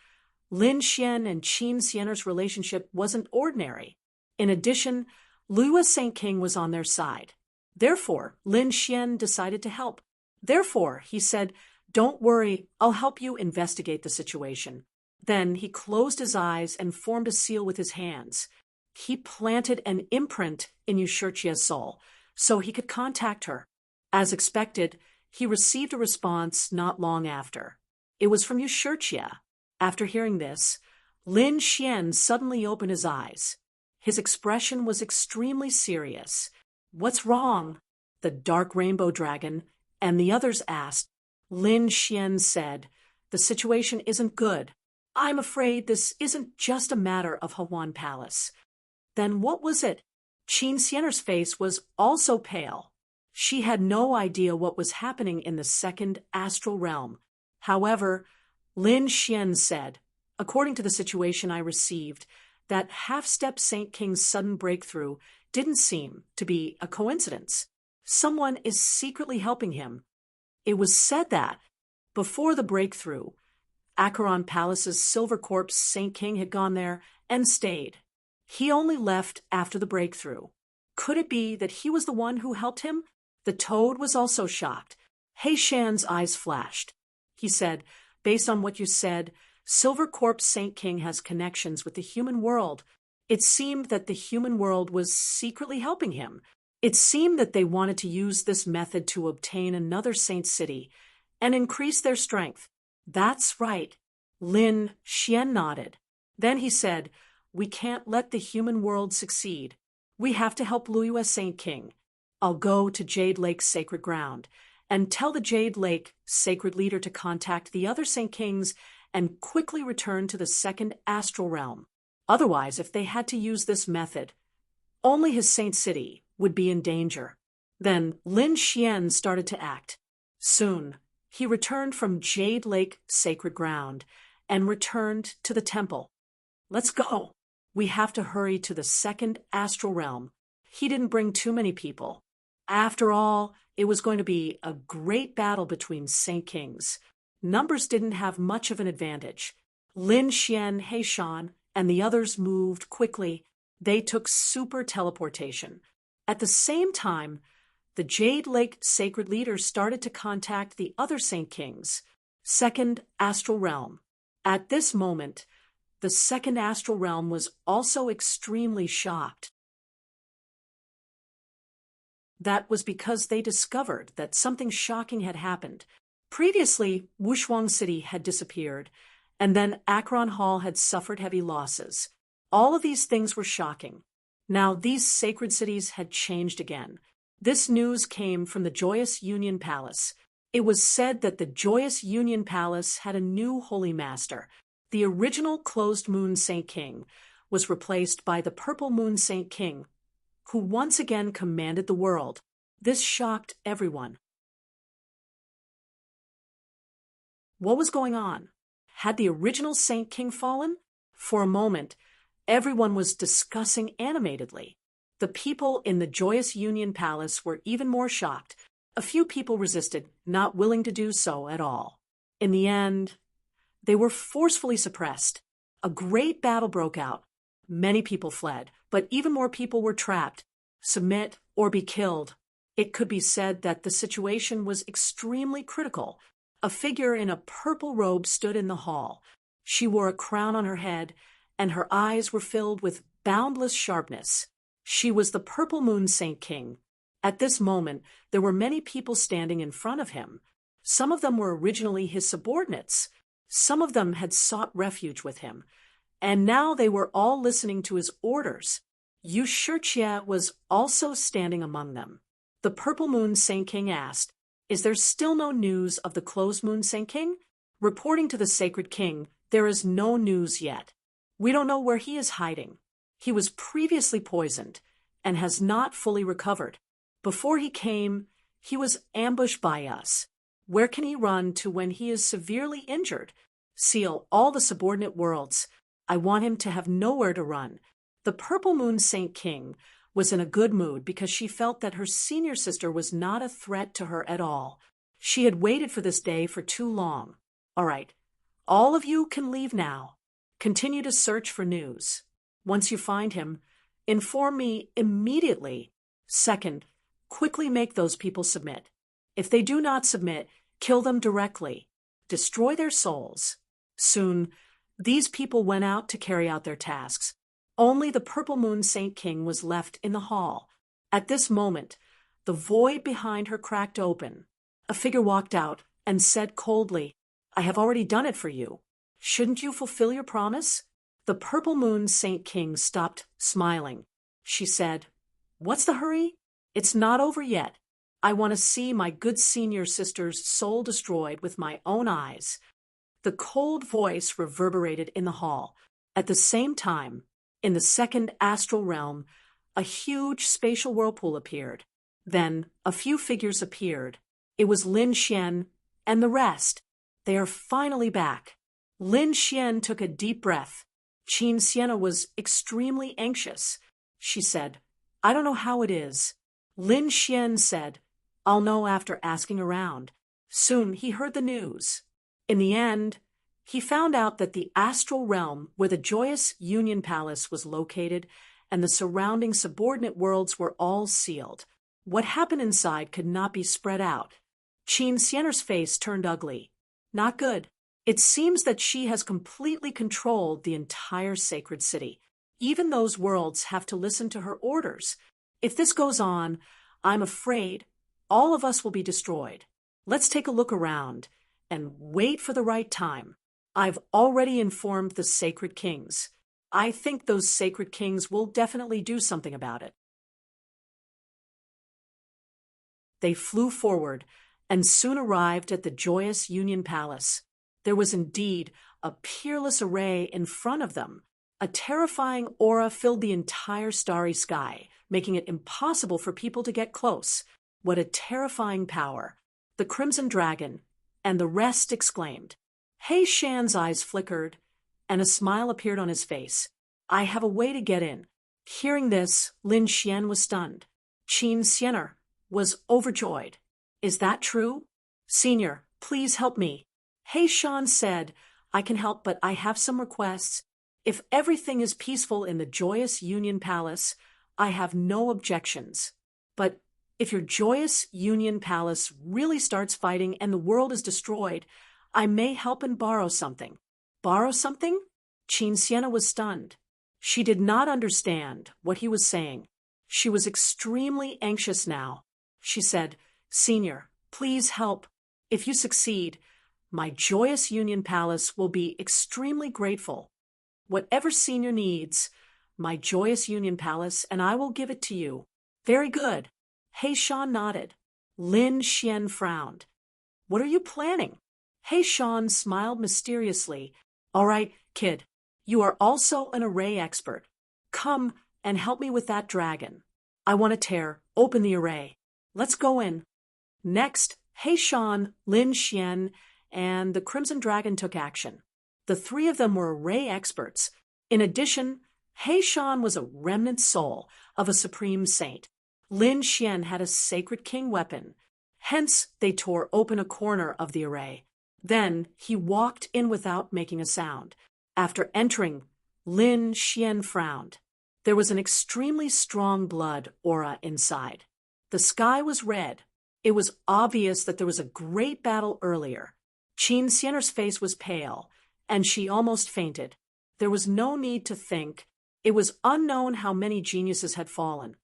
Lin Xian and Qin Xianer's relationship wasn't ordinary. In addition, Lua Saint King was on their side. Therefore, Lin Xian decided to help. Therefore, he said, "Don't worry, I'll help you investigate the situation." Then he closed his eyes and formed a seal with his hands. He planted an imprint in Yushirchia's soul, so he could contact her. As expected, he received a response not long after. It was from Yushirchia. After hearing this, Lin Xian suddenly opened his eyes. His expression was extremely serious. "What's wrong?" the dark rainbow dragon and the others asked. Lin Xian said, "The situation isn't good. I'm afraid this isn't just a matter of Hahuan Palace." Then what was it? Qin Xianer's face was also pale. She had no idea what was happening in the second astral realm. However, Lin Xian said, "According to the situation I received, that half-step Saint King's sudden breakthrough didn't seem to be a coincidence. Someone is secretly helping him." It was said that, before the breakthrough, Acheron Palace's Silver Corpse Saint King had gone there and stayed. He only left after the breakthrough. Could it be that he was the one who helped him? The toad was also shocked. He Shan's eyes flashed. He said, "Based on what you said, Silver Corpse Saint King has connections with the human world. It seemed that the human world was secretly helping him. It seemed that they wanted to use this method to obtain another saint city and increase their strength." "That's right." Lin Xian nodded. Then he said, "We can't let the human world succeed. We have to help Liyue Saint King. I'll go to Jade Lake's sacred ground and tell the Jade Lake sacred leader to contact the other Saint Kings and quickly return to the second astral realm. Otherwise, if they had to use this method, only his saint city would be in danger." Then Lin Xian started to act. Soon, he returned from Jade Lake sacred ground and returned to the temple. "Let's go. We have to hurry to the second astral realm." He didn't bring too many people. After all, it was going to be a great battle between Saint Kings. Numbers didn't have much of an advantage. Lin Xian, Heishan, and the others moved quickly. They took super teleportation. At the same time, the Jade Lake sacred leader started to contact the other Saint Kings. Second astral realm. At this moment, the second astral realm was also extremely shocked. That was because they discovered that something shocking had happened. Previously, Wushuang City had disappeared, and then Acheron Hall had suffered heavy losses. All of these things were shocking. Now these sacred cities had changed again. This news came from the Joyous Union Palace. It was said that the Joyous Union Palace had a new Holy Master. The original Closed Moon Saint King was replaced by the Purple Moon Saint King, who once again commanded the world. This shocked everyone. What was going on? Had the original Saint King fallen? For a moment, everyone was discussing animatedly. The people in the Joyous Union Palace were even more shocked. A few people resisted, not willing to do so at all. In the end, they were forcefully suppressed. A great battle broke out. Many people fled, but even more people were trapped. Submit or be killed. It could be said that the situation was extremely critical. A figure in a purple robe stood in the hall. She wore a crown on her head, and her eyes were filled with boundless sharpness. She was the Purple Moon Saint King. At this moment, there were many people standing in front of him. Some of them were originally his subordinates. Some of them had sought refuge with him, and now they were all listening to his orders. Yu Shijie was also standing among them. The Purple Moon Saint King asked, "Is there still no news of the Closed Moon Saint King?" Reporting to the Sacred King, "There is no news yet. We don't know where he is hiding. He was previously poisoned and has not fully recovered. Before he came, he was ambushed by us. Where can he run to when he is severely injured? Seal all the subordinate worlds. I want him to have nowhere to run." The Purple Moon Saint King was in a good mood because she felt that her senior sister was not a threat to her at all. She had waited for this day for too long. "All right, all of you can leave now. Continue to search for news. Once you find him, inform me immediately. Second, quickly make those people submit. If they do not submit, kill them directly. Destroy their souls." Soon, these people went out to carry out their tasks. Only the Purple Moon Saint King was left in the hall. At this moment, the void behind her cracked open. A figure walked out and said coldly, "I have already done it for you. Shouldn't you fulfill your promise?" The Purple Moon Saint King stopped smiling. She said, "What's the hurry? It's not over yet. I want to see my good senior sister's soul destroyed with my own eyes." The cold voice reverberated in the hall. At the same time, in the second astral realm, a huge spatial whirlpool appeared. Then a few figures appeared. It was Lin Xian and the rest. They are finally back. Lin Xian took a deep breath. Qin Sienna was extremely anxious. She said, "I don't know how it is." Lin Xian said, "I'll know after asking around." Soon he heard the news. In the end, he found out that the astral realm where the Joyous Union Palace was located and the surrounding subordinate worlds were all sealed. What happened inside could not be spread out. Qin Sienna's face turned ugly. Not good. It seems that she has completely controlled the entire sacred city. Even those worlds have to listen to her orders. If this goes on, I'm afraid all of us will be destroyed. Let's take a look around and wait for the right time. I've already informed the Sacred Kings. I think those Sacred Kings will definitely do something about it. They flew forward and soon arrived at the Joyous Union Palace. There was indeed a peerless array in front of them. A terrifying aura filled the entire starry sky, making it impossible for people to get close. What a terrifying power! The Crimson Dragon and the rest exclaimed. He Shan's eyes flickered, and a smile appeared on his face. "I have a way to get in." Hearing this, Lin Xian was stunned. Qin Sienna was overjoyed. "Is that true? Senior, please help me." He Shan said, "I can help, but I have some requests. If everything is peaceful in the Joyous Union Palace, I have no objections. But if your Joyous Union Palace really starts fighting and the world is destroyed, I may help and borrow something." Borrow something? Qin Sienna was stunned. She did not understand what he was saying. She was extremely anxious now. She said, "Senior, please help. If you succeed, my Joyous Union Palace will be extremely grateful. Whatever Senior needs, my Joyous Union Palace, and I will give it to you." "Very good." He Shan nodded. Lin Xian frowned. "What are you planning?" He Shan smiled mysteriously. "All right, kid, you are also an array expert. Come and help me with that dragon. I want to tear open the array. Let's go in." Next, He Shan, Lin Xian, and the Crimson Dragon took action. The three of them were array experts. In addition, He Shan was a remnant soul of a supreme saint. Lin Xian had a sacred king weapon. Hence, they tore open a corner of the array. Then he walked in without making a sound. After entering, Lin Xian frowned. There was an extremely strong blood aura inside. The sky was red. It was obvious that there was a great battle earlier. Qin Xianer's face was pale, and she almost fainted. There was no need to think. It was unknown how many geniuses had fallen.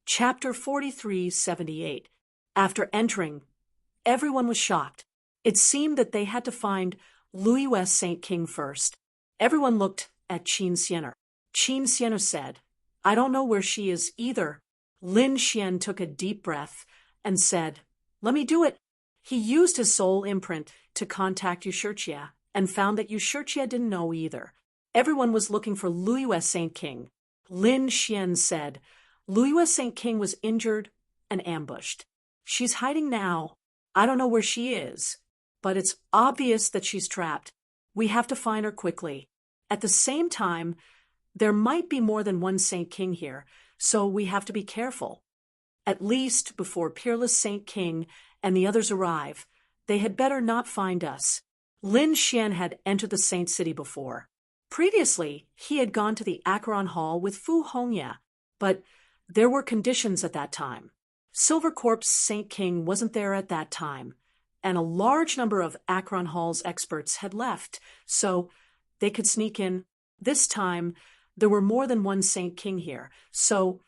Chapter 4378. After entering, everyone was shocked. It seemed that they had to find Louis West Saint King first. Everyone looked at Qin Xianer. Qin Xianer said, "I don't know where she is either." Lin Xian took a deep breath and said, "Let me do it." He used his soul imprint to contact Yushurtia and found that Yushurtia didn't know either. Everyone was looking for Louis West Saint King. Lin Xian said, "Louis West Saint King was injured and ambushed. She's hiding now. I don't know where she is, but it's obvious that she's trapped. We have to find her quickly. At the same time, there might be more than one Saint King here, so we have to be careful. At least before Peerless Saint King and the others arrive, they had better not find us." Lin Xian had entered the Saint City before. Previously, he had gone to the Acheron Hall with Fu Hongya, but there were conditions at that time. Silver Corp's Saint King wasn't there at that time, and a large number of Acheron Hall's experts had left, so they could sneak in. This time, there were more than one Saint King here, so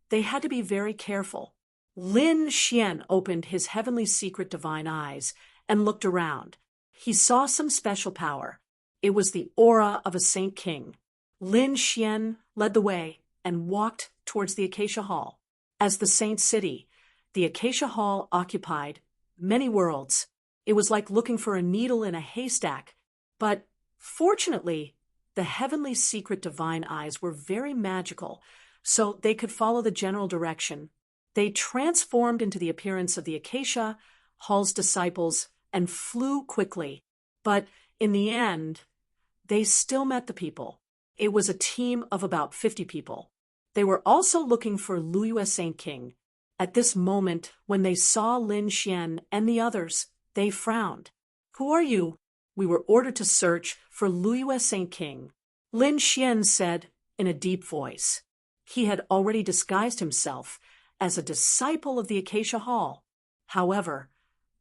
they had to be very careful. Lin Xian opened his heavenly secret divine eyes and looked around. He saw some special power. It was the aura of a Saint King. Lin Xian led the way and walked towards the Acacia Hall. As the Saint City, the Acacia Hall occupied many worlds. It was like looking for a needle in a haystack, but fortunately, the heavenly secret divine eyes were very magical, so they could follow the general direction. They transformed into the appearance of the Acacia Hall's disciples and flew quickly. But in the end, they still met the people. It was a team of about 50 people. They were also looking for Louis West Saint King. At this moment, when they saw Lin Xian and the others, they frowned. "Who are you?" "We were ordered to search for Louis West Saint King," Lin Xian said in a deep voice. He had already disguised himself as a disciple of the Acacia Hall. However,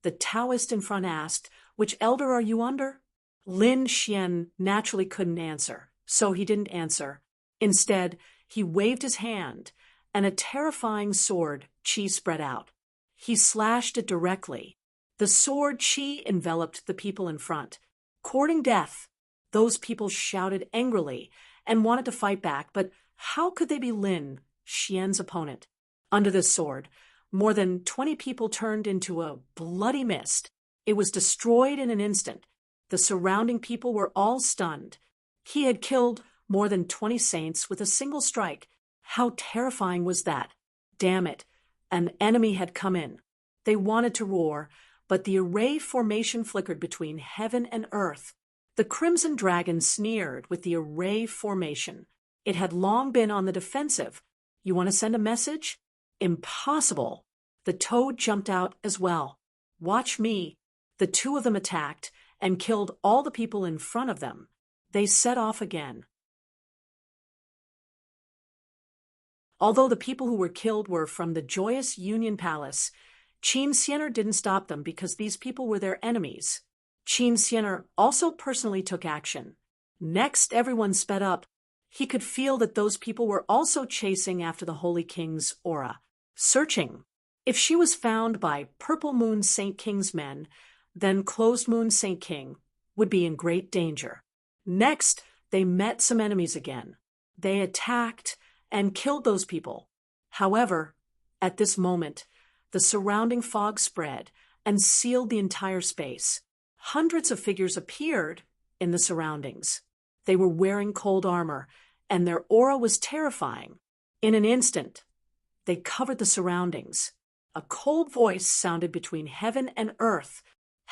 the Taoist in front asked, "Which elder are you under?" Lin Xian naturally couldn't answer, so he didn't answer. Instead, he waved his hand, and a terrifying sword, Qi, spread out. He slashed it directly. The sword Qi enveloped the people in front. Courting death, those people shouted angrily and wanted to fight back, but how could they be Lin Xian's opponent? Under the sword, more than 20 people turned into a bloody mist. It was destroyed in an instant. The surrounding people were all stunned. He had killed more than 20 saints with a single strike. How terrifying was that? Damn it, an enemy had come in. They wanted to roar, but the array formation flickered between heaven and earth. The Crimson Dragon sneered with the array formation. It had long been on the defensive. "You want to send a message?" "Impossible." The Toad jumped out as well. "Watch me." The two of them attacked and killed all the people in front of them. They set off again. Although the people who were killed were from the Joyous Union Palace, Qin Xianer didn't stop them because these people were their enemies. Qin Xianer also personally took action. Next, everyone sped up. He could feel that those people were also chasing after the Holy King's aura, searching. If she was found by Purple Moon Saint King's men, then Closed Moon Saint King would be in great danger. Next, they met some enemies again. They attacked and killed those people. However, at this moment, the surrounding fog spread and sealed the entire space. Hundreds of figures appeared in the surroundings. They were wearing cold armor, and their aura was terrifying. In an instant, they covered the surroundings. A cold voice sounded between heaven and earth.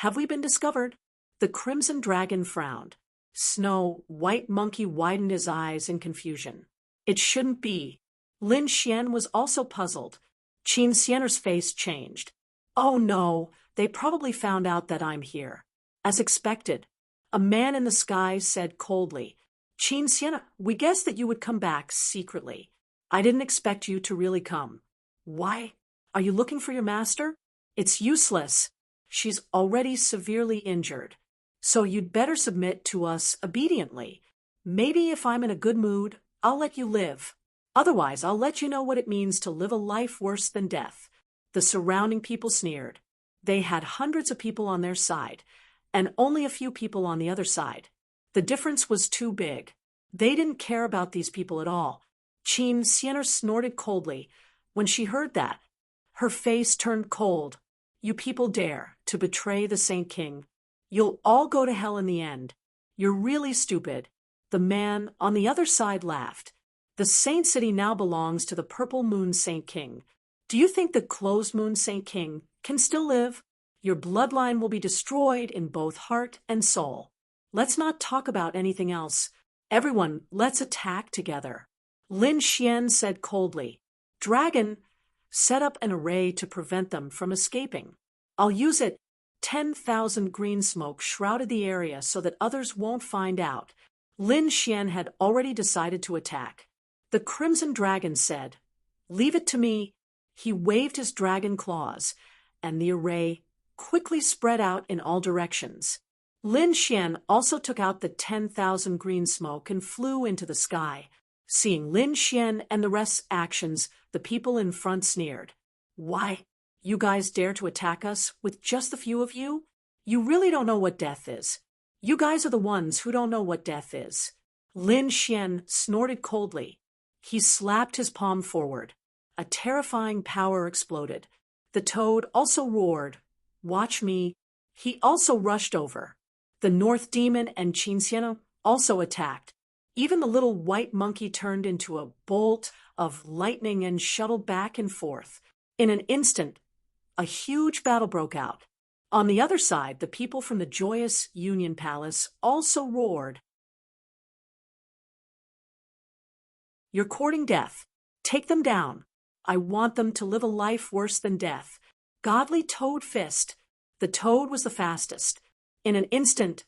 "Have we been discovered?" The Crimson Dragon frowned. Snow White Monkey widened his eyes in confusion. It shouldn't be. Lin Xian was also puzzled. Qin Xianer's face changed. "Oh no, They probably found out that I'm here. As expected, a man in the sky said coldly, Qin Sienna, we guessed that you would come back secretly. I didn't expect you to really come. Why? Are you looking for your master? It's useless. She's already severely injured. So you'd better submit to us obediently. Maybe if I'm in a good mood, I'll let you live. Otherwise, I'll let you know what it means to live a life worse than death. The surrounding people sneered. They had hundreds of people on their side, and only a few people on the other side. The difference was too big. They didn't care about these people at all. Qin Sienna snorted coldly. When she heard that, her face turned cold. You people dare to betray the Saint King. You'll all go to hell in the end. You're really stupid. The man on the other side laughed. The Saint City now belongs to the Purple Moon Saint King. Do you think the Closed Moon Saint King can still live? Your bloodline will be destroyed in both heart and soul. Let's not talk about anything else. Everyone, let's attack together. Lin Xian said coldly. Dragon, set up an array to prevent them from escaping. I'll use it. 10,000 green smoke shrouded the area so that others won't find out. Lin Xian had already decided to attack. The Crimson Dragon said, Leave it to me. He waved his dragon claws, and the array quickly spread out in all directions. Lin Xian also took out the 10,000 green smoke and flew into the sky. Seeing Lin Xian and the rest's actions, the people in front sneered. Why? You guys dare to attack us with just the few of you? You really don't know what death is. You guys are the ones who don't know what death is. Lin Xian snorted coldly. He slapped his palm forward. A terrifying power exploded. The toad also roared. Watch me. He also rushed over. The North Demon and Qin Sienna also attacked. Even the little white monkey turned into a bolt of lightning and shuttled back and forth. In an instant, a huge battle broke out. On the other side, the people from the joyous Union Palace also roared. You're courting death. Take them down. I want them to live a life worse than death. Godly Toad Fist. The toad was the fastest. In an instant,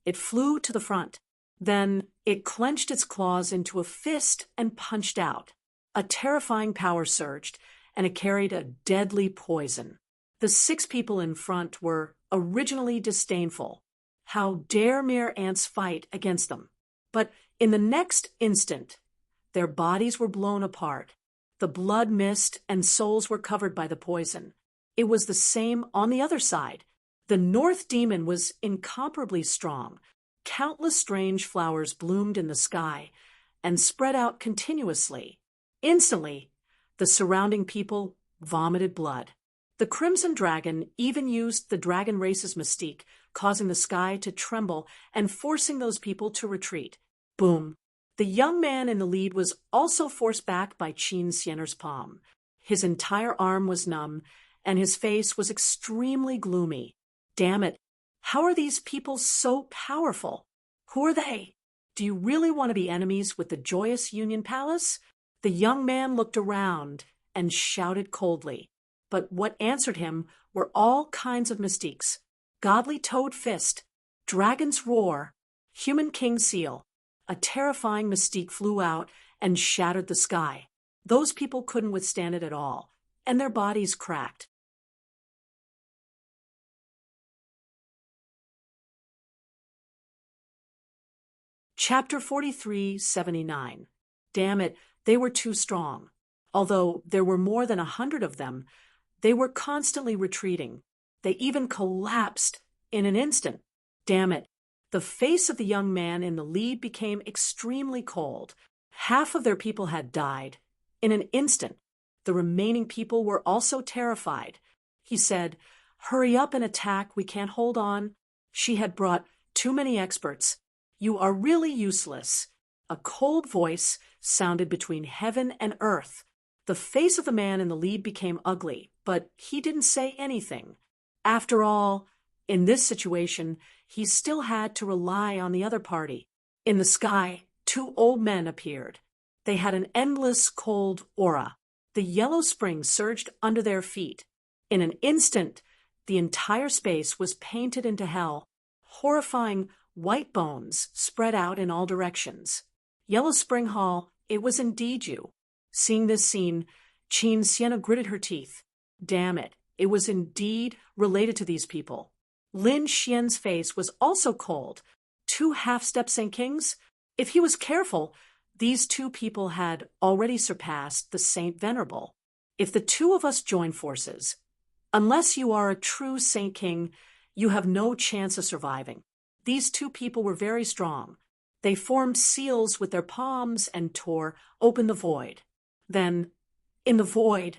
it flew to the front. Then it clenched its claws into a fist and punched out. A terrifying power surged, and it carried a deadly poison. The 6 people in front were originally disdainful. How dare mere ants fight against them? But in the next instant, their bodies were blown apart. The blood mist and souls were covered by the poison. It was the same on the other side. The North Demon was incomparably strong. Countless strange flowers bloomed in the sky and spread out continuously. Instantly, the surrounding people vomited blood. The Crimson Dragon even used the dragon race's mystique, causing the sky to tremble and forcing those people to retreat. Boom! The young man in the lead was also forced back by Qin Sienna's palm. His entire arm was numb, and his face was extremely gloomy. Damn it! How are these people so powerful? Who are they? Do you really want to be enemies with the joyous Union Palace? The young man looked around and shouted coldly. But what answered him were all kinds of mystiques. Godly Toad Fist, Dragon's Roar, Human King Seal. A terrifying mystique flew out and shattered the sky. Those people couldn't withstand it at all, and their bodies cracked. Chapter 43:79. Damn it, they were too strong. Although there were more than 100 of them, they were constantly retreating. They even collapsed in an instant. Damn it. The face of the young man in the lead became extremely cold. Half of their people had died. In an instant, the remaining people were also terrified. He said, Hurry up and attack, we can't hold on. She had brought too many experts. You are really useless. A cold voice sounded between heaven and earth. The face of the man in the lead became ugly, but he didn't say anything. After all, in this situation, he still had to rely on the other party. In the sky, 2 old men appeared. They had an endless cold aura. The yellow spring surged under their feet. In an instant, The entire space was painted into hell. Horrifying white bones spread out in all directions. Yellow Spring Hall, it was indeed you. Seeing this scene, Qin Sienna gritted her teeth. Damn it, it was indeed related to these people. Lin Xian's face was also cold. 2 half-step Saint Kings? If he was careful, these 2 people had already surpassed the Saint Venerable. If the 2 of us join forces, unless you are a true Saint King, you have no chance of surviving. These 2 people were very strong. They formed seals with their palms and tore open the void. Then, in the void,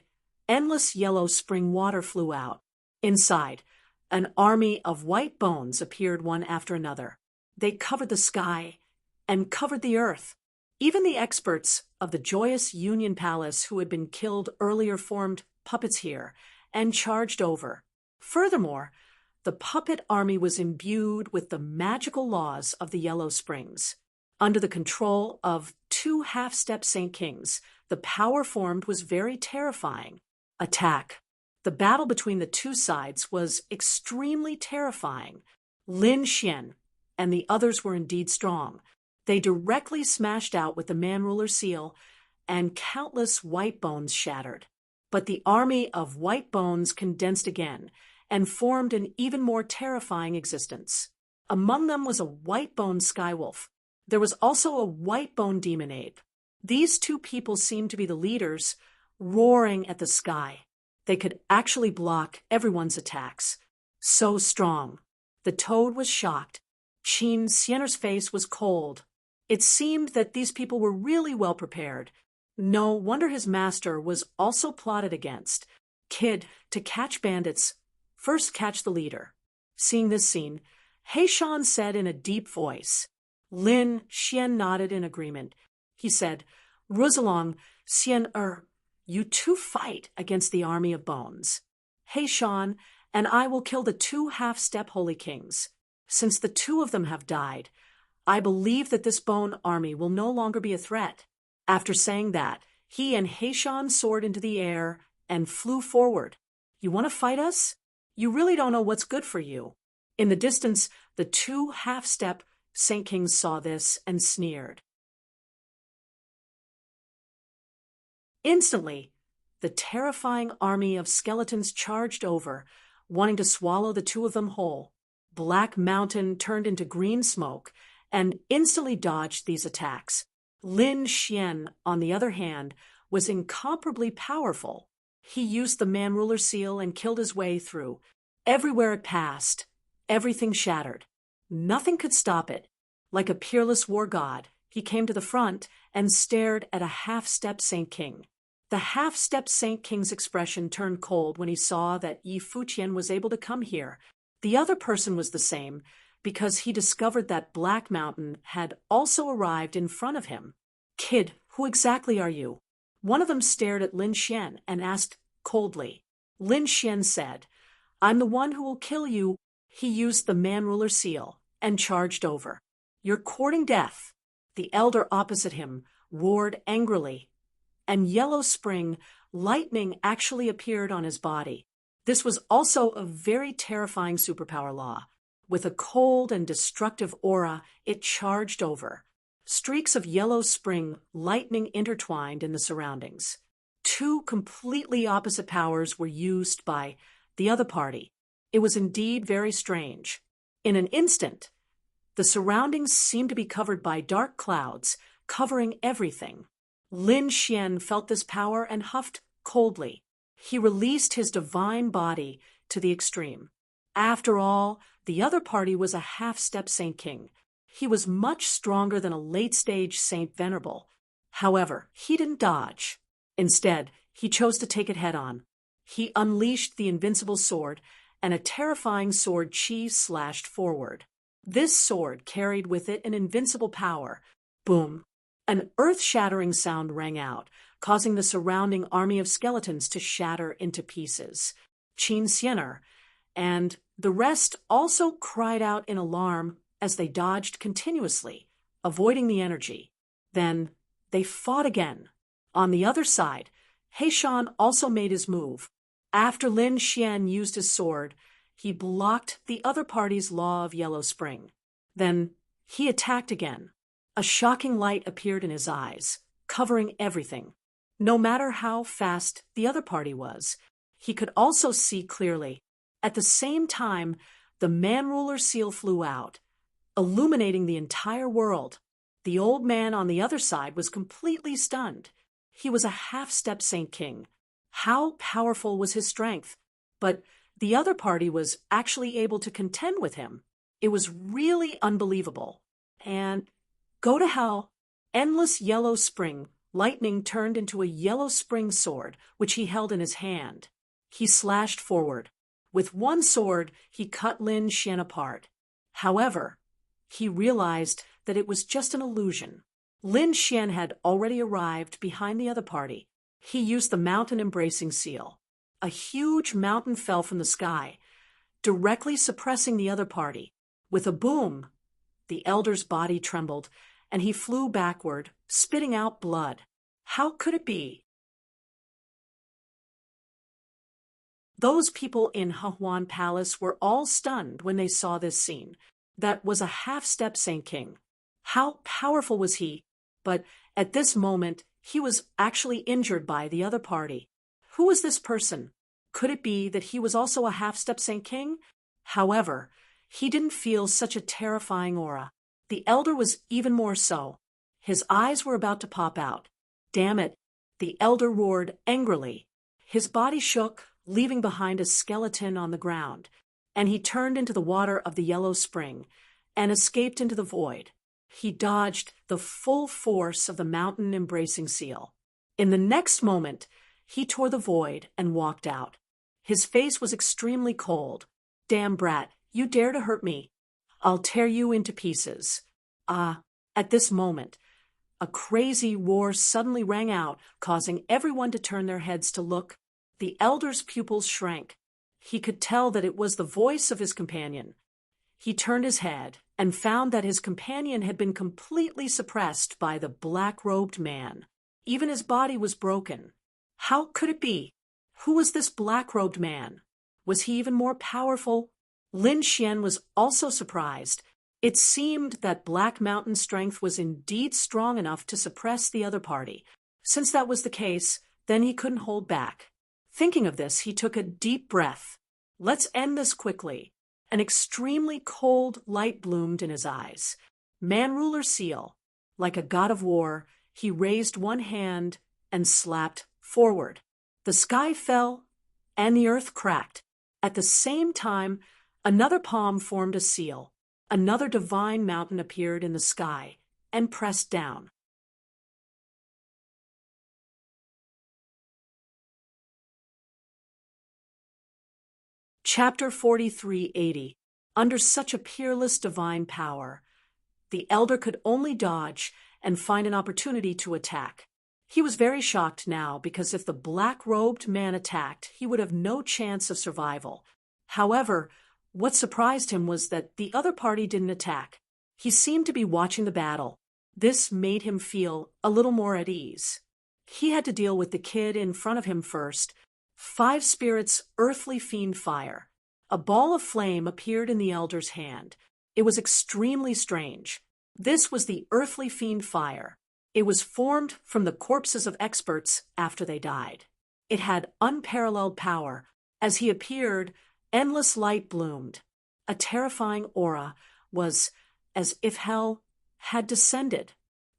endless yellow spring water flew out. Inside, an army of white bones appeared one after another. They covered the sky and covered the earth. Even the experts of the joyous Union Palace who had been killed earlier formed puppets here and charged over. Furthermore, the puppet army was imbued with the magical laws of the Yellow Springs. Under the control of 2 half-step Saint Kings, the power formed was very terrifying. Attack. The battle between the 2 sides was extremely terrifying. Lin Xian and the others were indeed strong. They directly smashed out with the Man-Ruler seal, and countless white bones shattered. But the army of white bones condensed again and formed an even more terrifying existence. Among them was a white-boned skywolf. There was also a white-boned demon ape. These 2 people seemed to be the leaders, roaring at the sky. They could actually block everyone's attacks. So strong. The toad was shocked. Qin Sienna's face was cold. It seemed that these people were really well prepared. No wonder his master was also plotted against. Kid, to catch bandits, first catch the leader. Seeing this scene, Heishan said in a deep voice. Lin Xian nodded in agreement. He said, Ruzelong, Xian you 2 fight against the army of bones. Heishan and I will kill the 2 half-step Holy Kings. Since the 2 of them have died, I believe that this bone army will no longer be a threat. After saying that, he and Heishan soared into the air and flew forward. You want to fight us? You really don't know what's good for you. In the distance, the 2 half-step Saint Kings saw this and sneered. Instantly, the terrifying army of skeletons charged over, wanting to swallow the 2 of them whole. Black Mountain turned into green smoke and instantly dodged these attacks. Lin Xian, on the other hand, was incomparably powerful. He used the Man-Ruler seal and killed his way through. Everywhere it passed, everything shattered. Nothing could stop it. Like a peerless war god, he came to the front and stared at a half-step Saint King. The half-step Saint King's expression turned cold when he saw that Yi Fuqian was able to come here. The other person was the same, because he discovered that Black Mountain had also arrived in front of him. Kid, who exactly are you? One of them stared at Lin Xian and asked coldly. Lin Xian said, I'm the one who will kill you. He used the Man-Ruler seal and charged over. You're courting death. The elder opposite him roared angrily, and Yellow Spring lightning actually appeared on his body. This was also a very terrifying superpower law. With a cold and destructive aura, it charged over. Streaks of Yellow Spring lightning intertwined in the surroundings. 2 completely opposite powers were used by the other party. It was indeed very strange. In an instant, the surroundings seemed to be covered by dark clouds, covering everything. Lin Xian felt this power and huffed coldly. He released his divine body to the extreme. After all, the other party was a half-step Saint King. He was much stronger than a late-stage Saint Venerable. However, he didn't dodge. Instead, he chose to take it head-on. He unleashed the invincible sword, and a terrifying sword chi slashed forward. This sword carried with it an invincible power. Boom! An earth-shattering sound rang out, causing the surrounding army of skeletons to shatter into pieces. Qin Sienna and the rest also cried out in alarm as they dodged continuously, avoiding the energy. Then they fought again. On the other side, Heishan also made his move. After Lin Xian used his sword, he blocked the other party's law of yellow spring. Then he attacked again. A shocking light appeared in his eyes, covering everything. No matter how fast the other party was, he could also see clearly. At the same time, the man-ruler seal flew out, illuminating the entire world. The old man on the other side was completely stunned. He was a half-step Saint King. How powerful was his strength? But the other party was actually able to contend with him. It was really unbelievable. And go to hell. Endless yellow spring. Lightning turned into a yellow spring sword, which he held in his hand. He slashed forward. With one sword, he cut Lin Xian apart. However, he realized that it was just an illusion. Lin Xian had already arrived behind the other party. He used the mountain embracing seal. A huge mountain fell from the sky, directly suppressing the other party. With a boom, the elder's body trembled, and he flew backward, spitting out blood. How could it be? Those people in Hehuan Palace were all stunned when they saw this scene. That was a half-step Saint King. How powerful was he? But at this moment, he was actually injured by the other party. Who was this person? Could it be that he was also a half-step Saint King? However, he didn't feel such a terrifying aura. The elder was even more so. His eyes were about to pop out. Damn it, the elder roared angrily. His body shook, leaving behind a skeleton on the ground, and he turned into the water of the yellow spring and escaped into the void. He dodged the full force of the mountain embracing seal. In the next moment, he tore the void and walked out. His face was extremely cold. Damn brat, you dare to hurt me. I'll tear you into pieces. At this moment, a crazy roar suddenly rang out, causing everyone to turn their heads to look. The elder's pupils shrank. He could tell that it was the voice of his companion. He turned his head and found that his companion had been completely suppressed by the black-robed man. Even his body was broken. How could it be? Who was this black-robed man? Was he even more powerful? Lin Xian was also surprised. It seemed that Black Mountain's strength was indeed strong enough to suppress the other party. Since that was the case, then he couldn't hold back. Thinking of this, he took a deep breath. Let's end this quickly. An extremely cold light bloomed in his eyes. Man-ruler seal. Like a god of war, he raised one hand and slapped forward. The sky fell, and the earth cracked. At the same time, another palm formed a seal. Another divine mountain appeared in the sky and pressed down. Chapter 4380. Under such a peerless divine power, the elder could only dodge and find an opportunity to attack. He was very shocked now because if the black-robed man attacked, he would have no chance of survival. However, what surprised him was that the other party didn't attack. He seemed to be watching the battle. This made him feel a little more at ease. He had to deal with the kid in front of him first. 5 spirits, earthly fiend fire. A ball of flame appeared in the elder's hand. It was extremely strange. This was the earthly fiend fire. It was formed from the corpses of experts after they died. It had unparalleled power. As he appeared, endless light bloomed. A terrifying aura was as if hell had descended.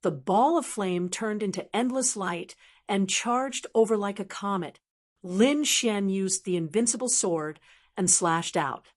The ball of flame turned into endless light and charged over like a comet. Lin Xian used the invincible sword and slashed out.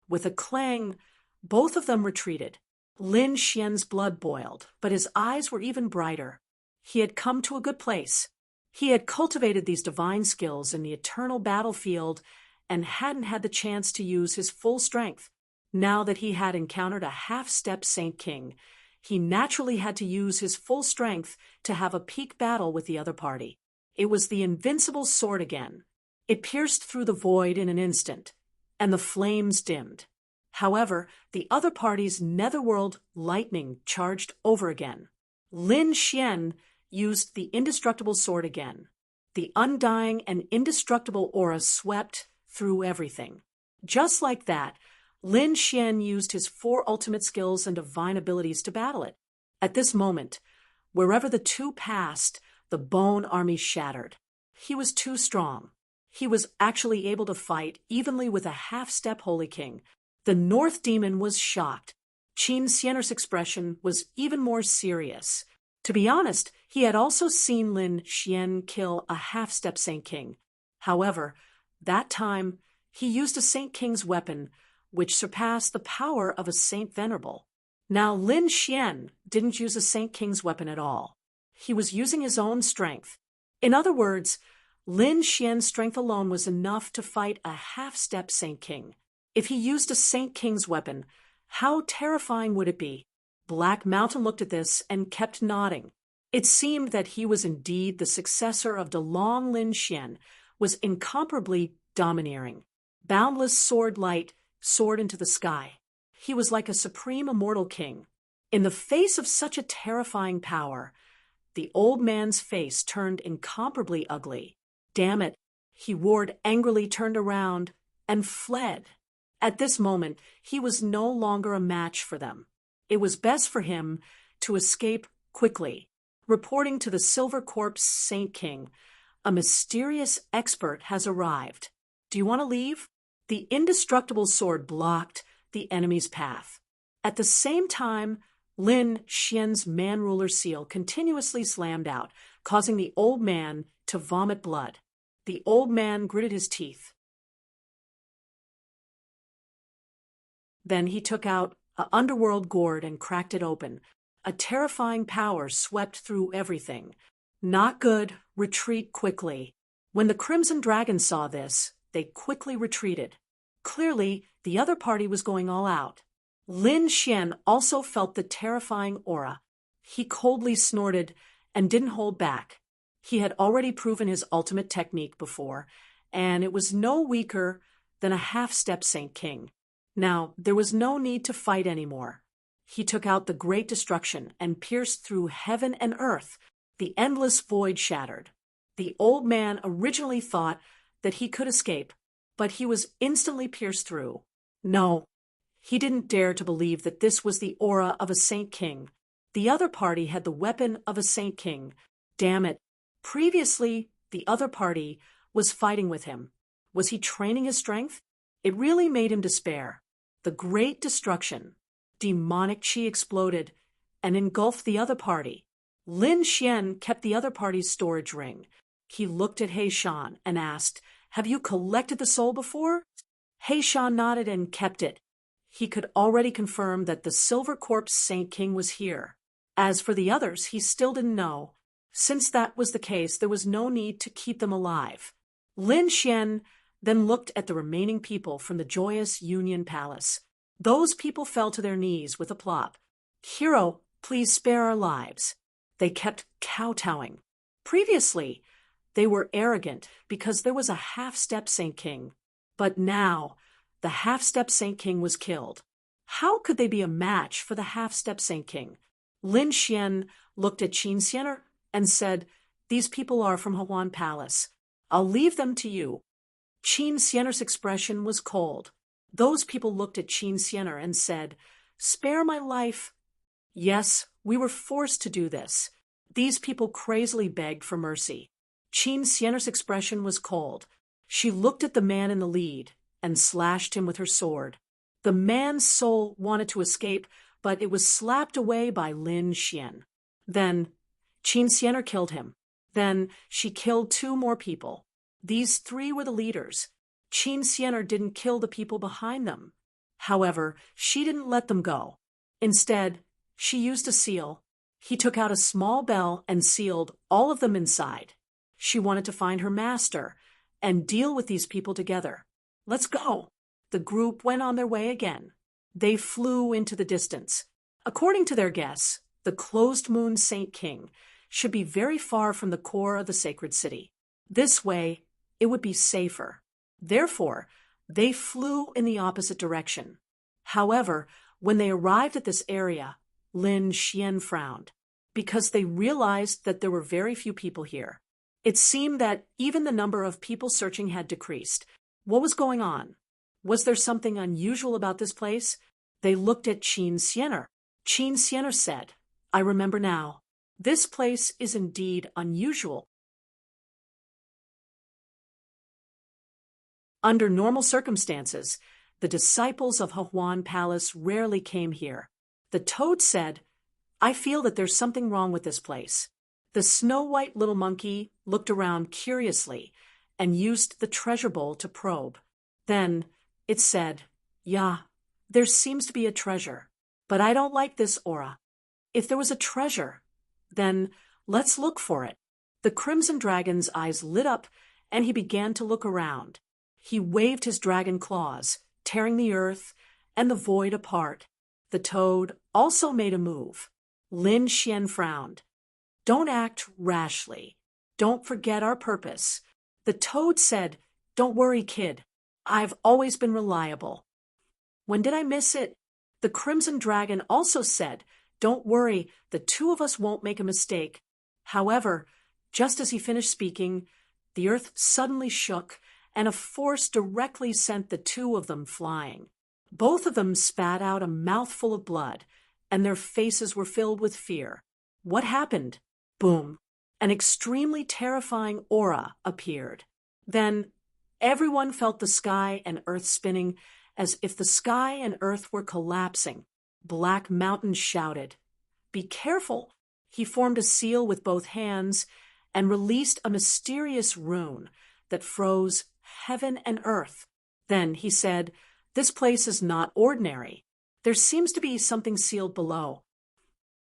With a clang, both of them retreated. Lin Xian's blood boiled, but his eyes were even brighter. He had come to a good place. He had cultivated these divine skills in the eternal battlefield and hadn't had the chance to use his full strength. Now that he had encountered a half-step Saint King, he naturally had to use his full strength to have a peak battle with the other party. It was the invincible sword again. It pierced through the void in an instant, and the flames dimmed. However, the other party's netherworld lightning charged over again. Lin Xian used the indestructible sword again. The undying and indestructible aura swept through everything. Just like that, Lin Xian used his 4 ultimate skills and divine abilities to battle it. At this moment, wherever the two passed, the bone army shattered. He was too strong. He was actually able to fight evenly with a half-step Holy King. The North Demon was shocked. Qin Xianer's expression was even more serious. To be honest, he had also seen Lin Xian kill a half-step Saint King. However, that time, he used a Saint King's weapon, which surpassed the power of a Saint Venerable. Now, Lin Xian didn't use a Saint King's weapon at all. He was using his own strength. In other words, Lin Xian's strength alone was enough to fight a half-step Saint King. If he used a Saint King's weapon, how terrifying would it be? Black Mountain looked at this and kept nodding. It seemed that he was indeed the successor of DeLong. Lin Xian was incomparably domineering. Boundless sword light soared into the sky. He was like a supreme immortal king. In the face of such a terrifying power, the old man's face turned incomparably ugly. Damn it, he roared angrily, turned around, and fled. At this moment, he was no longer a match for them. It was best for him to escape quickly. Reporting to the Silver Corpse Saint King, a mysterious expert has arrived. Do you want to leave? The indestructible sword blocked the enemy's path. At the same time, Lin Xian's man-ruler seal continuously slammed out, causing the old man to vomit blood. The old man gritted his teeth. Then he took out an underworld gourd and cracked it open. A terrifying power swept through everything. Not good, retreat quickly. When the Crimson Dragon saw this, they quickly retreated. Clearly, the other party was going all out. Lin Xian also felt the terrifying aura. He coldly snorted and didn't hold back. He had already proven his ultimate technique before, and it was no weaker than a half-step Saint King. Now, there was no need to fight anymore. He took out the great destruction and pierced through heaven and earth. The endless void shattered. The old man originally thought that he could escape, but he was instantly pierced through. No, he didn't dare to believe that this was the aura of a Saint King. The other party had the weapon of a Saint King. Damn it. Previously, the other party was fighting with him. Was he training his strength? It really made him despair. The great destruction. Demonic chi exploded and engulfed the other party. Lin Xian kept the other party's storage ring. He looked at He Shan and asked, "Have you collected the soul before?" He Shan nodded and kept it. He could already confirm that the Silver Corpse Saint King was here. As for the others, he still didn't know. Since that was the case, there was no need to keep them alive. Lin Xian then looked at the remaining people from the Joyous Union Palace. Those people fell to their knees with a plop. "Hero, please spare our lives." They kept kowtowing. Previously, they were arrogant because there was a half-step Saint King. But now, the half-step Saint King was killed. How could they be a match for the half-step Saint King? Lin Xian looked at Qin Xianer and said, "These people are from Huan Palace. I'll leave them to you." Qin Xianer's expression was cold. Those people looked at Qin Xianer and said, "Spare my life." Yes, we were forced to do this. These people crazily begged for mercy. Qin Xianer's expression was cold. She looked at the man in the lead and slashed him with her sword. The man's soul wanted to escape, but it was slapped away by Lin Xian. Then Qin Xianer killed him. Then she killed 2 more people. These 3 were the leaders. Qin Xianer didn't kill the people behind them. However, she didn't let them go. Instead, she used a seal. He took out a small bell and sealed all of them inside. She wanted to find her master and deal with these people together. "Let's go." The group went on their way again. They flew into the distance. According to their guess, the Closed Moon Saint King should be very far from the core of the sacred city. This way, it would be safer. Therefore, they flew in the opposite direction. However, when they arrived at this area, Lin Xian frowned, because they realized that there were very few people here. It seemed that even the number of people searching had decreased. What was going on? Was there something unusual about this place? They looked at Qin Xianer. Qin Xianer said, I remember now. This place is indeed unusual. Under normal circumstances, the disciples of Hehuan Palace rarely came here. The toad said, I feel that there's something wrong with this place. The snow-white little monkey looked around curiously and used the treasure bowl to probe. Then it said, Yeah, there seems to be a treasure, but I don't like this aura. If there was a treasure, then let's look for it. The Crimson Dragon's eyes lit up and he began to look around. He waved his dragon claws, tearing the earth and the void apart. The toad also made a move. Lin Xian frowned. Don't act rashly. Don't forget our purpose. The toad said, Don't worry, kid. I've always been reliable. When did I miss it? The Crimson Dragon also said, Don't worry, the two of us won't make a mistake. However, just as he finished speaking, the earth suddenly shook and a force directly sent the two of them flying. Both of them spat out a mouthful of blood, and their faces were filled with fear. What happened? Boom. An extremely terrifying aura appeared. Then everyone felt the sky and earth spinning as if the sky and earth were collapsing. Black Mountain shouted, Be careful! He formed a seal with both hands and released a mysterious rune that froze heaven and earth. Then he said, This place is not ordinary. There seems to be something sealed below.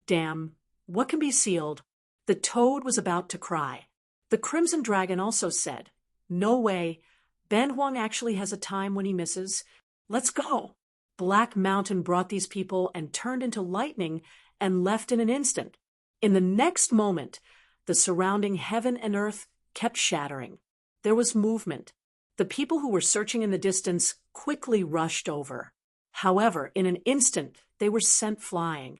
Damn, what can be sealed? The toad was about to cry. The Crimson Dragon also said, No way. Ben Huang actually has a time when he misses. Let's go. Black Mountain brought these people and turned into lightning and left in an instant. In the next moment, the surrounding heaven and earth kept shattering. There was movement. The people who were searching in the distance quickly rushed over. However, in an instant, they were sent flying.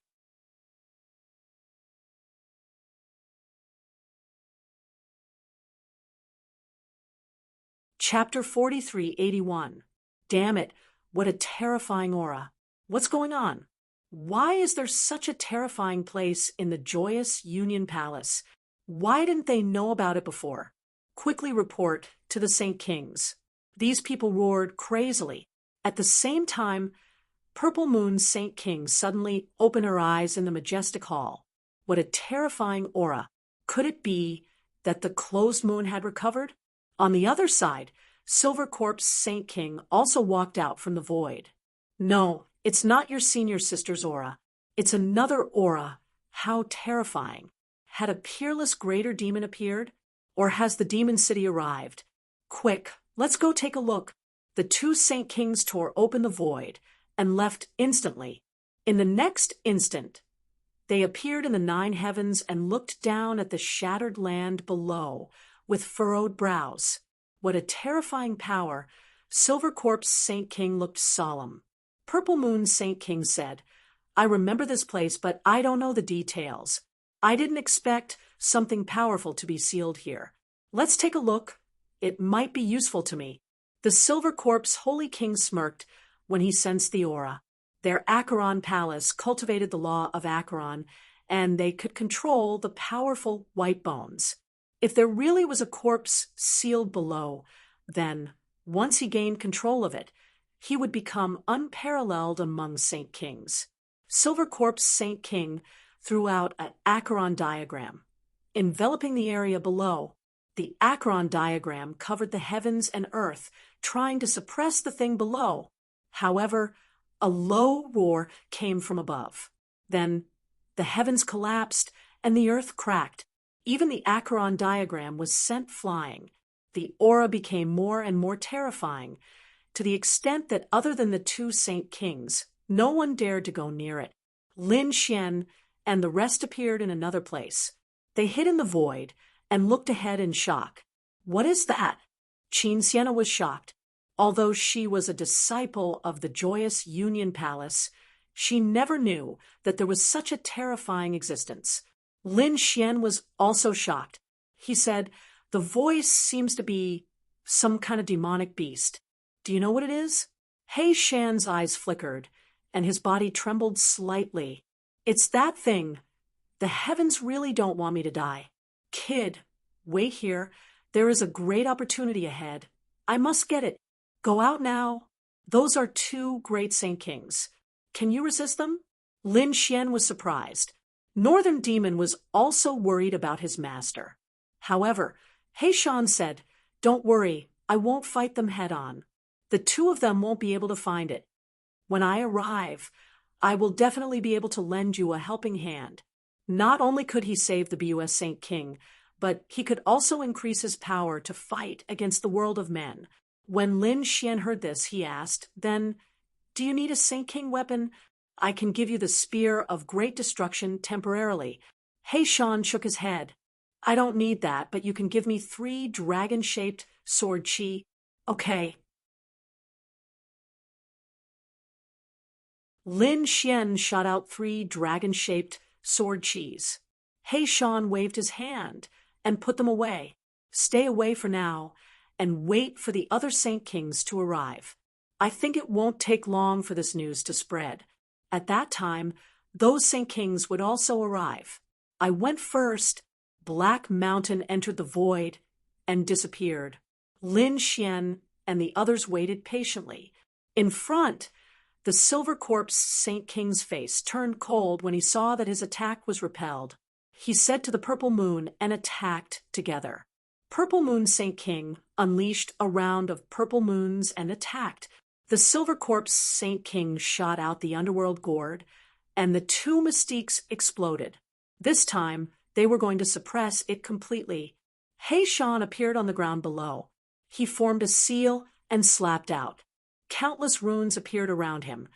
Chapter 4381. Damn it, what a terrifying aura. What's going on? Why is there such a terrifying place in the joyous Union Palace? Why didn't they know about it before? Quickly report to the Saint Kings. These people roared crazily. At the same time, Purple Moon's Saint King suddenly opened her eyes in the majestic hall. What a terrifying aura. Could it be that the closed moon had recovered? On the other side, Silver Corp's Saint King also walked out from the void. No, it's not your senior sister's aura. It's another aura. How terrifying. Had a peerless greater demon appeared? Or has the demon city arrived? Quick, let's go take a look. The two Saint Kings tore open the void and left instantly. In the next instant, they appeared in the 9 heavens and looked down at the shattered land below with furrowed brows. What a terrifying power. Silver Corp's Saint King looked solemn. Purple Moon's Saint King said, I remember this place, but I don't know the details. I didn't expect something powerful to be sealed here. Let's take a look. It might be useful to me. The Silver Corp's Holy King smirked when he sensed the aura. Their Acheron palace cultivated the law of Acheron, and they could control the powerful white bones. If there really was a corpse sealed below, then, once he gained control of it, he would become unparalleled among Saint Kings. Silver Corp's Saint King threw out an Acheron diagram. Enveloping the area below, the Acheron diagram covered the heavens and earth, trying to suppress the thing below. However, a low roar came from above. Then, the heavens collapsed and the earth cracked. Even the Acheron diagram was sent flying. The aura became more and more terrifying, to the extent that other than the two Saint Kings, no one dared to go near it. Lin Xian and the rest appeared in another place. They hid in the void and looked ahead in shock. What is that? Qin Xian was shocked. Although she was a disciple of the joyous Union Palace, she never knew that there was such a terrifying existence. Lin Xian was also shocked. He said, The voice seems to be some kind of demonic beast. Do you know what it is? He Shan's eyes flickered, and his body trembled slightly. It's that thing. The heavens really don't want me to die. Kid, wait here. There is a great opportunity ahead. I must get it. Go out now. Those are two great Saint Kings. Can you resist them? Lin Xian was surprised. Northern Demon was also worried about his master. However, He Shan said, "Don't worry, I won't fight them head on. The two of them won't be able to find it. When I arrive, I will definitely be able to lend you a helping hand." Not only could he save the BUS Saint King, but he could also increase his power to fight against the world of men. When Lin Xian heard this, he asked, "Then, do you need a Saint King weapon? I can give you the Spear of Great Destruction temporarily." He Shan shook his head. "I don't need that, but you can give me 3 dragon-shaped sword chi." "Okay." Lin Xian shot out 3 dragon-shaped sword chis. He Shan waved his hand and put them away. "Stay away for now, and wait for the other Saint Kings to arrive. I think it won't take long for this news to spread. At that time, those Saint Kings would also arrive. I went first." Black Mountain entered the void and disappeared. Lin Xian and the others waited patiently. In front, the Silver Corpse Saint King's face turned cold when he saw that his attack was repelled. He said to the Purple Moon and attacked together. Purple Moon Saint King unleashed a round of purple moons and attacked. The Silver Corpse Saint King shot out the underworld gourd, and the 2 mystiques exploded. This time, they were going to suppress it completely. He Shan appeared on the ground below. He formed a seal and slapped out. Countless runes appeared around him,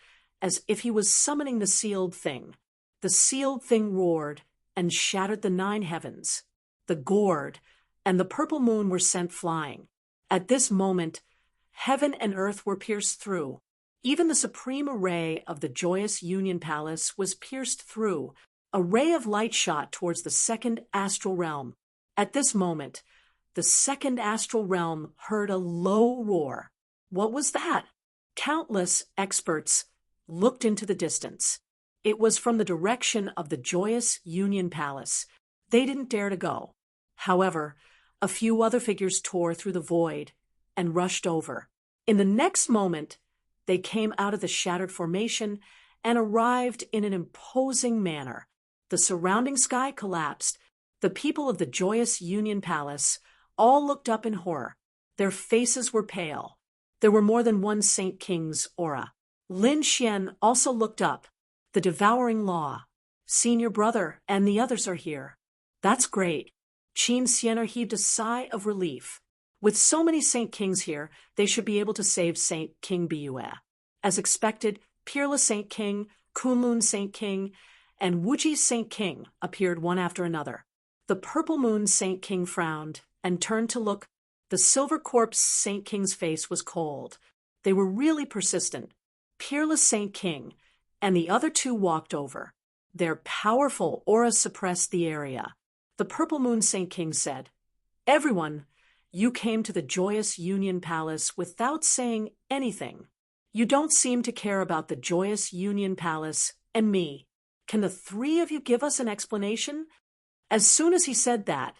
as if he was summoning the sealed thing. The sealed thing roared and shattered the 9 heavens. The gourd and the purple moon were sent flying. At this moment, heaven and earth were pierced through. Even the supreme array of the joyous Union Palace was pierced through. A ray of light shot towards the 2nd astral realm. At this moment, the 2nd astral realm heard a low roar. What was that? Countless experts looked into the distance. It was from the direction of the joyous Union Palace. They didn't dare to go. However, a few other figures tore through the void and rushed over. In the next moment, they came out of the shattered formation and arrived in an imposing manner. The surrounding sky collapsed. The people of the joyous Union Palace all looked up in horror. Their faces were pale. There were more than one Saint King's aura. Lin Xian also looked up. "The devouring law. Senior brother and the others are here." "That's great." Qin Xianer heaved a sigh of relief. With so many Saint Kings here, they should be able to save Saint King Biyue. As expected, Peerless Saint King, Kunlun Saint King, and Wuji Saint King appeared one after another. The Purple Moon Saint King frowned and turned to look. The Silver Corpse Saint King's face was cold. They were really persistent. Peerless Saint King and the other 2 walked over. Their powerful aura suppressed the area. The Purple Moon Saint King said, "Everyone, you came to the joyous Union Palace without saying anything. You don't seem to care about the joyous Union Palace and me. Can the 3 of you give us an explanation?" As soon as he said that,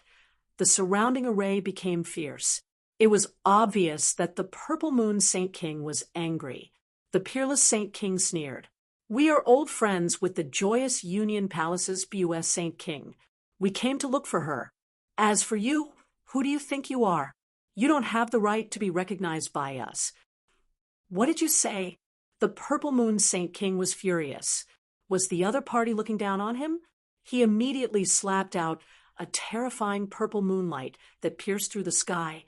the surrounding array became fierce. It was obvious that the Purple Moon Saint King was angry. The Peerless Saint King sneered. "We are old friends with the joyous Union Palace's BUS Saint King. We came to look for her. As for you, who do you think you are? You don't have the right to be recognized by us." "What did you say?" The Purple Moon Saint King was furious. Was the other party looking down on him? He immediately slapped out a terrifying purple moonlight that pierced through the sky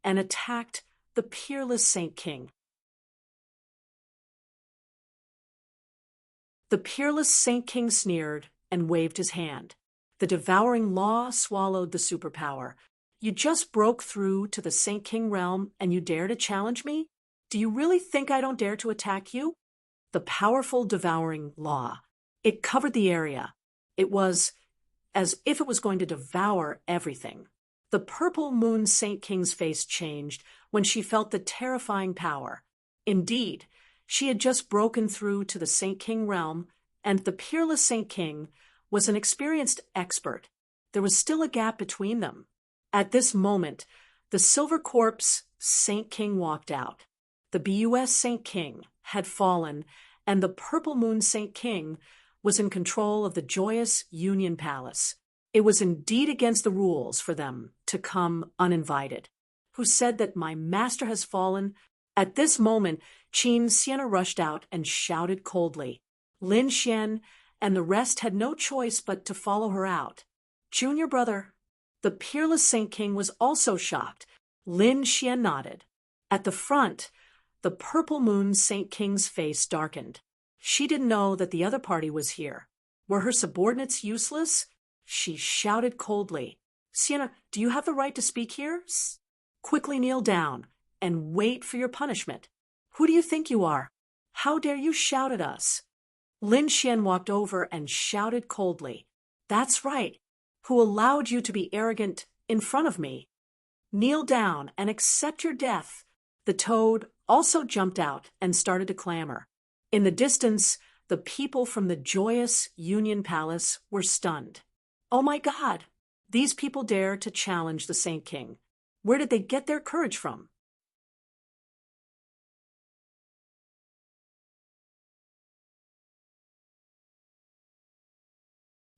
and attacked the Peerless Saint King. The Peerless Saint King sneered and waved his hand. The devouring law swallowed the superpower. "You just broke through to the Saint King realm and you dare to challenge me? Do you really think I don't dare to attack you?" The powerful devouring law. It covered the area. It was as if it was going to devour everything. The Purple Moon Saint King's face changed when she felt the terrifying power. Indeed, She had just broken through to the Saint King realm, and the peerless Saint King was an experienced expert. There was still a gap between them. At this moment, the Silver Corpse Saint King walked out. The BUS Saint King had fallen, and the Purple Moon Saint King was in control of the joyous Union Palace. It was indeed against the rules for them to come uninvited. Who said that my master has fallen? At this moment, Qin Sienna rushed out and shouted coldly. Lin Xian and the rest had no choice but to follow her out. Junior brother. The peerless Saint King was also shocked. Lin Xian nodded. At the front, the Purple Moon Saint King's face darkened. She didn't know that the other party was here. Were her subordinates useless? She shouted coldly. Sienna, do you have the right to speak here? Quickly kneel down and wait for your punishment. Who do you think you are? How dare you shout at us? Lin Xian walked over and shouted coldly. That's right. Who allowed you to be arrogant in front of me? Kneel down and accept your death. The toad also jumped out and started to clamor. In the distance, the people from the joyous Union Palace were stunned. Oh my God! These people dare to challenge the Saint King. Where did they get their courage from?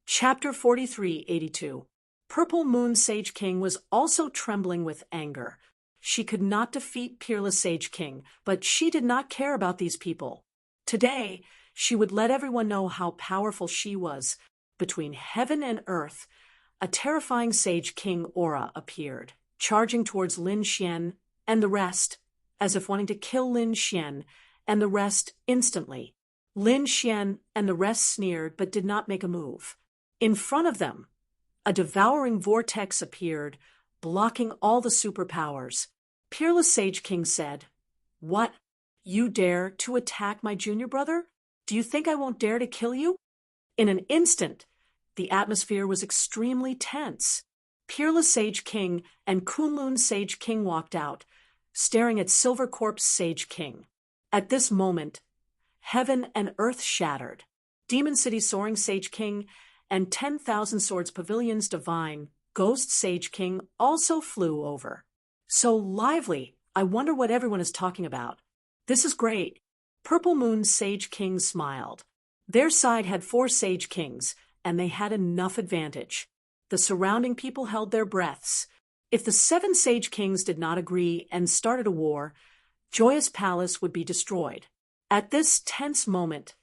Chapter 4382. Purple Moon Sage King was also trembling with anger. She could not defeat Peerless Sage King, but she did not care about these people. Today, she would let everyone know how powerful she was. Between heaven and earth, a terrifying Sage King aura appeared, charging towards Lin Xian and the rest, as if wanting to kill Lin Xian and the rest instantly. Lin Xian and the rest sneered but did not make a move. In front of them, a devouring vortex appeared, blocking all the superpowers. Peerless Sage King said, "What? You dare to attack my junior brother? Do you think I won't dare to kill you?" In an instant, the atmosphere was extremely tense. Peerless Sage King and Kunlun Sage King walked out, staring at Silver Corpse Sage King. At this moment, heaven and earth shattered. Demon City Soaring Sage King and 10,000 Swords Pavilion's Divine Ghost Sage King also flew over. So lively, I wonder what everyone is talking about. This is great. Purple Moon Sage King smiled. Their side had 4 Sage Kings, and they had enough advantage. The surrounding people held their breaths. If the 7 Sage Kings did not agree and started a war, Joyous Palace would be destroyed. At this tense moment,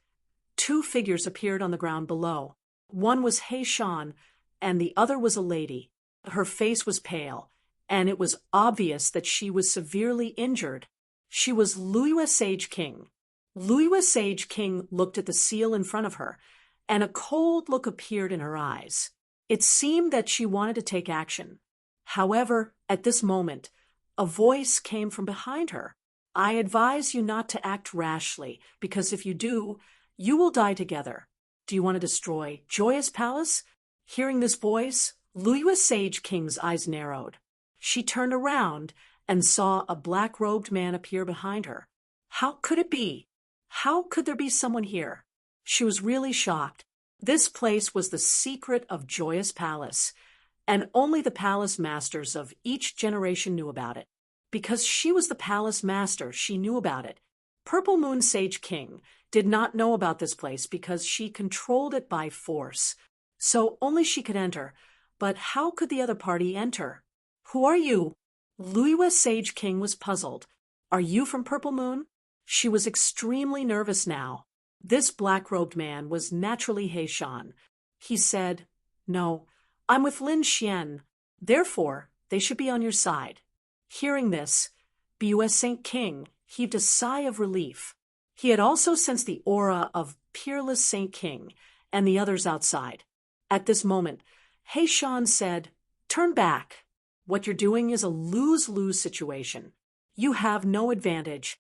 2 figures appeared on the ground below. One was He Shan, and the other was a lady. Her face was pale, and it was obvious that she was severely injured. She was Luiyue Sage King. Luiyue Sage King looked at the seal in front of her, and a cold look appeared in her eyes. It seemed that she wanted to take action. However, at this moment, a voice came from behind her. I advise you not to act rashly, because if you do, you will die together. Do you want to destroy Joyous Palace? Hearing this voice, Luiyue Sage King's eyes narrowed. She turned around and saw a black-robed man appear behind her. How could it be? How could there be someone here? She was really shocked. This place was the secret of Joyous Palace, and only the palace masters of each generation knew about it. Because she was the palace master, she knew about it. Purple Moon Sage King did not know about this place because she controlled it by force. So only she could enter. But how could the other party enter? Who are you? Luiyue Sage King was puzzled. Are you from Purple Moon? She was extremely nervous now. This black-robed man was naturally He Shan. He said, "No, I'm with Lin Xian. Therefore, they should be on your side." Hearing this, BUS Saint King heaved a sigh of relief. He had also sensed the aura of Peerless Saint King and the others outside. At this moment, He Shan said, "Turn back. What you're doing is a lose-lose situation. You have no advantage."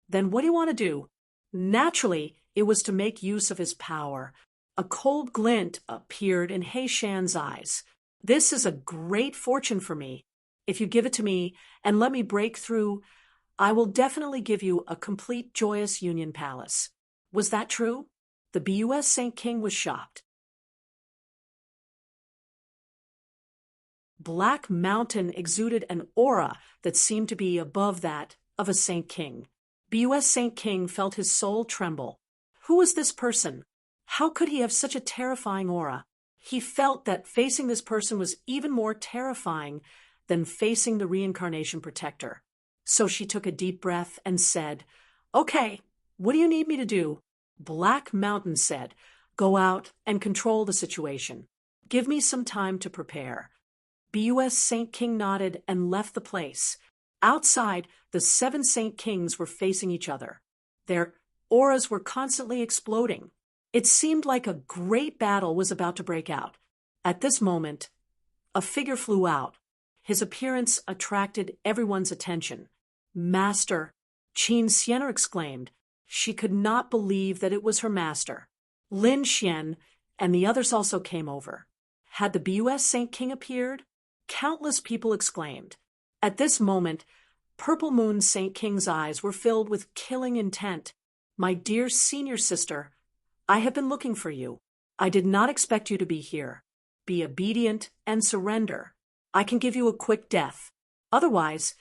Then what do you want to do? Naturally, it was to make use of his power. A cold glint appeared in He Shan's eyes. "This is a great fortune for me. If you give it to me and let me break through, I will definitely give you a complete joyous union palace. Was that true? The BUS Saint King was shocked. Black Mountain exuded an aura that seemed to be above that of a Saint King. BUS Saint King felt his soul tremble. Who was this person? How could he have such a terrifying aura? He felt that facing this person was even more terrifying than facing the reincarnation protector. So she took a deep breath and said, "Okay, what do you need me to do?" Black Mountain said, "Go out and control the situation. Give me some time to prepare." BUS Saint King nodded and left the place. Outside, the 7 Saint Kings were facing each other. Their auras were constantly exploding. It seemed like a great battle was about to break out. At this moment, a figure flew out. His appearance attracted everyone's attention. "Master!" Qin Xianer exclaimed. She could not believe that it was her master. Lin Xian and the others also came over. Had the BUS Saint King appeared? Countless people exclaimed. At this moment, Purple Moon Saint King's eyes were filled with killing intent. "My dear senior sister, I have been looking for you. I did not expect you to be here. Be obedient and surrender. I can give you a quick death. Otherwise,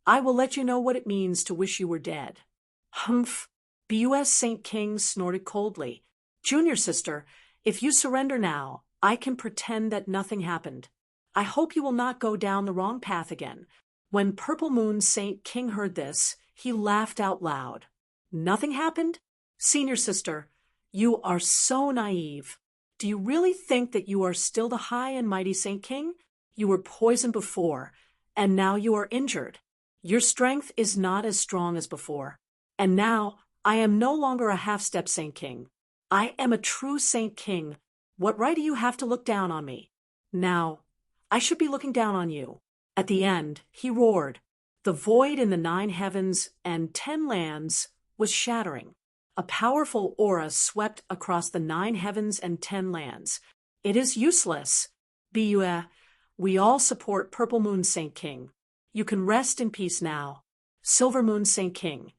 I will let you know what it means to wish you were dead." Humph! BUS Saint King snorted coldly. "Junior sister, if you surrender now, I can pretend that nothing happened. I hope you will not go down the wrong path again." When Purple Moon Saint King heard this, he laughed out loud. "Nothing happened? Senior sister, you are so naive. Do you really think that you are still the high and mighty Saint King? You were poisoned before, and now you are injured. Your strength is not as strong as before. And now I am no longer a half-step Saint King. I am a true Saint King. What right do you have to look down on me? Now, I should be looking down on you." At the end, he roared. The void in the 9 heavens and 10 lands was shattering. A powerful aura swept across the 9 heavens and 10 lands. "It is useless. BUA, we all support Purple Moon Saint King. You can rest in peace now." Silver Moon Saint King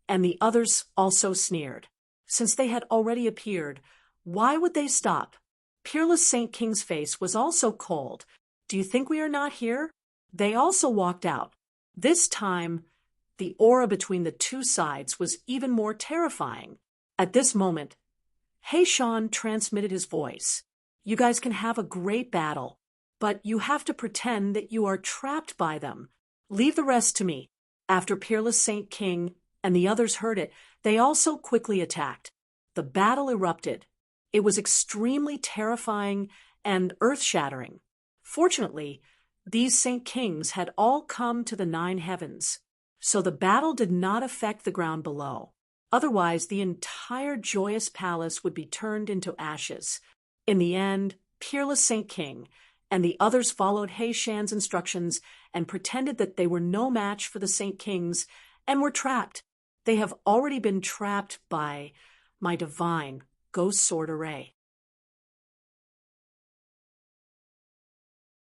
and the others also sneered. Since they had already appeared, why would they stop? Peerless Saint King's face was also cold. "Do you think we are not here?" They also walked out. This time, the aura between the two sides was even more terrifying. At this moment, Heishan transmitted his voice. "You guys can have a great battle, but you have to pretend that you are trapped by them. Leave the rest to me." After Peerless Saint King and the others heard it, they also quickly attacked. The battle erupted. It was extremely terrifying and earth-shattering. Fortunately, these Saint Kings had all come to the 9 heavens, so the battle did not affect the ground below. Otherwise, the entire joyous palace would be turned into ashes. In the end, Peerless Saint King and the others followed Heishan's instructions and pretended that they were no match for the Saint Kings and were trapped. They have already been trapped by my divine Ghost Sword Array.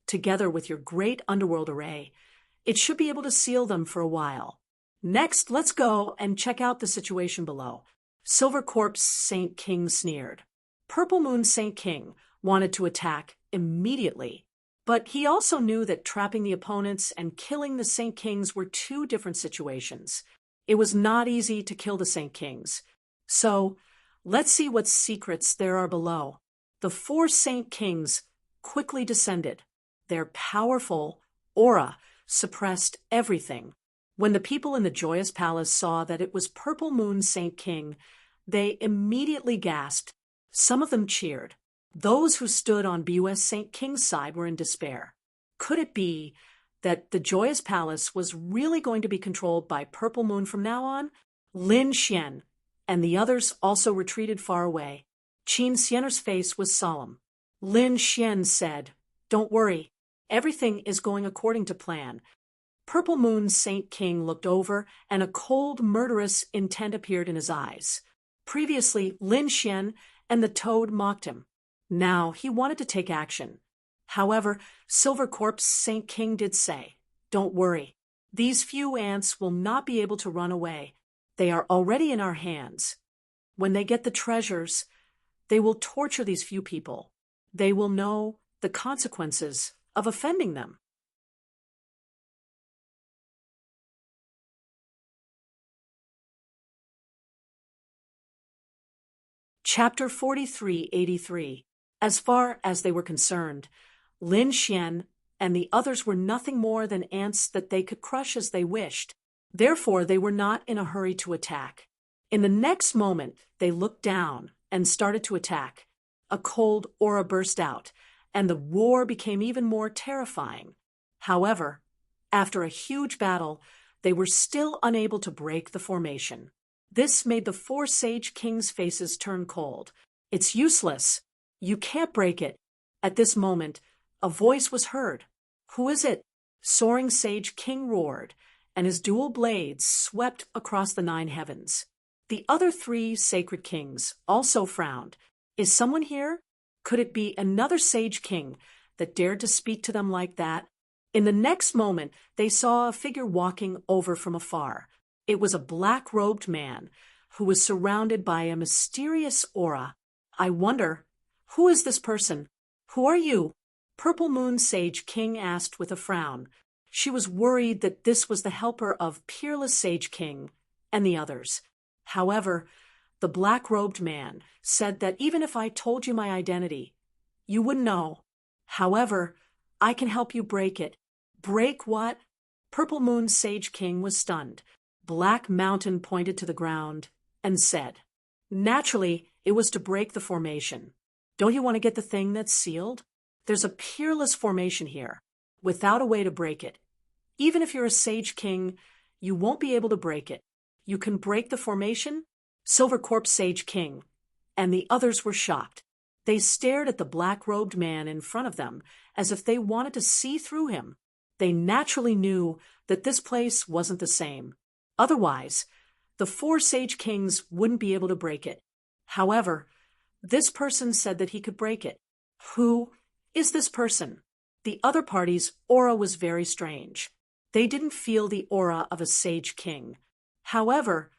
Together with your great underworld array, it should be able to seal them for a while. Next, let's go and check out the situation below. Silver Corpse Saint King sneered. Purple Moon Saint King wanted to attack immediately, but he also knew that trapping the opponents and killing the Saint Kings were 2 different situations. It was not easy to kill the Saint Kings. So, let's see what secrets there are below. The 4 Saint Kings quickly descended. Their powerful aura suppressed everything. When the people in the joyous palace saw that it was Purple Moon Saint King, they immediately gasped. Some of them cheered. Those who stood on BUS Saint King's side were in despair. Could it be that the joyous palace was really going to be controlled by Purple Moon from now on? Lin Xian and the others also retreated far away. Qin Xianer's face was solemn. Lin Xian said, "Don't worry. Everything is going according to plan." Purple Moon Saint King looked over, and a cold, murderous intent appeared in his eyes. Previously, Lin Xian and the toad mocked him. Now he wanted to take action. However, Silver Corpse Saint King did say, "Don't worry. These few ants will not be able to run away. They are already in our hands. When they get the treasures, they will torture these few people. They will know the consequences of offending them. Chapter 4383. As far as they were concerned, Lin Xian and the others were nothing more than ants that they could crush as they wished. Therefore, they were not in a hurry to attack. In the next moment, they looked down and started to attack. A cold aura burst out, and the roar became even more terrifying. However, after a huge battle, they were still unable to break the formation. This made the four Sage Kings' faces turn cold. It's useless. You can't break it. At this moment, a voice was heard. Who is it? Soaring Sage King roared, and his dual blades swept across the 9 heavens. The other 3 Sacred Kings also frowned. Is someone here? Could it be another Sage King that dared to speak to them like that? In the next moment, they saw a figure walking over from afar. It was a black-robed man who was surrounded by a mysterious aura. I wonder, who is this person? Who are you? Purple Moon Sage King asked with a frown. She was worried that this was the helper of Peerless Sage King and the others. However, the black-robed man said that even if I told you my identity, you wouldn't know. However, I can help you break it. Break what? Purple Moon Sage King was stunned. Black Mountain pointed to the ground and said, naturally, it was to break the formation. Don't you want to get the thing that's sealed? There's a peerless formation here, without a way to break it. Even if you're a Sage King, you won't be able to break it. You can break the formation? Silver Corpse Sage King. And the others were shocked. They stared at the black-robed man in front of them as if they wanted to see through him. They naturally knew that this place wasn't the same. Otherwise, the 4 Sage Kings wouldn't be able to break it. However, this person said that he could break it. Who is this person? The other party's aura was very strange. They didn't feel the aura of a Sage King. However,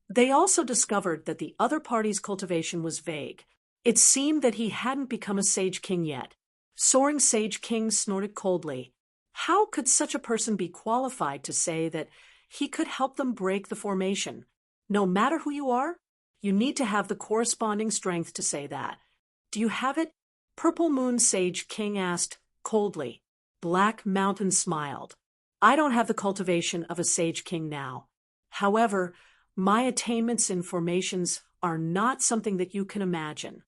they also discovered that the other party's cultivation was vague. It seemed that he hadn't become a Sage King yet. Soaring Sage King snorted coldly. How could such a person be qualified to say that he could help them break the formation? No matter who you are, you need to have the corresponding strength to say that. Do you have it? Purple Moon Sage King asked coldly. Black Mountain smiled. I don't have the cultivation of a Sage King now. However, my attainments in formations are not something that you can imagine.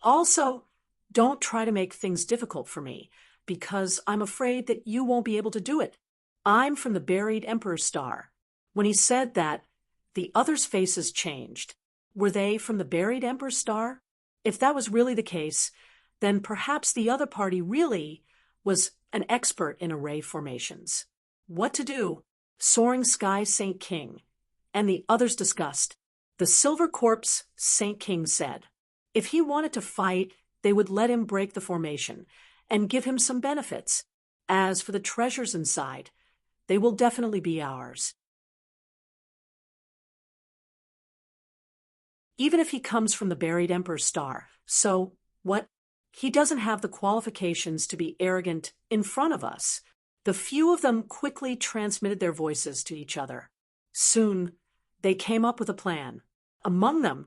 Also, don't try to make things difficult for me, because I'm afraid that you won't be able to do it. I'm from the buried Emperor's star. When he said that, the others' faces changed. Were they from the buried Emperor's star? If that was really the case, then perhaps the other party really was an expert in array formations. What to do? Soaring Sky Saint King and the others discussed. The Silver Corpse Saint King said, if he wanted to fight, they would let him break the formation and give him some benefits. As for the treasures inside, they will definitely be ours. Even if he comes from the buried Emperor's star, so what? He doesn't have the qualifications to be arrogant in front of us. The few of them quickly transmitted their voices to each other. Soon, they came up with a plan. Among them,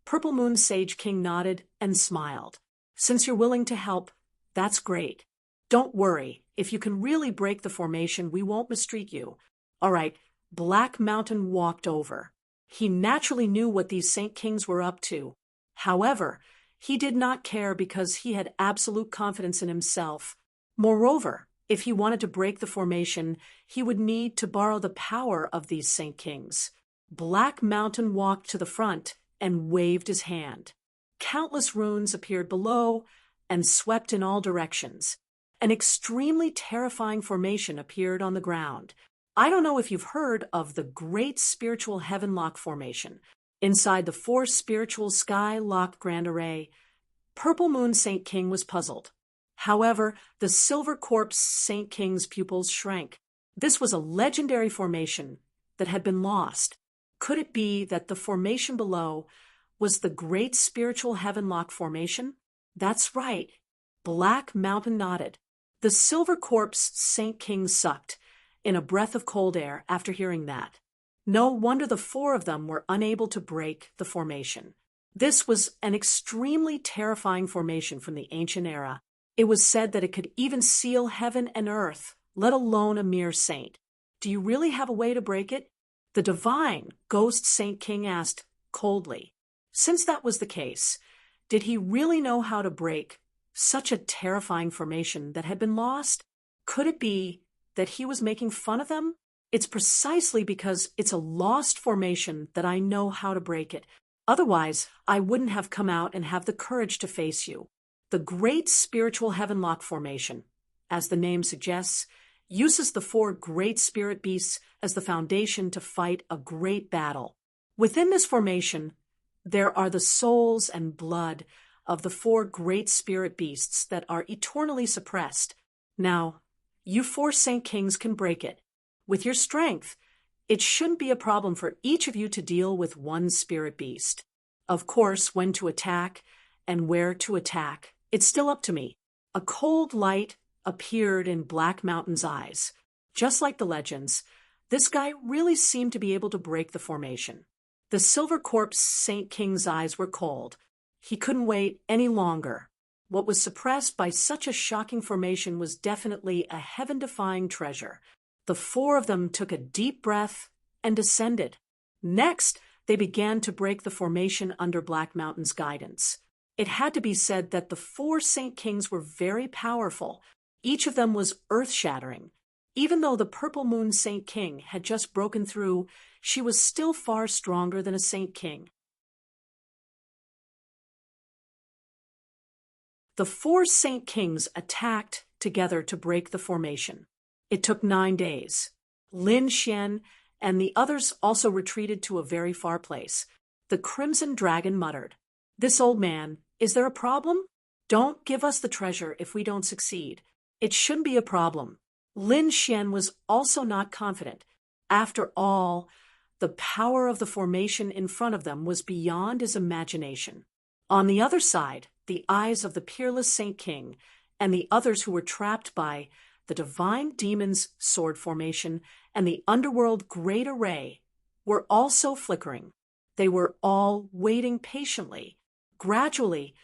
Purple Moon Sage King nodded and smiled. Since you're willing to help, that's great. Don't worry. If you can really break the formation, we won't mistreat you. All right, Black Mountain walked over. He naturally knew what these Saint Kings were up to. However, he did not care because he had absolute confidence in himself. Moreover, if he wanted to break the formation, he would need to borrow the power of these Saint Kings. Black Mountain walked to the front and waved his hand. Countless runes appeared below and swept in all directions. An extremely terrifying formation appeared on the ground. I don't know if you've heard of the Great Spiritual Heavenlock Formation. Inside the 4 Spiritual Sky-locked Grand Array, Purple Moon Saint King was puzzled. However, the Silver Corpse Saint King's pupils shrank. This was a legendary formation that had been lost. Could it be that the formation below was the Great Spiritual Heavenlock Formation? That's right. Black Mountain nodded. The Silver Corpse Saint King sucked in a breath of cold air after hearing that. No wonder the four of them were unable to break the formation. This was an extremely terrifying formation from the ancient era. It was said that it could even seal heaven and earth, let alone a mere saint. Do you really have a way to break it? The divine Ghost Saint King asked coldly. Since that was the case, did he really know how to break such a terrifying formation that had been lost? Could it be that he was making fun of them? It's precisely because it's a lost formation that I know how to break it. Otherwise, I wouldn't have come out and have the courage to face you. The Great Spiritual Heavenlock Formation, as the name suggests, uses the four great spirit beasts as the foundation to fight a great battle. Within this formation, there are the souls and blood of the four great spirit beasts that are eternally suppressed. Now, you four Saint Kings can break it. With your strength, it shouldn't be a problem for each of you to deal with one spirit beast. Of course, when to attack and where to attack, it's still up to me. A cold light appeared in Black Mountain's eyes. Just like the legends, this guy really seemed to be able to break the formation. The Silver Corpse Saint King's eyes were cold. He couldn't wait any longer. What was suppressed by such a shocking formation was definitely a heaven-defying treasure. The four of them took a deep breath and descended. Next, they began to break the formation under Black Mountain's guidance. It had to be said that the four Saint Kings were very powerful. Each of them was earth-shattering. Even though the Purple Moon Saint King had just broken through, she was still far stronger than a Saint King. The four Saint Kings attacked together to break the formation. It took 9 days. Lin Xian and the others also retreated to a very far place. The Crimson Dragon muttered, "This old man, is there a problem? Don't give us the treasure if we don't succeed. It shouldn't be a problem." Lin Xian was also not confident. After all, the power of the formation in front of them was beyond his imagination. On the other side, the eyes of the peerless Saint King and the others who were trapped by the divine demon's sword formation and the underworld great array were also flickering. They were all waiting patiently. Gradually,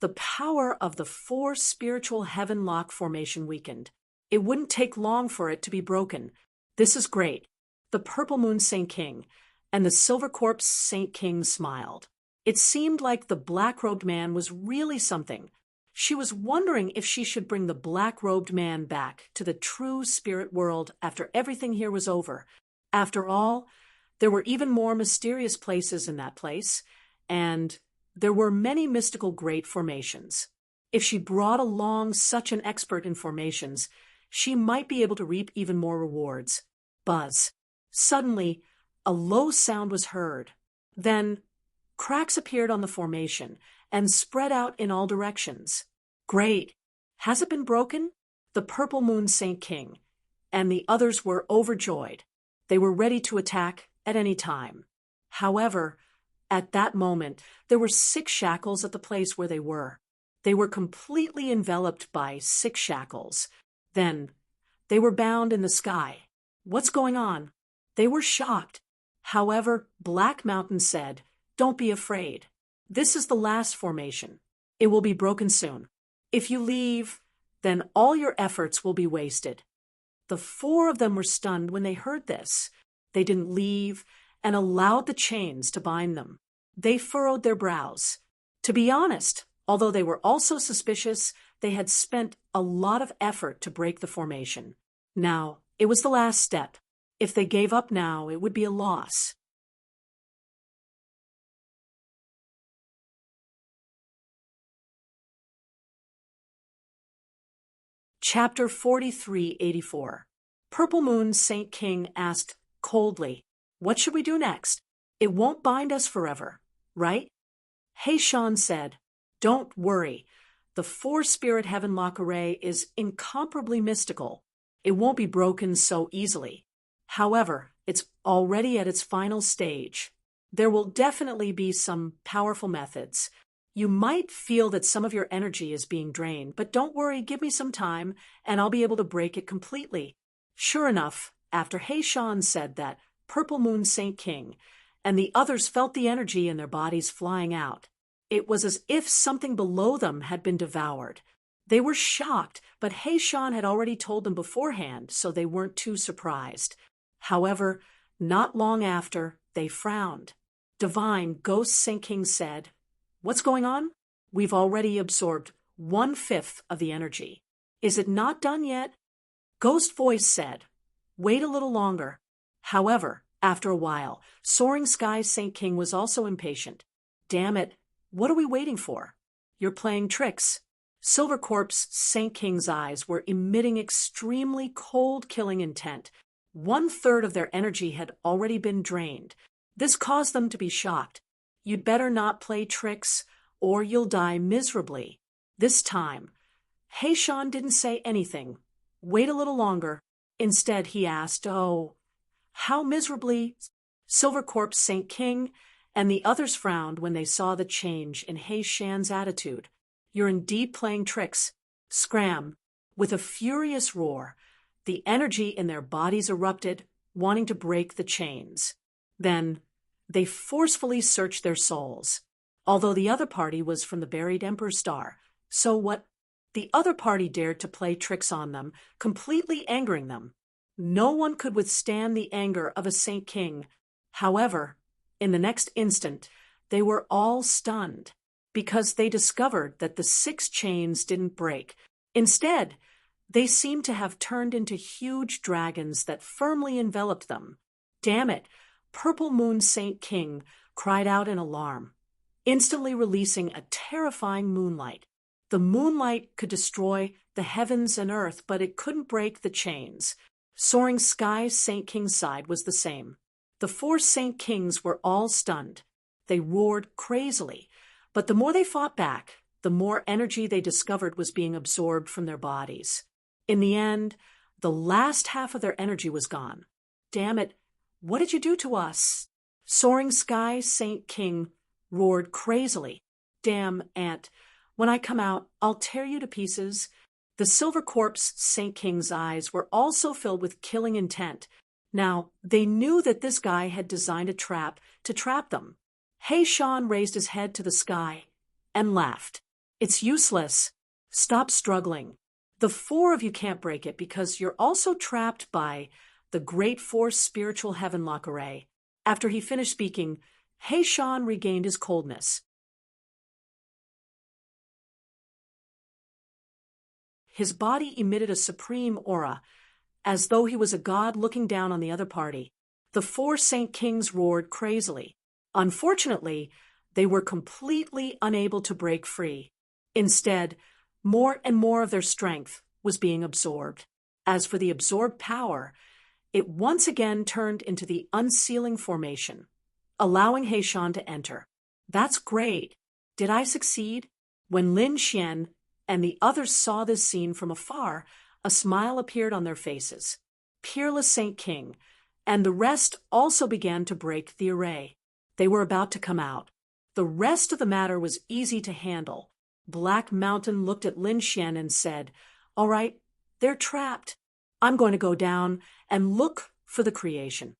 the power of the four spiritual heavenlock formation weakened. It wouldn't take long for it to be broken. This is great. The Purple Moon Saint King and the Silver Corpse Saint King smiled. It seemed like the black-robed man was really something. She was wondering if she should bring the black-robed man back to the true spirit world after everything here was over. After all, there were even more mysterious places in that place, and there were many mystical great formations. If she brought along such an expert in formations, she might be able to reap even more rewards. Buzz. Suddenly, a low sound was heard. Then, cracks appeared on the formation and spread out in all directions. Great! Has it been broken? The Purple Moon Saint King and the others were overjoyed. They were ready to attack at any time. However, at that moment, there were 6 shackles at the place where they were. They were completely enveloped by 6 shackles. Then, they were bound in the sky. What's going on? They were shocked. However, Black Mountain said, "Don't be afraid. This is the last formation. It will be broken soon. If you leave, then all your efforts will be wasted." The 4 of them were stunned when they heard this. They didn't leave and allowed the chains to bind them. They furrowed their brows. To be honest, although they were also suspicious, they had spent a lot of effort to break the formation. Now, it was the last step. If they gave up now, it would be a loss. Chapter 4384. Purple Moon Saint King asked coldly, "What should we do next? It won't bind us forever, right?" Hei Shan said, "Don't worry. The 4-spirit heavenlock array is incomparably mystical. It won't be broken so easily. However, it's already at its final stage. There will definitely be some powerful methods. You might feel that some of your energy is being drained, but don't worry, give me some time, and I'll be able to break it completely. Sure enough, after Heishan said that, Purple Moon Saint King and the others felt the energy in their bodies flying out. It was as if something below them had been devoured. They were shocked, but Heishan had already told them beforehand, so they weren't too surprised. However, not long after, they frowned. Divine Ghost Saint King said, "What's going on? We've already absorbed 1/5 of the energy. Is it not done yet?" Ghost Voice said, "Wait a little longer." However, after a while, Soaring Sky Saint King was also impatient. "Damn it, what are we waiting for? You're playing tricks." Silver Corpse Saint King's eyes were emitting extremely cold, killing intent. 1/3 of their energy had already been drained. This caused them to be shocked. "You'd better not play tricks, or you'll die miserably." This time, Heishan didn't say anything. "Wait a little longer." Instead, he asked, "Oh, how miserably?" Silver Corpse Saint King and the others frowned when they saw the change in Heishan's attitude. "You're indeed playing tricks." Scram! With a furious roar, the energy in their bodies erupted, wanting to break the chains. Then, they forcefully searched their souls. Although the other party was from the buried Emperor Star, so what? The other party dared to play tricks on them, completely angering them. No one could withstand the anger of a Saint King. However, in the next instant, they were all stunned, because they discovered that the 6 chains didn't break. Instead, they seemed to have turned into huge dragons that firmly enveloped them. "Damn it!" Purple Moon Saint King cried out in alarm, instantly releasing a terrifying moonlight. The moonlight could destroy the heavens and earth, but it couldn't break the chains. Soaring Sky Saint King's side was the same. The 4 Saint Kings were all stunned. They roared crazily, but the more they fought back, the more energy they discovered was being absorbed from their bodies. In the end, the last half of their energy was gone. "Damn it, what did you do to us?" Soaring Sky Saint King roared crazily. "Damn, Ant, when I come out, I'll tear you to pieces." The Silver Corpse Saint King's eyes were also filled with killing intent. Now, they knew that this guy had designed a trap to trap them. Heishan raised his head to the sky and laughed. "It's useless. Stop struggling. The 4 of you can't break it because you're also trapped by the Great Force Spiritual Heavenlock Array." After he finished speaking, Heishan regained his coldness. His body emitted a supreme aura, as though he was a god looking down on the other party. The 4 Saint Kings roared crazily. Unfortunately, they were completely unable to break free. Instead, more and more of their strength was being absorbed. As for the absorbed power, it once again turned into the unsealing formation, allowing Heishan to enter. "That's great. Did I succeed?" When Lin Xian and the others saw this scene from afar, a smile appeared on their faces. Peerless Saint King and the rest also began to break the array. They were about to come out. The rest of the matter was easy to handle. Black Mountain looked at Lin Xian and said, "All right, they're trapped. I'm going to go down and look for the creation.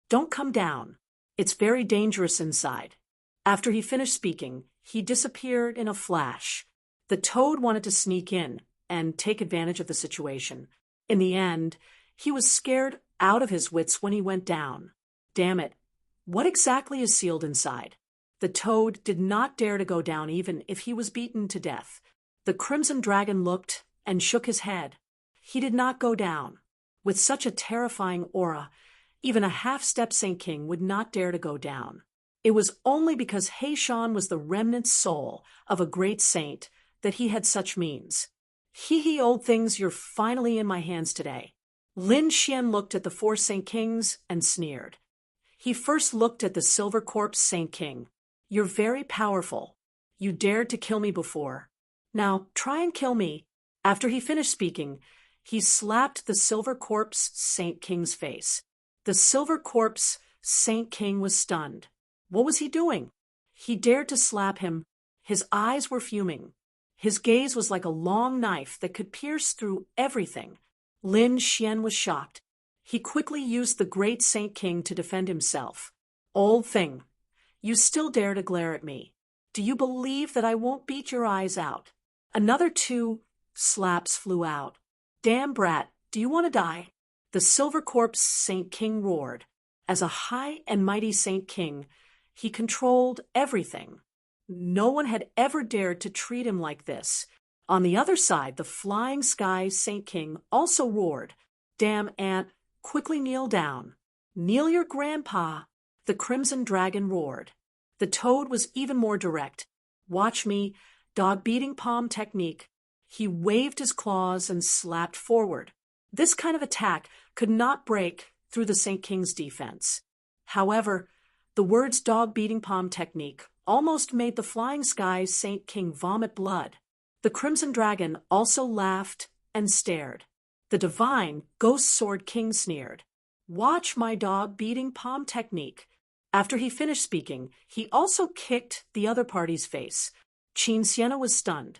Don't come down. It's very dangerous inside." After he finished speaking, he disappeared in a flash. The toad wanted to sneak in and take advantage of the situation. In the end, he was scared out of his wits when he went down. Damn it, what exactly is sealed inside? The toad did not dare to go down even if he was beaten to death. The Crimson Dragon looked and shook his head. He did not go down. With such a terrifying aura, even a half-step Saint King would not dare to go down. It was only because Heishan was the remnant soul of a great saint that he had such means. Hee, old things, you're finally in my hands today. Lin Xian looked at the 4 Saint Kings and sneered. He first looked at the Silver Corpse Saint King. "You're very powerful. You dared to kill me before. Now try and kill me." After he finished speaking, He slapped the Silver Corpse Saint King's face. The Silver Corpse Saint King was stunned. What was he doing? He dared to slap him. His eyes were fuming. His gaze was like a long knife that could pierce through everything. Lin Xian was shocked. He quickly used the great Saint King to defend himself. Old thing, you still dare to glare at me. Do you believe that I won't beat your eyes out? Another 2 slaps flew out. Damn brat, do you want to die? The Silver Corpse Saint King roared. As a high and mighty Saint King, he controlled everything. No one had ever dared to treat him like this. On the other side, the Flying Sky Saint King also roared. Damn ant, quickly kneel down. Kneel your grandpa. The Crimson Dragon roared. The Toad was even more direct. Watch me, dog beating palm technique. He waved his claws and slapped forward. This kind of attack could not break through the Saint King's defense. However, the words dog beating palm technique almost made the Flying Sky Saint King vomit blood. The Crimson Dragon also laughed and stared. The divine Ghost Sword King sneered. Watch my dog beating palm technique. After he finished speaking, he also kicked the other party's face. Qin Sienna was stunned.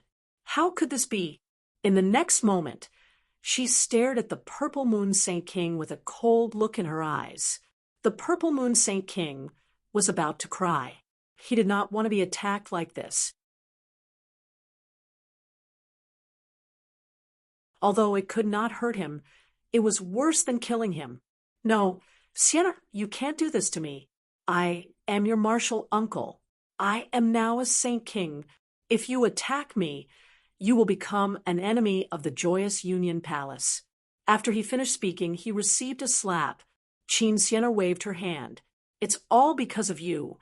How could this be? In the next moment, she stared at the Purple Moon Saint King with a cold look in her eyes. The Purple Moon Saint King was about to cry. He did not want to be attacked like this. Although it could not hurt him, it was worse than killing him. No, Sienna, you can't do this to me. I am your martial uncle. I am now a Saint King. If you attack me, you will become an enemy of the Joyous Union Palace. After he finished speaking, he received a slap. Qin Sienna waved her hand. It's all because of you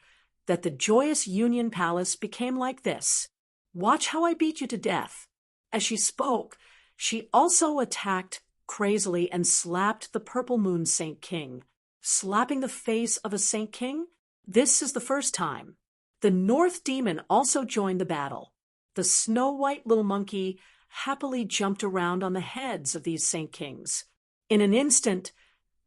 that the Joyous Union Palace became like this. Watch how I beat you to death. As she spoke, she also attacked crazily and slapped the Purple Moon Saint King. Slapping the face of a Saint King? This is the first time. The North Demon also joined the battle. The snow-white little monkey happily jumped around on the heads of these Saint Kings. In an instant,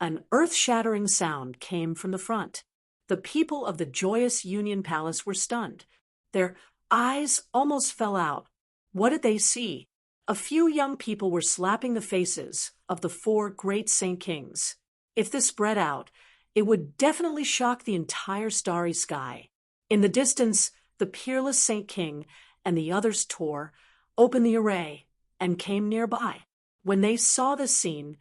an earth-shattering sound came from the front. The people of the Joyous Union Palace were stunned. Their eyes almost fell out. What did they see? A few young people were slapping the faces of the 4 great Saint Kings. If this spread out, it would definitely shock the entire starry sky. In the distance, the peerless Saint King and the others tore open the array and came nearby. When they saw this scene,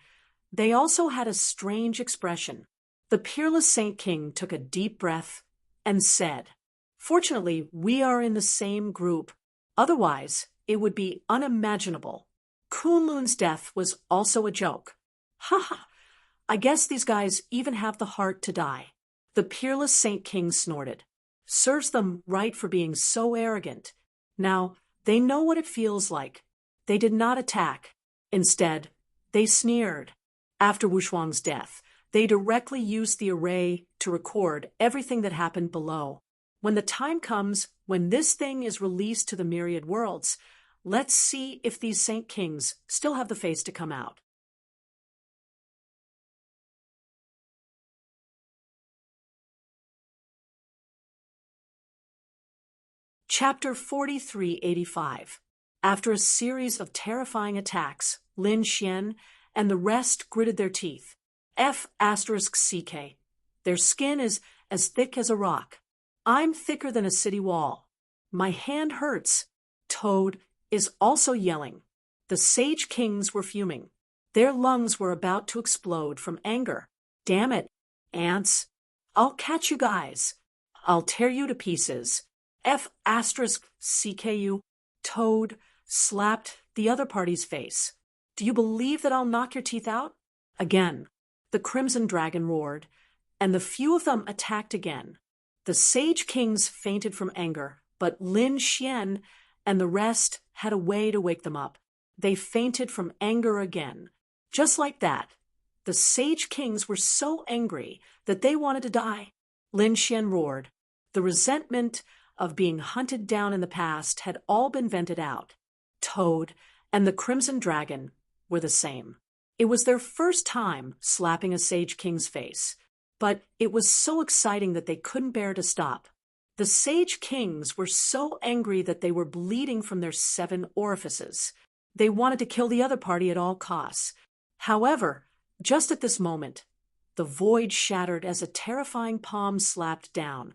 they also had a strange expression. The peerless Saint King took a deep breath and said, "Fortunately, we are in the same group. Otherwise, it would be unimaginable. Kunlun's death was also a joke. Ha ha! I guess these guys even have the heart to die." The peerless Saint King snorted. Serves them right for being so arrogant. Now, they know what it feels like. They did not attack. Instead, they sneered. After Wushuang's death, they directly used the array to record everything that happened below. When the time comes, when this thing is released to the myriad worlds, let's see if these Saint Kings still have the face to come out. Chapter 4385. After a series of terrifying attacks, Lin Xian and the rest gritted their teeth. F*CK. Their skin is as thick as a rock. I'm thicker than a city wall. My hand hurts. Toad is also yelling. The Sage Kings were fuming. Their lungs were about to explode from anger. Damn it, ants. I'll catch you guys. I'll tear you to pieces. F*CKU. Toad slapped the other party's face. Do you believe that I'll knock your teeth out? Again, the Crimson Dragon roared, and the few of them attacked again. The Sage Kings fainted from anger, but Lin Xian and the rest had a way to wake them up. They fainted from anger again. Just like that, the Sage Kings were so angry that they wanted to die. Lin Xian roared. The resentment of being hunted down in the past had all been vented out. Toad and the Crimson Dragon were the same. It was their first time slapping a Sage King's face, but it was so exciting that they couldn't bear to stop. The Sage Kings were so angry that they were bleeding from their 7 orifices. They wanted to kill the other party at all costs. However, just at this moment, the void shattered as a terrifying palm slapped down,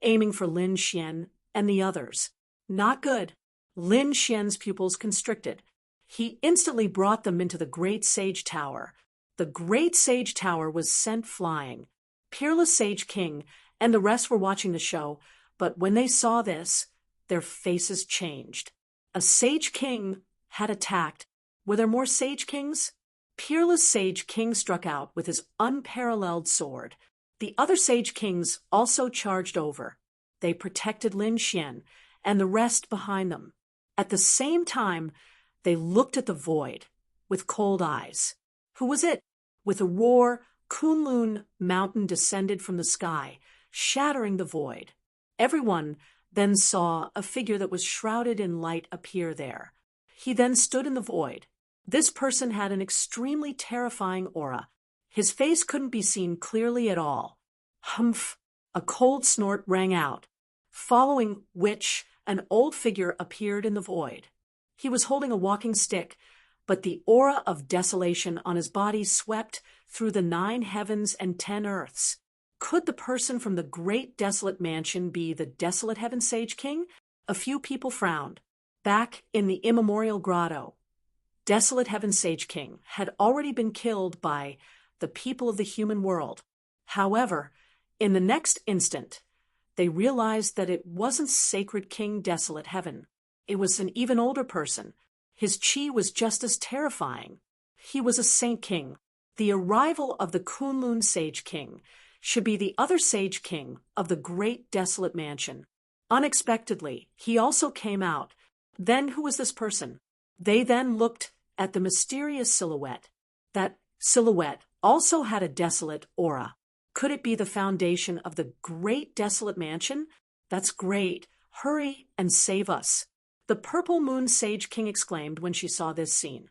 aiming for Lin Xian and the others. Not good. Lin Xian's pupils constricted. He instantly brought them into the Great Sage Tower. The Great Sage Tower was sent flying. Peerless Sage King and the rest were watching the show, but when they saw this, their faces changed. A Sage King had attacked. Were there more Sage Kings? Peerless Sage King struck out with his unparalleled sword. The other Sage Kings also charged over. They protected Lin Xian and the rest behind them. At the same time, they looked at the void with cold eyes. Who was it? With a roar, Kunlun Mountain descended from the sky, shattering the void. Everyone then saw a figure that was shrouded in light appear there. He then stood in the void. This person had an extremely terrifying aura. His face couldn't be seen clearly at all. Humph! A cold snort rang out, following which an old figure appeared in the void. He was holding a walking stick, but the aura of desolation on his body swept through the 9 heavens and 10 earths. Could the person from the Great Desolate Mansion be the Desolate Heaven Sage King? A few people frowned. Back in the immemorial grotto, Desolate Heaven Sage King had already been killed by the people of the human world. However, in the next instant, they realized that it wasn't Sacred King Desolate Heaven. It was an even older person. His chi was just as terrifying. He was a Saint King. The arrival of the Kunlun Sage King should be the other Sage King of the Great Desolate Mansion. Unexpectedly, he also came out. Then who was this person? They then looked at the mysterious silhouette. That silhouette also had a desolate aura. Could it be the foundation of the Great Desolate Mansion? That's great. Hurry and save us. The Purple Moon Sage King exclaimed when she saw this scene.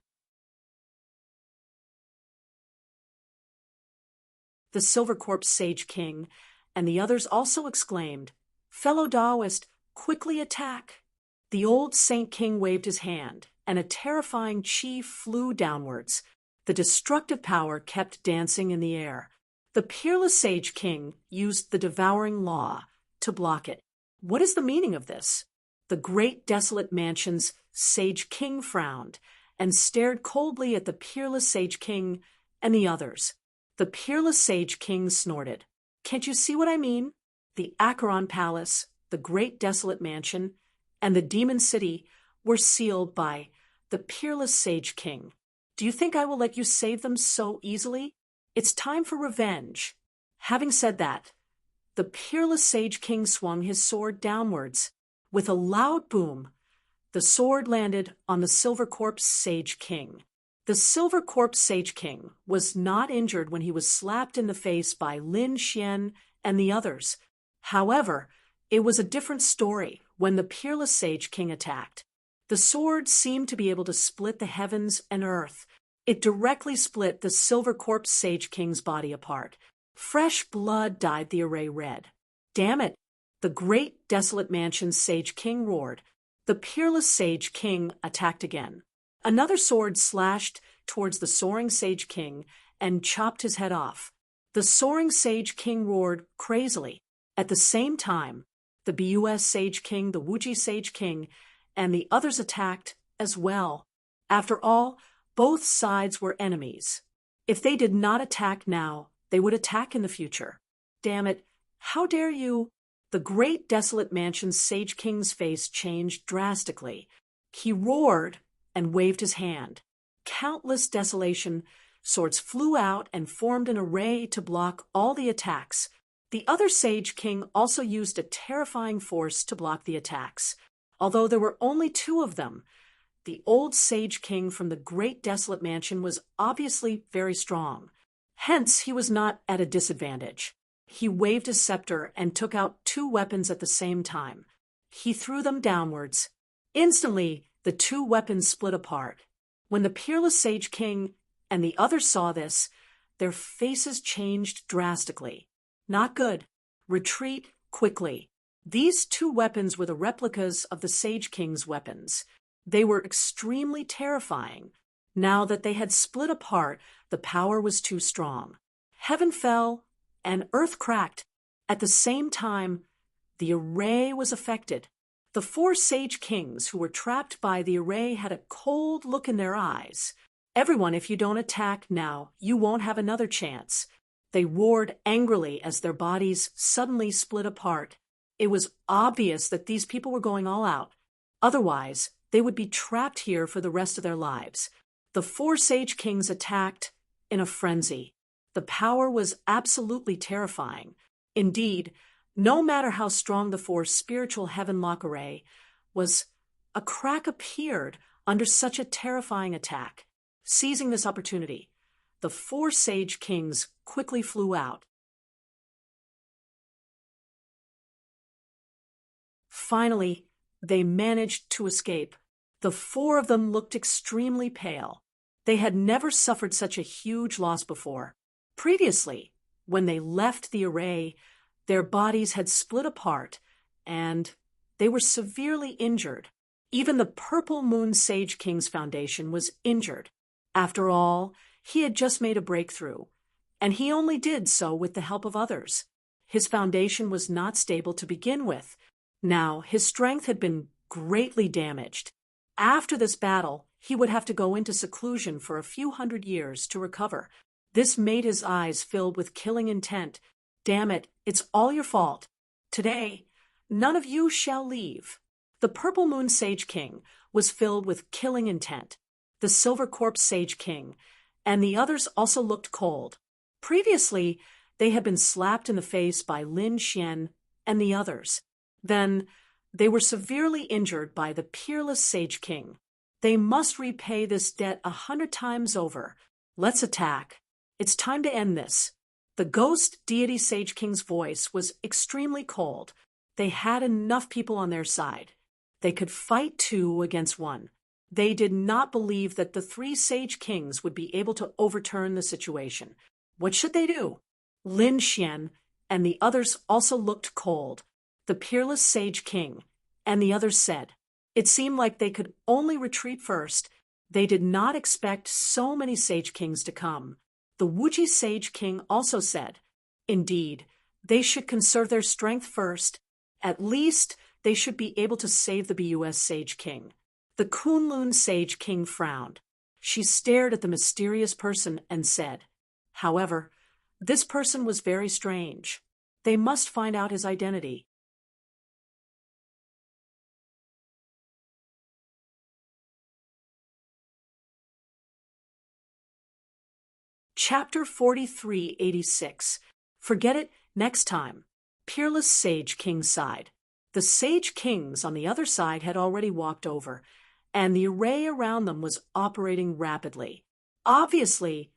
The Silver Corpse Sage King and the others also exclaimed, "Fellow Taoist, quickly attack!" The old Saint King waved his hand, and a terrifying chi flew downwards. The destructive power kept dancing in the air. The Peerless Sage King used the Devouring Law to block it. What is the meaning of this? The Great Desolate Mansion's Sage King frowned and stared coldly at the Peerless Sage King and the others. The Peerless Sage King snorted. Can't you see what I mean? The Acheron Palace, the Great Desolate Mansion, and the Demon City were sealed by the Peerless Sage King. Do you think I will let you save them so easily? It's time for revenge. Having said that, the Peerless Sage King swung his sword downwards. With a loud boom, the sword landed on the Silver Corpse Sage King. The Silver Corpse Sage King was not injured when he was slapped in the face by Lin Xian and the others. However, it was a different story when the Peerless Sage King attacked. The sword seemed to be able to split the heavens and earth. It directly split the Silver Corpse Sage King's body apart. Fresh blood dyed the array red. Damn it! The Great Desolate Mansion's Sage King roared. The Peerless Sage King attacked again. Another sword slashed towards the Soaring Sage King and chopped his head off. The Soaring Sage King roared crazily. At the same time, the BUS Sage King, the Wuji Sage King, and the others attacked as well. After all, both sides were enemies. If they did not attack now, they would attack in the future. Damn it, how dare you? The Great Desolate Mansion's Sage King's face changed drastically. He roared and waved his hand. Countless desolation swords flew out and formed an array to block all the attacks. The other Sage King also used a terrifying force to block the attacks. Although there were only 2 of them, the old Sage King from the Great Desolate Mansion was obviously very strong. Hence, he was not at a disadvantage. He waved his scepter and took out 2 weapons at the same time. He threw them downwards. Instantly, the 2 weapons split apart. When the Peerless Sage King and the others saw this, their faces changed drastically. Not good. Retreat quickly. These two weapons were the replicas of the Sage King's weapons. They were extremely terrifying. Now that they had split apart, the power was too strong. Heaven fell, and earth cracked. At the same time, the array was affected. The four Sage Kings who were trapped by the array had a cold look in their eyes. Everyone, if you don't attack now, you won't have another chance. They roared angrily as their bodies suddenly split apart. It was obvious that these people were going all out. Otherwise, they would be trapped here for the rest of their lives. The four Sage Kings attacked in a frenzy. The power was absolutely terrifying. Indeed, no matter how strong the four spiritual heavenlock array was, a crack appeared under such a terrifying attack. Seizing this opportunity, the four Sage Kings quickly flew out. Finally, they managed to escape. The four of them looked extremely pale. They had never suffered such a huge loss before. Previously, when they left the array, their bodies had split apart, and they were severely injured. Even the Purple Moon Sage King's foundation was injured. After all, he had just made a breakthrough, and he only did so with the help of others. His foundation was not stable to begin with. Now, his strength had been greatly damaged. After this battle, he would have to go into seclusion for a few hundred years to recover. This made his eyes filled with killing intent. Damn it, it's all your fault. Today, none of you shall leave. The Purple Moon Sage King was filled with killing intent. The Silver Corpse Sage King and the others also looked cold. Previously, they had been slapped in the face by Lin Xian and the others. Then, they were severely injured by the Peerless Sage King. They must repay this debt 100 times over. Let's attack. It's time to end this. The Ghost Deity Sage King's voice was extremely cold. They had enough people on their side. They could fight 2 against 1. They did not believe that the 3 Sage Kings would be able to overturn the situation. What should they do? Lin Xian and the others also looked cold. The Peerless Sage King and the others said, it seemed like they could only retreat first. They did not expect so many Sage Kings to come. The Wuji Sage King also said, indeed, they should conserve their strength first. At least, they should be able to save the BUS Sage King. The Kunlun Sage King frowned. She stared at the mysterious person and said, however, this person was very strange. They must find out his identity. Chapter 4386. Forget it next time. Peerless Sage King sighed. The Sage Kings on the other side had already walked over, and the array around them was operating rapidly. Obviously,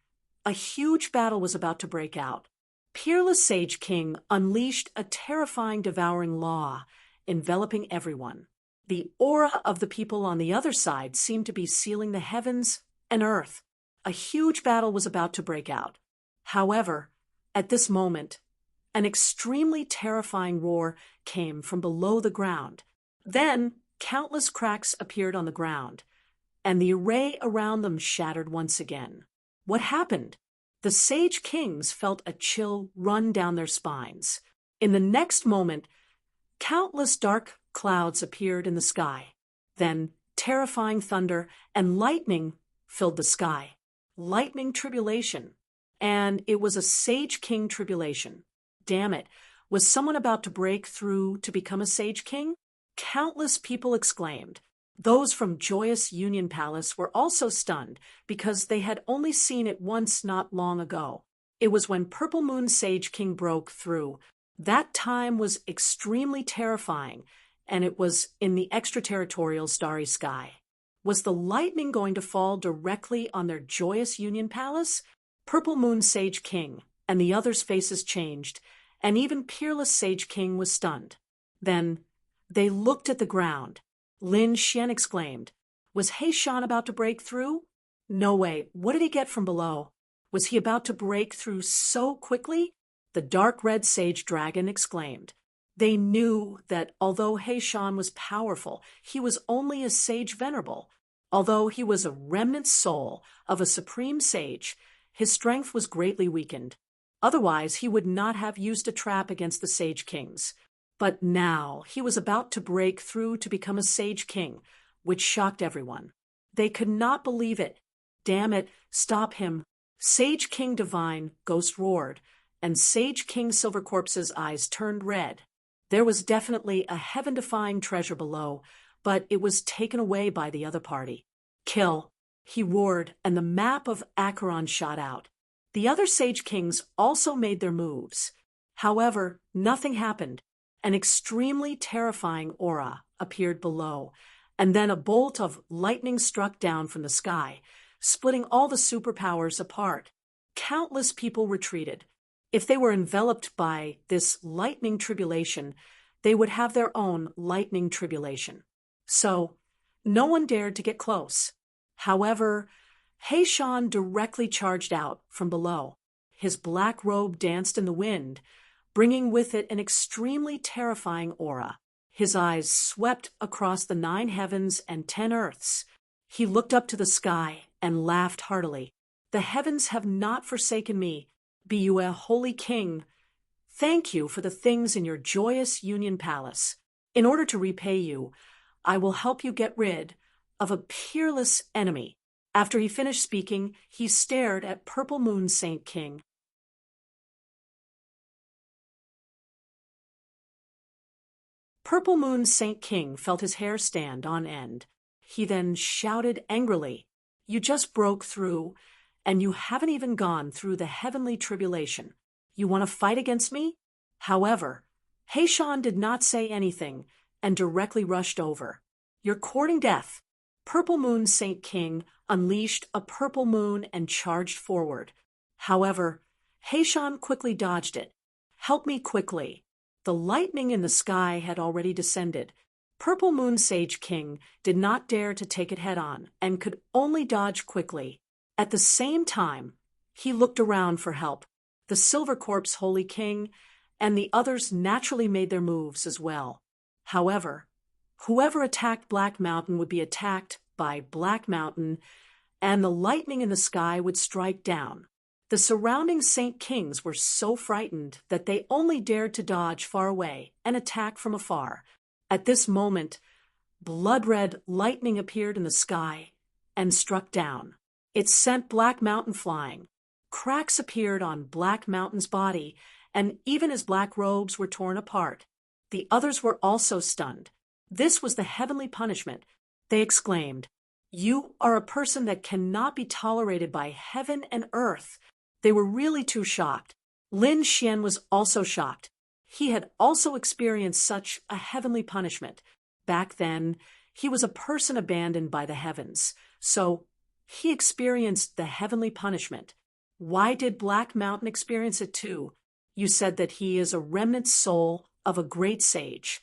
a huge battle was about to break out. Peerless Sage King unleashed a terrifying devouring law, enveloping everyone. The aura of the people on the other side seemed to be sealing the heavens and earth. A huge battle was about to break out. However, at this moment, an extremely terrifying roar came from below the ground. Then, countless cracks appeared on the ground, and the array around them shattered once again. What happened? The Sage Kings felt a chill run down their spines. In the next moment, countless dark clouds appeared in the sky. Then, terrifying thunder and lightning filled the sky. Lightning tribulation. And it was a Sage King tribulation. Damn it, was someone about to break through to become a Sage King? Countless people exclaimed. Those from Joyous Union Palace were also stunned because they had only seen it once not long ago. It was when Purple Moon Sage King broke through. That time was extremely terrifying, and it was in the extraterritorial starry sky. Was the lightning going to fall directly on their Joyous Union Palace? Purple Moon Sage King and the others' faces changed, and even Peerless Sage King was stunned. Then they looked at the ground. Lin Xian exclaimed, was He Shan about to break through? No way. What did he get from below? Was he about to break through so quickly? The dark red sage dragon exclaimed. They knew that although Heishan was powerful, he was only a sage venerable. Although he was a remnant soul of a supreme sage, his strength was greatly weakened. Otherwise, he would not have used a trap against the Sage Kings. But now he was about to break through to become a Sage King, which shocked everyone. They could not believe it. Damn it, stop him. Sage King Divine, Ghost roared, and Sage King Silvercorpse's eyes turned red. There was definitely a heaven-defying treasure below, but it was taken away by the other party. Kill, he roared, and the map of Acheron shot out. The other Sage Kings also made their moves. However, nothing happened. An extremely terrifying aura appeared below, and then a bolt of lightning struck down from the sky, splitting all the superpowers apart. Countless people retreated. If they were enveloped by this lightning tribulation, they would have their own lightning tribulation. So, no one dared to get close. However, Heishan directly charged out from below. His black robe danced in the wind, bringing with it an extremely terrifying aura. His eyes swept across the 9 heavens and 10 earths. He looked up to the sky and laughed heartily. The heavens have not forsaken me. Be you a holy king. Thank you for the things in your joyous Union Palace. In order to repay you, I will help you get rid of a peerless enemy. After he finished speaking, he stared at Purple Moon Saint King. Purple Moon Saint King felt his hair stand on end. He then shouted angrily, "You just broke through, and you haven't even gone through the heavenly tribulation. You want to fight against me?" However, Heishan did not say anything and directly rushed over. "You're courting death." Purple Moon Saint King unleashed a purple moon and charged forward. However, Heishan quickly dodged it. "Help me quickly." The lightning in the sky had already descended. Purple Moon Sage King did not dare to take it head-on and could only dodge quickly. At the same time, he looked around for help. The Silvercorpse Holy King and the others naturally made their moves as well. However, whoever attacked Black Mountain would be attacked by Black Mountain, and the lightning in the sky would strike down. The surrounding Saint Kings were so frightened that they only dared to dodge far away and attack from afar. At this moment, blood-red lightning appeared in the sky and struck down. It sent Black Mountain flying. Cracks appeared on Black Mountain's body, and even his black robes were torn apart. The others were also stunned. This was the heavenly punishment. They exclaimed, "You are a person that cannot be tolerated by heaven and earth." They were really too shocked. Lin Xian was also shocked. He had also experienced such a heavenly punishment. Back then, he was a person abandoned by the heavens, so he experienced the heavenly punishment. Why did Black Mountain experience it too? You said that he is a remnant soul of a great sage,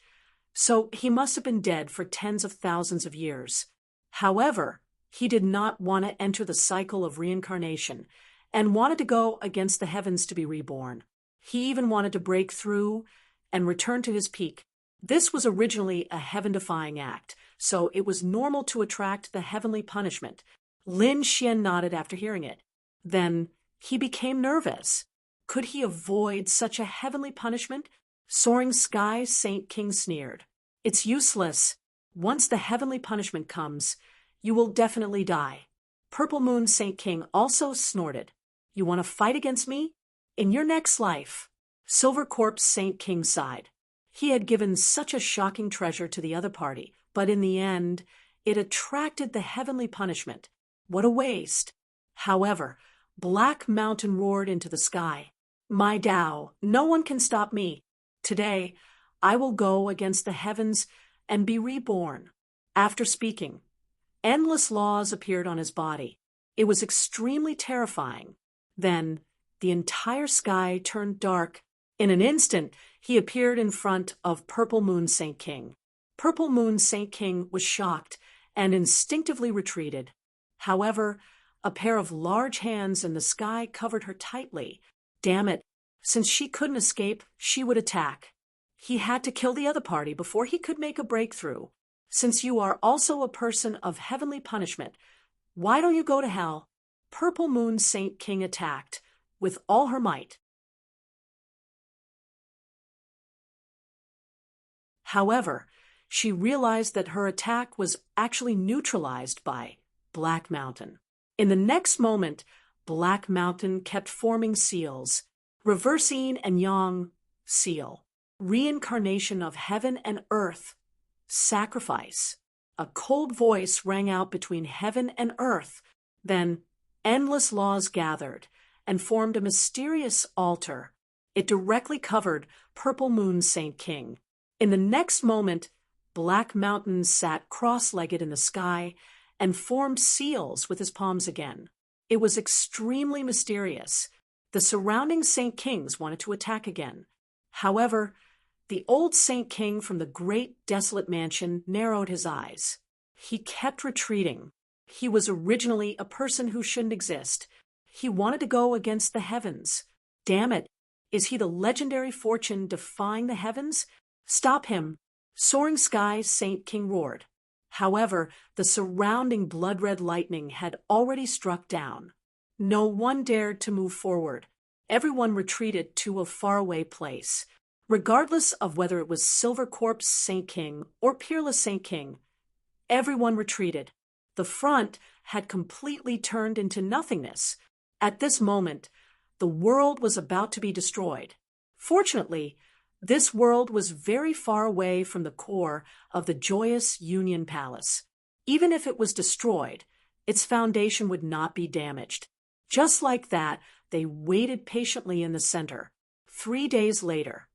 so he must have been dead for tens of thousands of years. However, he did not want to enter the cycle of reincarnation and wanted to go against the heavens to be reborn. He even wanted to break through and return to his peak. This was originally a heaven-defying act, so it was normal to attract the heavenly punishment. Lin Xian nodded after hearing it. Then he became nervous. Could he avoid such a heavenly punishment? Soaring Sky Saint King sneered. "It's useless. Once the heavenly punishment comes, you will definitely die." Purple Moon Saint King also snorted. "You want to fight against me? In your next life." Silvercorpse Saint King sighed. He had given such a shocking treasure to the other party, but in the end, it attracted the heavenly punishment. What a waste. However, Black Mountain roared into the sky. "My Tao, no one can stop me. Today, I will go against the heavens and be reborn." After speaking, endless laws appeared on his body. It was extremely terrifying. Then, the entire sky turned dark. In an instant, he appeared in front of Purple Moon Saint King. Purple Moon Saint King was shocked and instinctively retreated. However, A pair of large hands in the sky covered her tightly. Damn it. Since she couldn't escape, she would attack. He had to kill the other party before he could make a breakthrough. Since you are also a person of heavenly punishment, why don't you go to hell? Purple Moon Saint King attacked with all her might. However, she realized that her attack was actually neutralized by Black Mountain. In the next moment, Black Mountain kept forming seals. Reverse Yin and Yang seal. Reincarnation of heaven and earth. Sacrifice. A cold voice rang out between heaven and earth. Then endless laws gathered and formed a mysterious altar. It directly covered Purple Moon Saint King. In the next moment, Black Mountain sat cross-legged in the sky and formed seals with his palms again. It was extremely mysterious. The surrounding Saint Kings wanted to attack again. However, the old Saint King from the great desolate mansion narrowed his eyes. He kept retreating. He was originally a person who shouldn't exist. He wanted to go against the heavens. Damn it, is he the legendary fortune defying the heavens? Stop him! Soaring skies, Saint King roared. However, the surrounding blood-red lightning had already struck down. No one dared to move forward. Everyone retreated to a faraway place. Regardless of whether it was Silver Corpse Saint King or Peerless Saint King, everyone retreated. The front had completely turned into nothingness. At this moment, the world was about to be destroyed. Fortunately, this world was very far away from the core of the joyous Union Palace. Even if it was destroyed, its foundation would not be damaged. Just like that, they waited patiently in the center. 3 days later,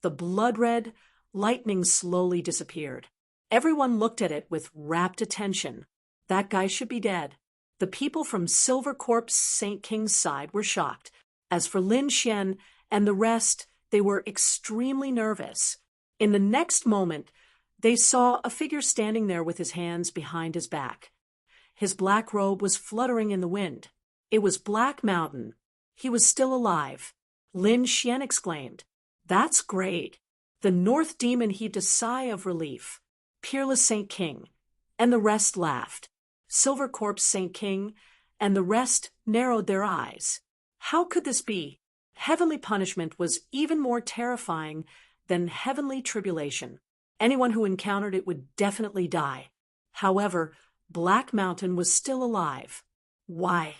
the blood-red lightning slowly disappeared. Everyone looked at it with rapt attention. That guy should be dead. The people from Silver Corpse Saint King's side were shocked. As for Lin Xian and the rest, they were extremely nervous. In the next moment, they saw a figure standing there with his hands behind his back. His black robe was fluttering in the wind. It was Black Mountain. He was still alive. Lin Xian exclaimed, "That's great." The North Demon heaved a sigh of relief. Peerless Saint King. And the rest laughed. Silver Corpse Saint King and the rest narrowed their eyes. How could this be? Heavenly punishment was even more terrifying than heavenly tribulation. Anyone who encountered it would definitely die. However, Black Mountain was still alive. Why?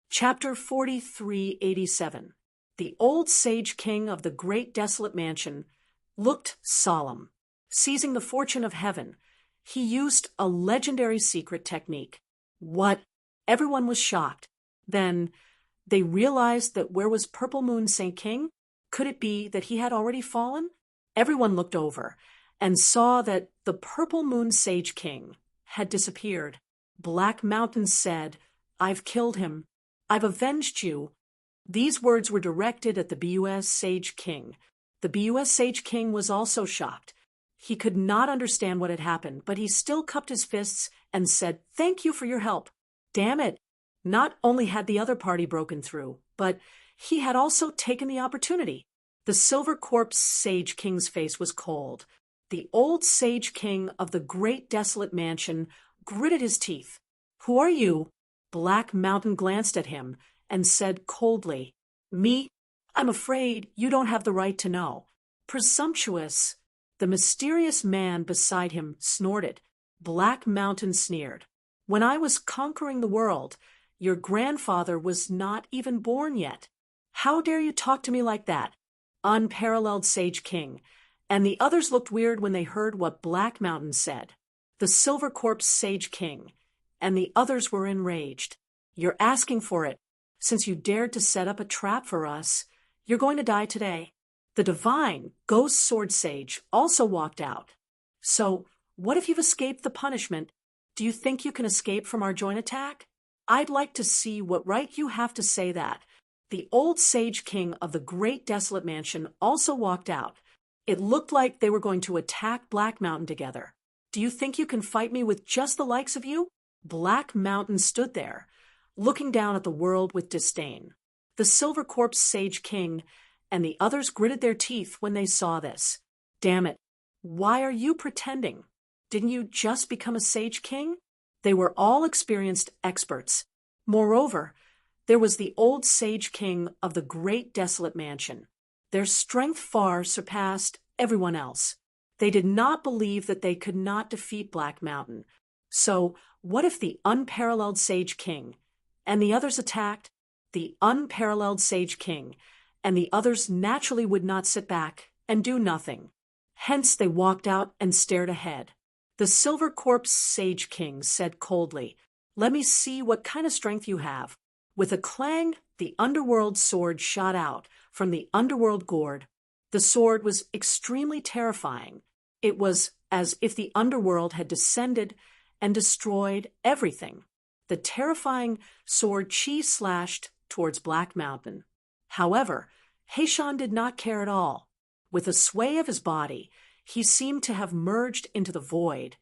Chapter 4387. The old Sage King of the Great Desolate Mansion looked solemn. Seizing the fortune of heaven, he used a legendary secret technique. What? Everyone was shocked. Then they realized that where was Purple Moon Saint King? Could it be that he had already fallen? Everyone looked over and saw that the Purple Moon Sage King had disappeared. Black Mountain said, "I've killed him. I've avenged you." These words were directed at the BUS Sage King. The BUS Sage King was also shocked. He could not understand what had happened, but he still cupped his fists and said, "Thank you for your help." Damn it! Not only had the other party broken through, but he had also taken the opportunity. The Silver Corpse Sage King's face was cold. The old Sage King of the Great Desolate Mansion gritted his teeth. "Who are you?" Black Mountain glanced at him and said coldly, "Me? I'm afraid you don't have the right to know." Presumptuous. The mysterious man beside him snorted. Black Mountain sneered. "When I was conquering the world, your grandfather was not even born yet. How dare you talk to me like that?" Unparalleled Sage King. And the others looked weird when they heard what Black Mountain said. The Silver Corpse Sage King. And the others were enraged. "You're asking for it. Since you dared to set up a trap for us, you're going to die today." The divine Ghost Sword Sage also walked out. "So, what if you've escaped the punishment? Do you think you can escape from our joint attack? I'd like to see what right you have to say that." The old Sage King of the Great Desolate Mansion also walked out. It looked like they were going to attack Black Mountain together. Do you think you can fight me with just the likes of you? Black Mountain stood there, looking down at the world with disdain. The Silver Corpse Sage King and the others gritted their teeth when they saw this. Damn it, why are you pretending? Didn't you just become a Sage King? They were all experienced experts. Moreover, there was the old Sage King of the Great Desolate Mansion. Their strength far surpassed everyone else. They did not believe that they could not defeat Black Mountain. So, what if the unparalleled Sage King and the others attacked? The unparalleled Sage King and the others naturally would not sit back and do nothing. Hence they walked out and stared ahead. The Silver Corpse Sage King said coldly, "Let me see what kind of strength you have." With a clang, the underworld sword shot out from the underworld gourd. The sword was extremely terrifying. It was as if the underworld had descended and destroyed everything. The terrifying sword chi slashed towards Black Mountain. However, Heishan did not care at all. With a sway of his body, he seemed to have merged into the void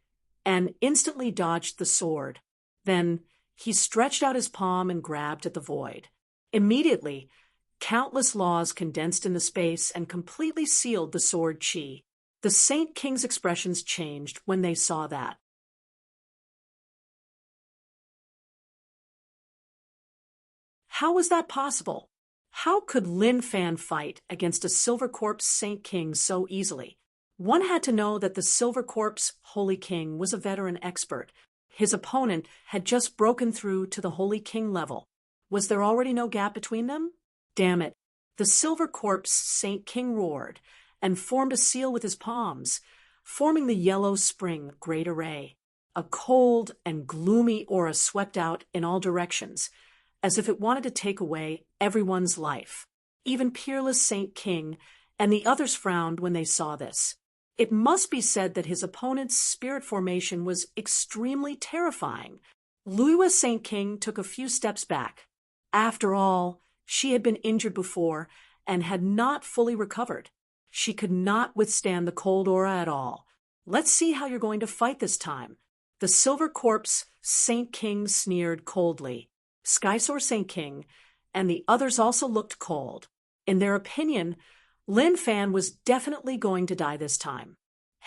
and instantly dodged the sword. Then he stretched out his palm and grabbed at the void. Immediately, countless laws condensed in the space and completely sealed the sword chi. The Saint King's expressions changed when they saw that. How was that possible? How could Lin Fan fight against a Silver Corpse Saint King so easily? One had to know that the Silver Corpse Holy King was a veteran expert. His opponent had just broken through to the Holy King level. Was there already no gap between them? Damn it. The Silver Corpse Saint King roared and formed a seal with his palms, forming the Yellow Spring Great Array. A cold and gloomy aura swept out in all directions, as if it wanted to take away everyone's life. Even peerless Saint King and the others frowned when they saw this. It must be said that his opponent's spirit formation was extremely terrifying. Luiwa Saint King took a few steps back. After all, she had been injured before and had not fully recovered. She could not withstand the cold aura at all. Let's see how you're going to fight this time. The Silver Corpse Saint King sneered coldly. Skysoar Saint King and the others also looked cold. In their opinion, Lin Fan was definitely going to die this time.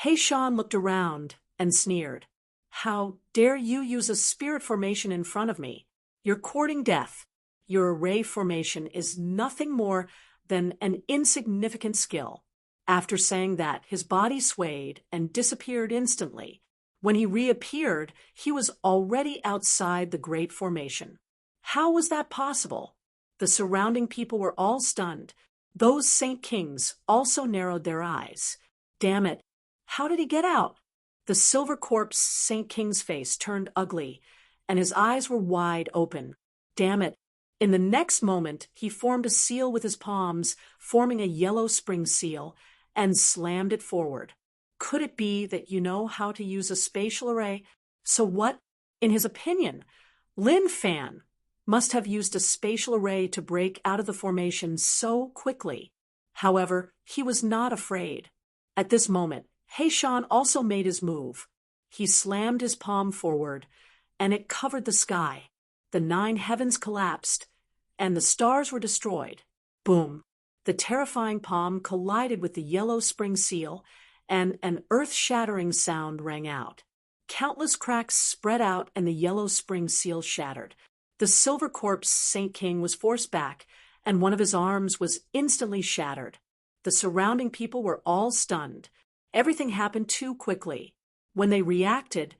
Heishan looked around and sneered. How dare you use a spirit formation in front of me? You're courting death. Your array formation is nothing more than an insignificant skill. After saying that, his body swayed and disappeared instantly. When he reappeared, he was already outside the great formation. How was that possible? The surrounding people were all stunned. Those Saint Kings also narrowed their eyes. Damn it, how did he get out? The Silver Corpse Saint King's face turned ugly, and his eyes were wide open. Damn it. In the next moment, he formed a seal with his palms, forming a Yellow Spring seal, and slammed it forward. Could it be that you know how to use a spatial array? So what? In his opinion, Lin Fan must have used a spatial array to break out of the formation so quickly. However, he was not afraid. At this moment, Heishan also made his move. He slammed his palm forward, and it covered the sky. The 9 heavens collapsed, and the stars were destroyed. Boom! The terrifying palm collided with the Yellow Spring seal, and an earth-shattering sound rang out. Countless cracks spread out, and the Yellow Spring seal shattered. The Silver Corpse Saint King was forced back, and one of his arms was instantly shattered. The surrounding people were all stunned. Everything happened too quickly. When they reacted,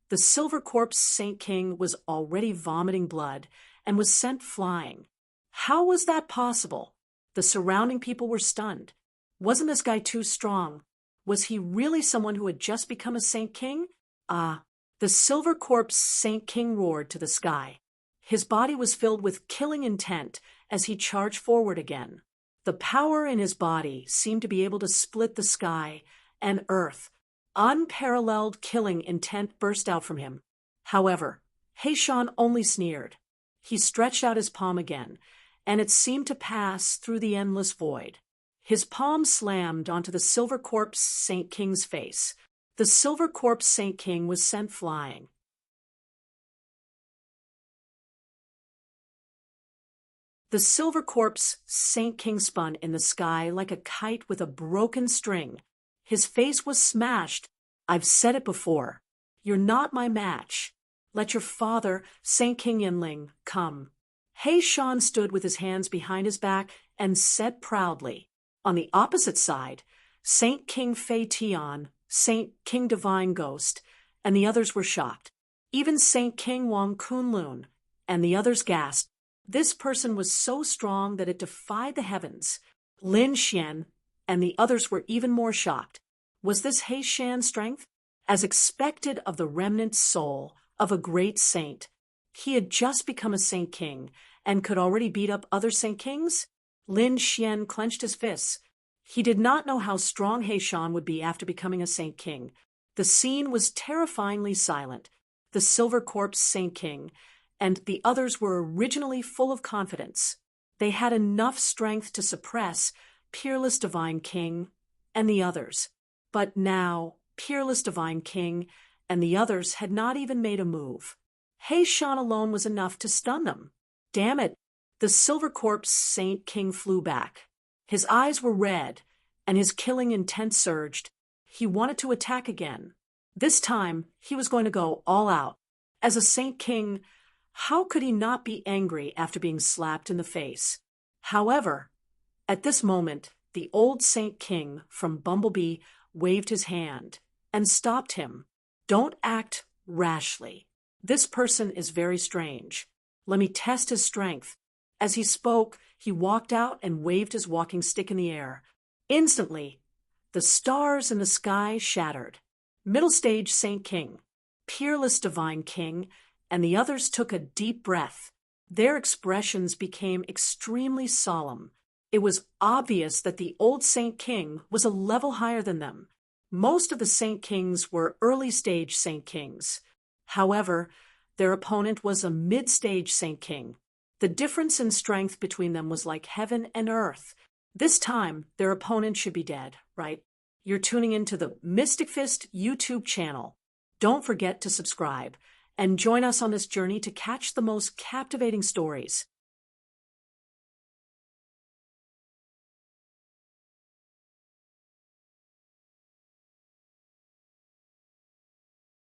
the Silver Corpse Saint King was already vomiting blood and was sent flying. How was that possible? The surrounding people were stunned. Wasn't this guy too strong? Was he really someone who had just become a Saint King? The Silver Corpse Saint King roared to the sky. His body was filled with killing intent as he charged forward again. The power in his body seemed to be able to split the sky and earth. Unparalleled killing intent burst out from him. However, Heishan only sneered. He stretched out his palm again, and it seemed to pass through the endless void. His palm slammed onto the silver corpse Saint King's face. The silver corpse Saint King was sent flying. The silver corpse Saint King spun in the sky like a kite with a broken string. His face was smashed. I've said it before. You're not my match. Let your father, Saint King Yinling, come. He Shan stood with his hands behind his back and said proudly. On the opposite side, Saint King Fei Tian, Saint King Divine Ghost, and the others were shocked. Even Saint King Wang Kunlun and the others gasped. This person was so strong that it defied the heavens. Lin Xian and the others were even more shocked. Was this He Shan's strength? As expected of the remnant soul of a great saint. He had just become a Saint King and could already beat up other Saint Kings? Lin Xian clenched his fists. He did not know how strong He Shan would be after becoming a Saint King. The scene was terrifyingly silent. The silver corpse Saint King and the others were originally full of confidence. They had enough strength to suppress Peerless Divine King and the others. But now, Peerless Divine King and the others had not even made a move. He Shan alone was enough to stun them. Damn it! The silver corpse Saint King flew back. His eyes were red, and his killing intent surged. He wanted to attack again. This time, he was going to go all out. As a Saint King, how could he not be angry after being slapped in the face? However, at this moment, the old Saint King from Bumblebee waved his hand and stopped him. Don't act rashly. This person is very strange. Let me test his strength. As he spoke, he walked out and waved his walking stick in the air. Instantly, the stars in the sky shattered. Middle stage Saint King, Peerless Divine King, and the others took a deep breath. Their expressions became extremely solemn. It was obvious that the old Saint King was a level higher than them. Most of the Saint Kings were early-stage Saint Kings. However, their opponent was a mid-stage Saint King. The difference in strength between them was like heaven and earth. This time, their opponent should be dead, right? You're tuning into the Mystic Fist YouTube channel. Don't forget to subscribe and join us on this journey to catch the most captivating stories.